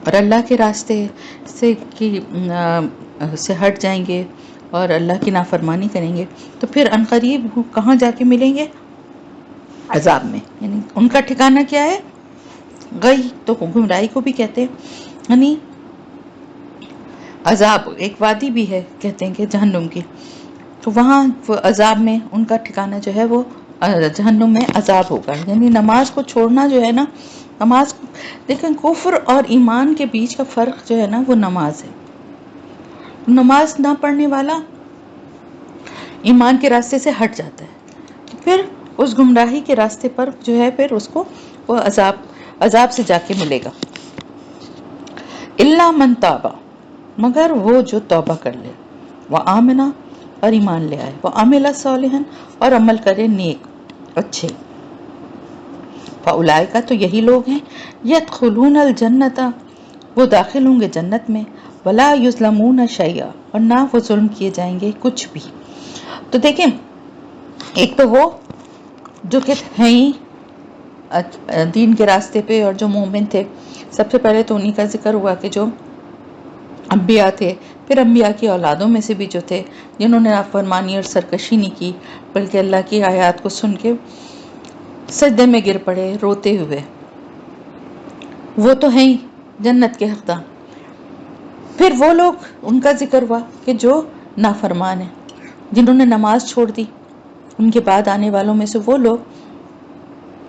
اور اللہ کے راستے سے ہٹ جائیں گے اور اللہ کی نافرمانی کریں گے، تو پھر عنقریب کہاں جا کے ملیں گے؟ عذاب میں۔ یعنی ان کا ٹھکانہ کیا ہے؟ غی، تو گمراہی کو بھی کہتے ہیں، یعنی عذاب، ایک وادی بھی ہے کہتے ہیں کہ جہنم کی، تو وہاں وہ عذاب میں ان کا ٹھکانہ جو ہے وہ جہنم میں عذاب ہوگا۔ یعنی نماز کو چھوڑنا جو ہے نا، نماز دیکھیں کفر اور ایمان کے بیچ کا فرق جو ہے نا وہ نماز ہے۔ نماز نہ پڑھنے والا ایمان کے راستے سے ہٹ جاتا ہے، تو پھر اس گمراہی کے راستے پر جو ہے پھر اس کو وہ عذاب سے جا کے ملے گا۔ الا من تاب، مگر وہ جو توبہ کر لے، وآمنا، اور ایمان لے آئے، وعمل صالحا، اور عمل کرے نیک اچھے، فاولئک، تو یہی لوگ ہیں، یدخلون الجنت، وہ داخل ہوں گے جنت میں، ولا یظلمون شیئا، اور نہ وہ ظلم کیے جائیں گے کچھ بھی۔ تو دیکھیں، ایک تو وہ جو کہ ہیں ہی دین کے راستے پہ اور جو مومن تھے، سب سے پہلے تو انہی کا ذکر ہوا کہ جو انبیاء تھے، پھر انبیاء کی اولادوں میں سے بھی جو تھے جنہوں نے نافرمانی اور سرکشی نہیں کی، بلکہ اللہ کی آیات کو سن کے سجدے میں گر پڑے روتے ہوئے، وہ تو ہیں ہی جنت کے حقدار۔ پھر وہ لوگ، ان کا ذکر ہوا کہ جو نافرمان ہیں، جنہوں نے نماز چھوڑ دی، ان کے بعد آنے والوں میں سے وہ لوگ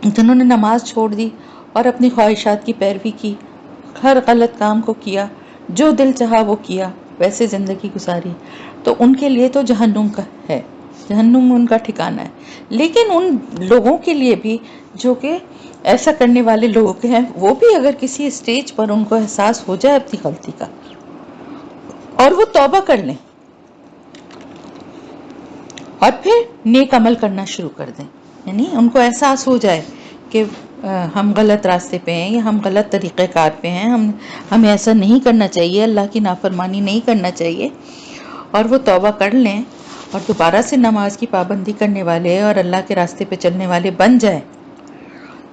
جنہوں نے نماز چھوڑ دی اور اپنی خواہشات کی پیروی کی، ہر غلط کام کو کیا، جو دل چاہا وہ کیا، ویسے زندگی گزاری، تو ان کے لیے تو جہنم کا ہے، جہنم ان کا ٹھکانہ ہے۔ لیکن ان لوگوں کے لیے بھی جو کہ ایسا کرنے والے لوگ ہیں، وہ بھی اگر کسی اسٹیج پر ان کو احساس ہو جائے اپنی غلطی کا اور وہ توبہ کر لیں اور پھر نیک عمل کرنا شروع کر دیں، یعنی ان کو احساس ہو جائے کہ ہم غلط راستے پہ ہیں یا ہم غلط طریقہ کار پہ ہیں، ہمیں ایسا نہیں کرنا چاہیے، اللہ کی نافرمانی نہیں کرنا چاہیے، اور وہ توبہ کر لیں اور دوبارہ سے نماز کی پابندی کرنے والے اور اللہ کے راستے پہ چلنے والے بن جائیں،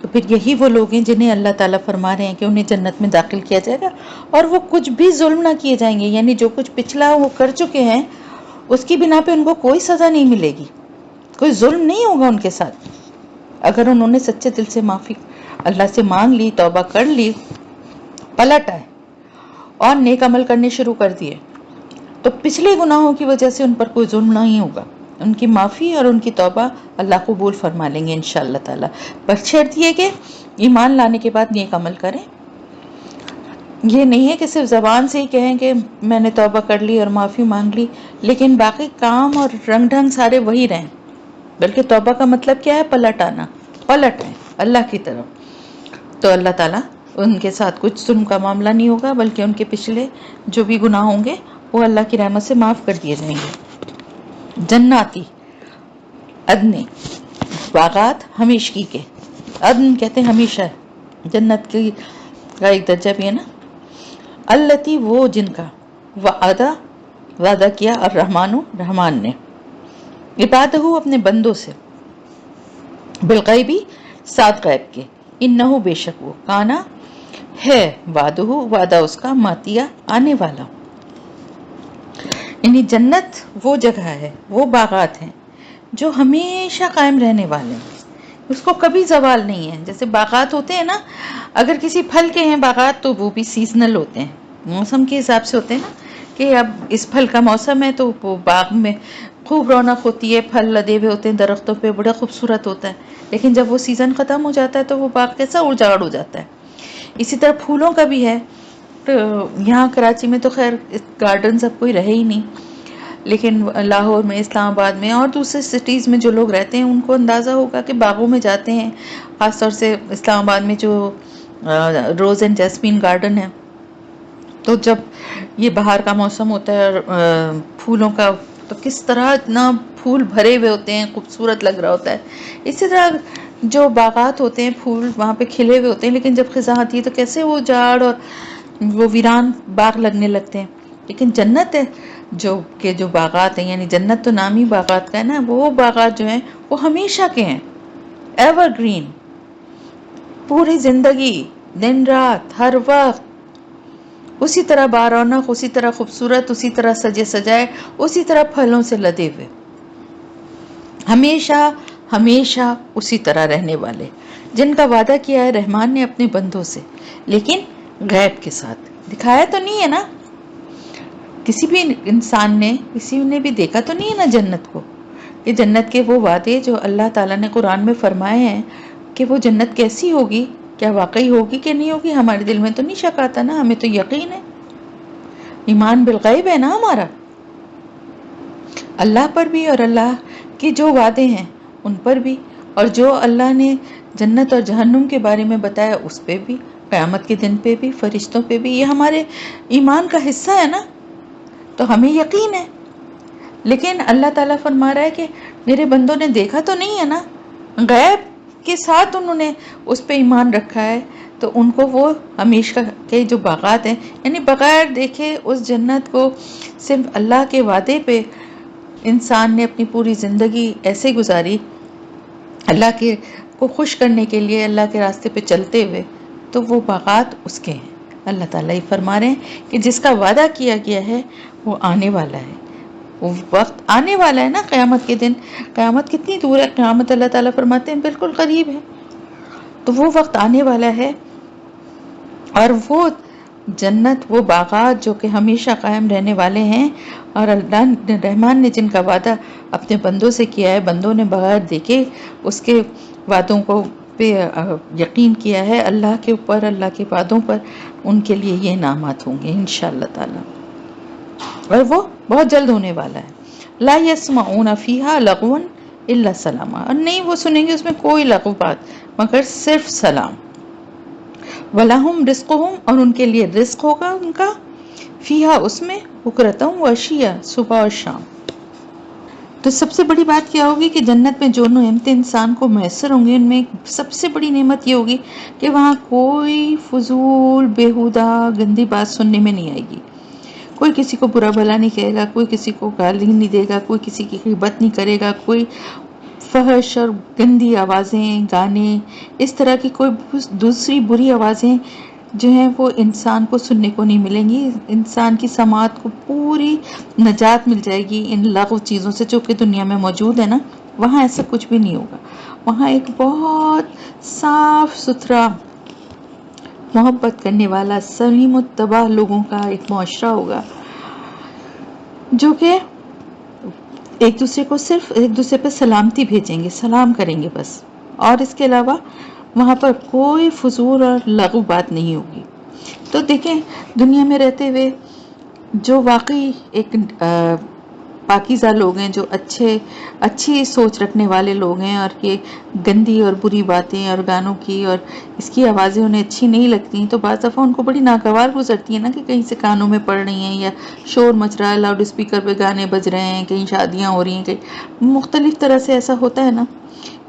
تو پھر یہی وہ لوگ ہیں جنہیں اللہ تعالیٰ فرما رہے ہیں کہ انہیں جنت میں داخل کیا جائے گا، اور وہ کچھ بھی ظلم نہ کیے جائیں گے، یعنی جو کچھ پچھلا وہ کر چکے ہیں اس کی بنا پہ ان کو کوئی سزا نہیں ملے گی، کوئی ظلم نہیں ہوگا ان کے ساتھ، اگر انہوں نے سچے دل سے معافی اللہ سے مانگ لی، توبہ کر لی، پلٹ آئے اور نیک عمل کرنے شروع کر دیے، تو پچھلے گناہوں کی وجہ سے ان پر کوئی ظلم نہیں ہوگا، ان کی معافی اور ان کی توبہ اللہ قبول فرما لیں گے انشاءاللہ تعالی، پر شرط یہ کہ ایمان لانے کے بعد نیک عمل کریں۔ یہ نہیں ہے کہ صرف زبان سے ہی کہیں کہ میں نے توبہ کر لی اور معافی مانگ لی، لیکن باقی کام اور رنگ ڈھنگ سارے وہی رہیں، بلکہ توبہ کا مطلب کیا ہے؟ پلٹ آنا، پلٹ آئیں اللہ کی طرف، تو اللہ تعالیٰ ان کے ساتھ کچھ ظلم کا معاملہ نہیں ہوگا، بلکہ ان کے پچھلے جو بھی گناہ ہوں گے وہ اللہ کی رحمت سے معاف کر دیے جائیں گے۔ جناتی عدن، باغات ہمیشگی کے، عدن کہتے ہیں ہمیشہ، جنت کی کا ایک درجہ بھی ہے نا، التی وہ جن کا، وعدہ وعدہ کیا، الرحمن رحمان نے، عبادہ اپنے بندوں سے، بالغیبی ساتھ غیب کے، انہو بے شک وہ، کانا ہے، وعدہ وعدہ اس کا، ماتیا آنے والا، یعنی جنت وہ جگہ ہے، وہ باغات ہیں جو ہمیشہ قائم رہنے والے ہیں، اس کو کبھی زوال نہیں ہے۔ جیسے باغات ہوتے ہیں نا، اگر کسی پھل کے ہیں باغات تو وہ بھی سیزنل ہوتے ہیں، موسم کے حساب سے ہوتے ہیں نا، کہ اب اس پھل کا موسم ہے تو وہ باغ میں خوب رونق ہوتی ہے، پھل لدے ہوئے ہوتے ہیں درختوں پہ، بڑا خوبصورت ہوتا ہے، لیکن جب وہ سیزن ختم ہو جاتا ہے تو وہ باغ کیسا اجاڑ ہو جاتا ہے۔ اسی طرح پھولوں کا بھی ہے، تو یہاں کراچی میں تو خیر گارڈن سب کوئی رہے ہی نہیں، لیکن لاہور میں، اسلام آباد میں اور دوسرے سٹیز میں جو لوگ رہتے ہیں ان کو اندازہ ہوگا کہ باغوں میں جاتے ہیں، خاص طور سے اسلام آباد میں جو روز اینڈ جیسمین گارڈن ہے، تو جب یہ بہار کا موسم ہوتا ہے اور پھولوں کا، تو کس طرح اتنا پھول بھرے ہوئے ہوتے ہیں، خوبصورت لگ رہا ہوتا ہے۔ اسی طرح جو باغات ہوتے ہیں، پھول وہاں پہ کھلے ہوئے ہوتے ہیں، لیکن جب خزاں آتی ہے تو کیسے وہ جاڑ اور وہ ویران باغ لگنے لگتے ہیں۔ لیکن جنت ہے جو باغات ہیں، یعنی جنت تو نام ہی باغات کا ہے نا، وہ باغات جو ہیں وہ ہمیشہ کے ہیں، ایور گرین، پوری زندگی، دن رات، ہر وقت اسی طرح بارونق، اسی طرح خوبصورت، اسی طرح سجے سجائے، اسی طرح پھلوں سے لدے ہوئے، ہمیشہ ہمیشہ اسی طرح رہنے والے، جن کا وعدہ کیا ہے رحمان نے اپنے بندوں سے، لیکن غیب کے ساتھ دکھایا تو نہیں ہے نا، کسی بھی انسان نے، کسی نے بھی دیکھا تو نہیں ہے نا جنت کو، کہ جنت کے وہ وعدے جو اللہ تعالیٰ نے قرآن میں فرمائے ہیں کہ وہ جنت کیسی ہوگی، کیا واقعی ہوگی کہ نہیں ہوگی، ہمارے دل میں تو نہیں شک آتا نا، ہمیں تو یقین ہے، ایمان بالغیب ہے نا ہمارا، اللہ پر بھی اور اللہ کے جو وعدے ہیں ان پر بھی، اور جو اللہ نے جنت اور جہنم کے بارے میں بتایا اس پہ بھی، قیامت کے دن پہ بھی، فرشتوں پہ بھی، یہ ہمارے ایمان کا حصہ ہے نا، تو ہمیں یقین ہے۔ لیکن اللہ تعالیٰ فرما رہا ہے کہ میرے بندوں نے دیکھا تو نہیں ہے نا، غیب کے ساتھ انہوں نے اس پہ ایمان رکھا ہے، تو ان کو وہ ہمیشہ کے جو باغات ہیں، یعنی بغیر دیکھے اس جنت کو صرف اللہ کے وعدے پہ انسان نے اپنی پوری زندگی ایسے گزاری، اللہ کے کو خوش کرنے کے لیے، اللہ کے راستے پہ چلتے ہوئے، تو وہ باغات اس کے ہیں۔ اللہ تعالیٰ یہ فرما رہے ہیں کہ جس کا وعدہ کیا گیا ہے وہ آنے والا ہے، وہ وقت آنے والا ہے نا، قیامت کے دن۔ قیامت کتنی دور ہے؟ قیامت اللہ تعالیٰ فرماتے ہیں بالکل قریب ہے، تو وہ وقت آنے والا ہے، اور وہ جنت، وہ باغات جو کہ ہمیشہ قائم رہنے والے ہیں، اور اللہ رحمان نے جن کا وعدہ اپنے بندوں سے کیا ہے، بندوں نے بغیر دیکھے اس کے وعدوں کو پہ یقین کیا ہے، اللہ کے اوپر، اللہ کے وعدوں پر، ان کے لیے یہ انعامات ہوں گے انشاءاللہ تعالی، اور وہ بہت جلد ہونے والا ہے۔ لا یسمعون فیہا لغوا الا سلاما، اور نہیں وہ سنیں گے اس میں کوئی لغو بات مگر صرف سلام۔ وَلَهُمْ رِزْقُهُمْ، اور ان کے لیے رزق ہوگا ان کا، فیہا اس میں، بکرۃ وعشیہ، صبح اور شام۔ تو سب سے بڑی بات کیا ہوگی کہ جنت میں جو نعمتیں انسان کو میسر ہوں گی، ان میں سب سے بڑی نعمت یہ ہوگی کہ وہاں کوئی فضول بیہودہ گندی بات سننے میں نہیں آئے گی، کوئی کسی کو برا بھلا نہیں کہے گا، کوئی کسی کو گالی نہیں دے گا، کوئی کسی کی غیبت نہیں کرے گا، کوئی فحش اور گندی آوازیں، گانے، اس طرح کی کوئی دوسری بری آوازیں جو ہیں وہ انسان کو سننے کو نہیں ملیں گی۔ انسان کی سماعت کو پوری نجات مل جائے گی ان لغو چیزوں سے جو کہ دنیا میں موجود ہے نا، وہاں ایسا کچھ بھی نہیں ہوگا۔ وہاں ایک بہت صاف ستھرا، محبت کرنے والا، سلیم الطبع لوگوں کا ایک معاشرہ ہوگا، جو کہ ایک دوسرے کو صرف ایک دوسرے پہ سلامتی بھیجیں گے، سلام کریں گے بس، اور اس کے علاوہ وہاں پر کوئی فضول اور لغو بات نہیں ہوگی۔ تو دیکھیں، دنیا میں رہتے ہوئے جو واقعی ایک پاکیزہ لوگ ہیں، جو اچھی سوچ رکھنے والے لوگ ہیں، اور یہ گندی اور بری باتیں اور گانوں کی اور اس کی آوازیں انہیں اچھی نہیں لگتی، تو بعض دفعہ ان کو بڑی ناگوار گزرتی ہے نا، کہ کہیں سے کانوں میں پڑ رہی ہیں، یا شور مچ رہا ہے، لاؤڈ اسپیکر پہ گانے بج رہے ہیں، کہیں شادیاں ہو رہی ہیں، کہیں مختلف طرح سے ایسا ہوتا ہے نا،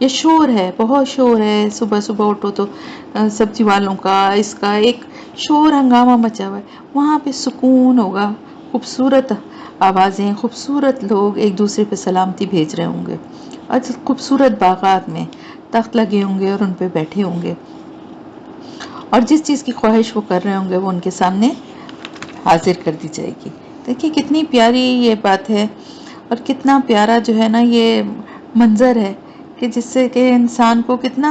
یہ شور ہے، بہت شور ہے، صبح صبح اٹھو تو سبزی والوں کا، اس کا ایک شور ہنگامہ مچا ہوا ہے۔ وہاں پہ سکون ہوگا، خوبصورت آوازیں، خوبصورت لوگ ایک دوسرے پہ سلامتی بھیج رہے ہوں گے، اور خوبصورت باغات میں تخت لگے ہوں گے اور ان پہ بیٹھے ہوں گے، اور جس چیز کی خواہش وہ کر رہے ہوں گے وہ ان کے سامنے حاضر کر دی جائے گی۔ دیکھیے کتنی پیاری یہ بات ہے، اور کتنا پیارا جو ہے نا یہ منظر ہے، کہ جس سے کہ انسان کو کتنا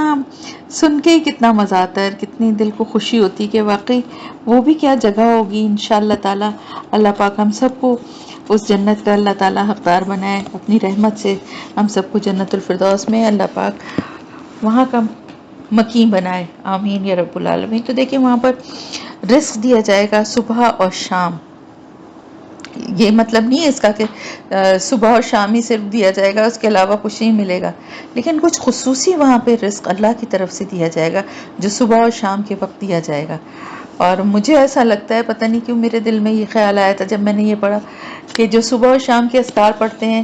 سن کے ہی کتنا مزہ آتا ہے، کتنی دل کو خوشی ہوتی کہ واقعی وہ بھی کیا جگہ ہوگی انشاءاللہ تعالی۔ اللہ پاک ہم سب کو اس جنت کا اللہ تعالی حقدار بنائے، اپنی رحمت سے ہم سب کو جنت الفردوس میں اللہ پاک وہاں کا مقیم بنائے، آمین یا رب العالمین۔ تو دیکھیں وہاں پر رزق دیا جائے گا صبح اور شام، یہ مطلب نہیں ہے اس کا کہ صبح اور شام ہی صرف دیا جائے گا، اس کے علاوہ کچھ نہیں ملے گا، لیکن کچھ خصوصی وہاں پہ رزق اللہ کی طرف سے دیا جائے گا، جو صبح اور شام کے وقت دیا جائے گا۔ اور مجھے ایسا لگتا ہے، پتہ نہیں کیوں میرے دل میں یہ خیال آیا تھا جب میں نے یہ پڑھا، کہ جو صبح اور شام کے اذکار پڑھتے ہیں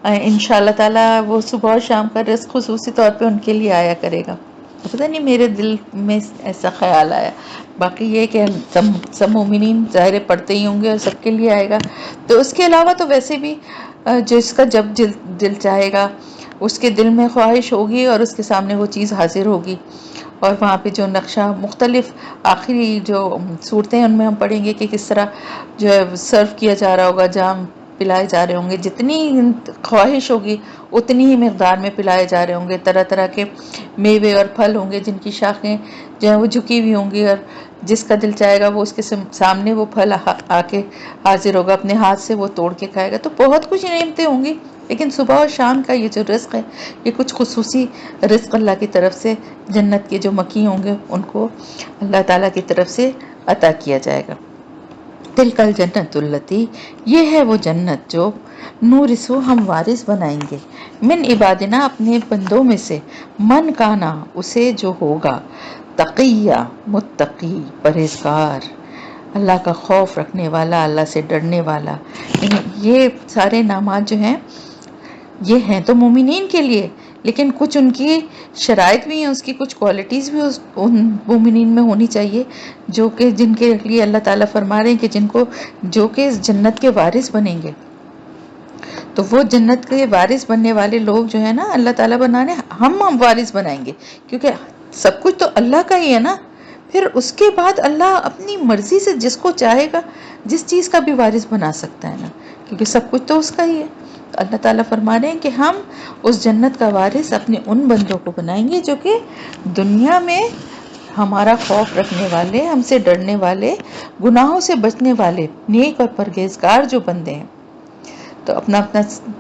انشاءاللہ تعالی وہ صبح اور شام کا رزق خصوصی طور پہ ان کے لیے آیا کرے گا۔ پتہ نہیں میرے دل میں ایسا خیال آیا، باقی یہ کہ سب مومنین ظاہر پڑھتے ہی ہوں گے اور سب کے لیے آئے گا۔ تو اس کے علاوہ تو ویسے بھی جس کا جب دل چاہے گا، اس کے دل میں خواہش ہوگی اور اس کے سامنے وہ چیز حاضر ہوگی، اور وہاں پہ جو نقشہ مختلف آخری جو صورتیں ان میں ہم پڑھیں گے کہ کس طرح جو ہے سرو کیا جا رہا ہوگا، جام پلائے جا رہے ہوں گے، جتنی خواہش ہوگی اتنی ہی مقدار میں پلائے جا رہے ہوں گے، طرح طرح کے میوے اور پھل ہوں گے جن کی شاخیں جو ہیں وہ جھکی ہوئی ہوں گی، اور جس کا دل چاہے گا وہ اس کے سامنے وہ پھل آ کے حاضر ہوگا، اپنے ہاتھ سے وہ توڑ کے کھائے گا۔ تو بہت کچھ نعمتیں ہوں گی، لیکن صبح اور شام کا یہ جو رزق ہے، یہ کچھ خصوصی رزق اللہ کی طرف سے جنت کے جو مکی ہوں گے ان کو اللہ تعالیٰ کی طرف سے عطا کیا جائے گا۔ تلک الجنت التی، یہ ہے وہ جنت جو نورثو ہم وارث بنائیں گے، من عبادنا اپنے بندوں میں سے، من کانا اسے جو ہوگا، تقیہ متقی پرہیزگار، اللہ کا خوف رکھنے والا، اللہ سے ڈرنے والا۔ یہ سارے نامات جو ہیں یہ ہیں تو مومنین کے لیے، لیکن کچھ ان کی شرائط بھی ہیں، اس کی کچھ کوالٹیز بھی ان مومنین میں ہونی چاہیے جو کہ جن کے لیے اللہ تعالیٰ فرما رہے ہیں کہ جو کہ جنت کے وارث بنیں گے. تو وہ جنت کے وارث بننے والے لوگ جو ہے نا اللہ تعالیٰ بنانے، ہم وارث بنائیں گے کیونکہ سب کچھ تو اللہ کا ہی ہے نا. پھر اس کے بعد اللہ اپنی مرضی سے جس کو چاہے گا جس چیز کا بھی وارث بنا سکتا ہے نا، کیونکہ سب کچھ تو اس کا ہی ہے. تو اللہ تعالیٰ فرما رہے ہیں کہ ہم اس جنت کا وارث اپنے ان بندوں کو بنائیں گے جو کہ دنیا میں ہمارا خوف رکھنے والے، ہم سے ڈرنے والے، گناہوں سے بچنے والے، نیک اور پرہیزگار جو بندے ہیں. تو اپنا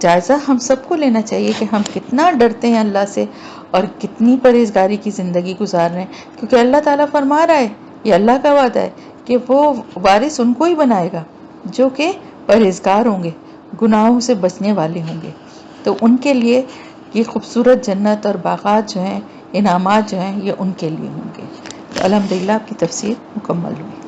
جائزہ ہم سب کو لینا چاہیے کہ ہم کتنا ڈرتے ہیں اللہ سے اور کتنی پرہیزگاری کی زندگی گزار رہے ہیں، کیونکہ اللہ تعالیٰ فرما رہا ہے، یہ اللہ کا وعدہ ہے کہ وہ وارث ان کو ہی بنائے گا جو کہ پرہیزگار ہوں گے، گناہوں سے بچنے والے ہوں گے. تو ان کے لیے یہ خوبصورت جنت اور باغات جو ہیں، انعامات جو ہیں، یہ ان کے لیے ہوں گے. تو الحمدللہ آپ کی تفسیر مکمل ہوئی.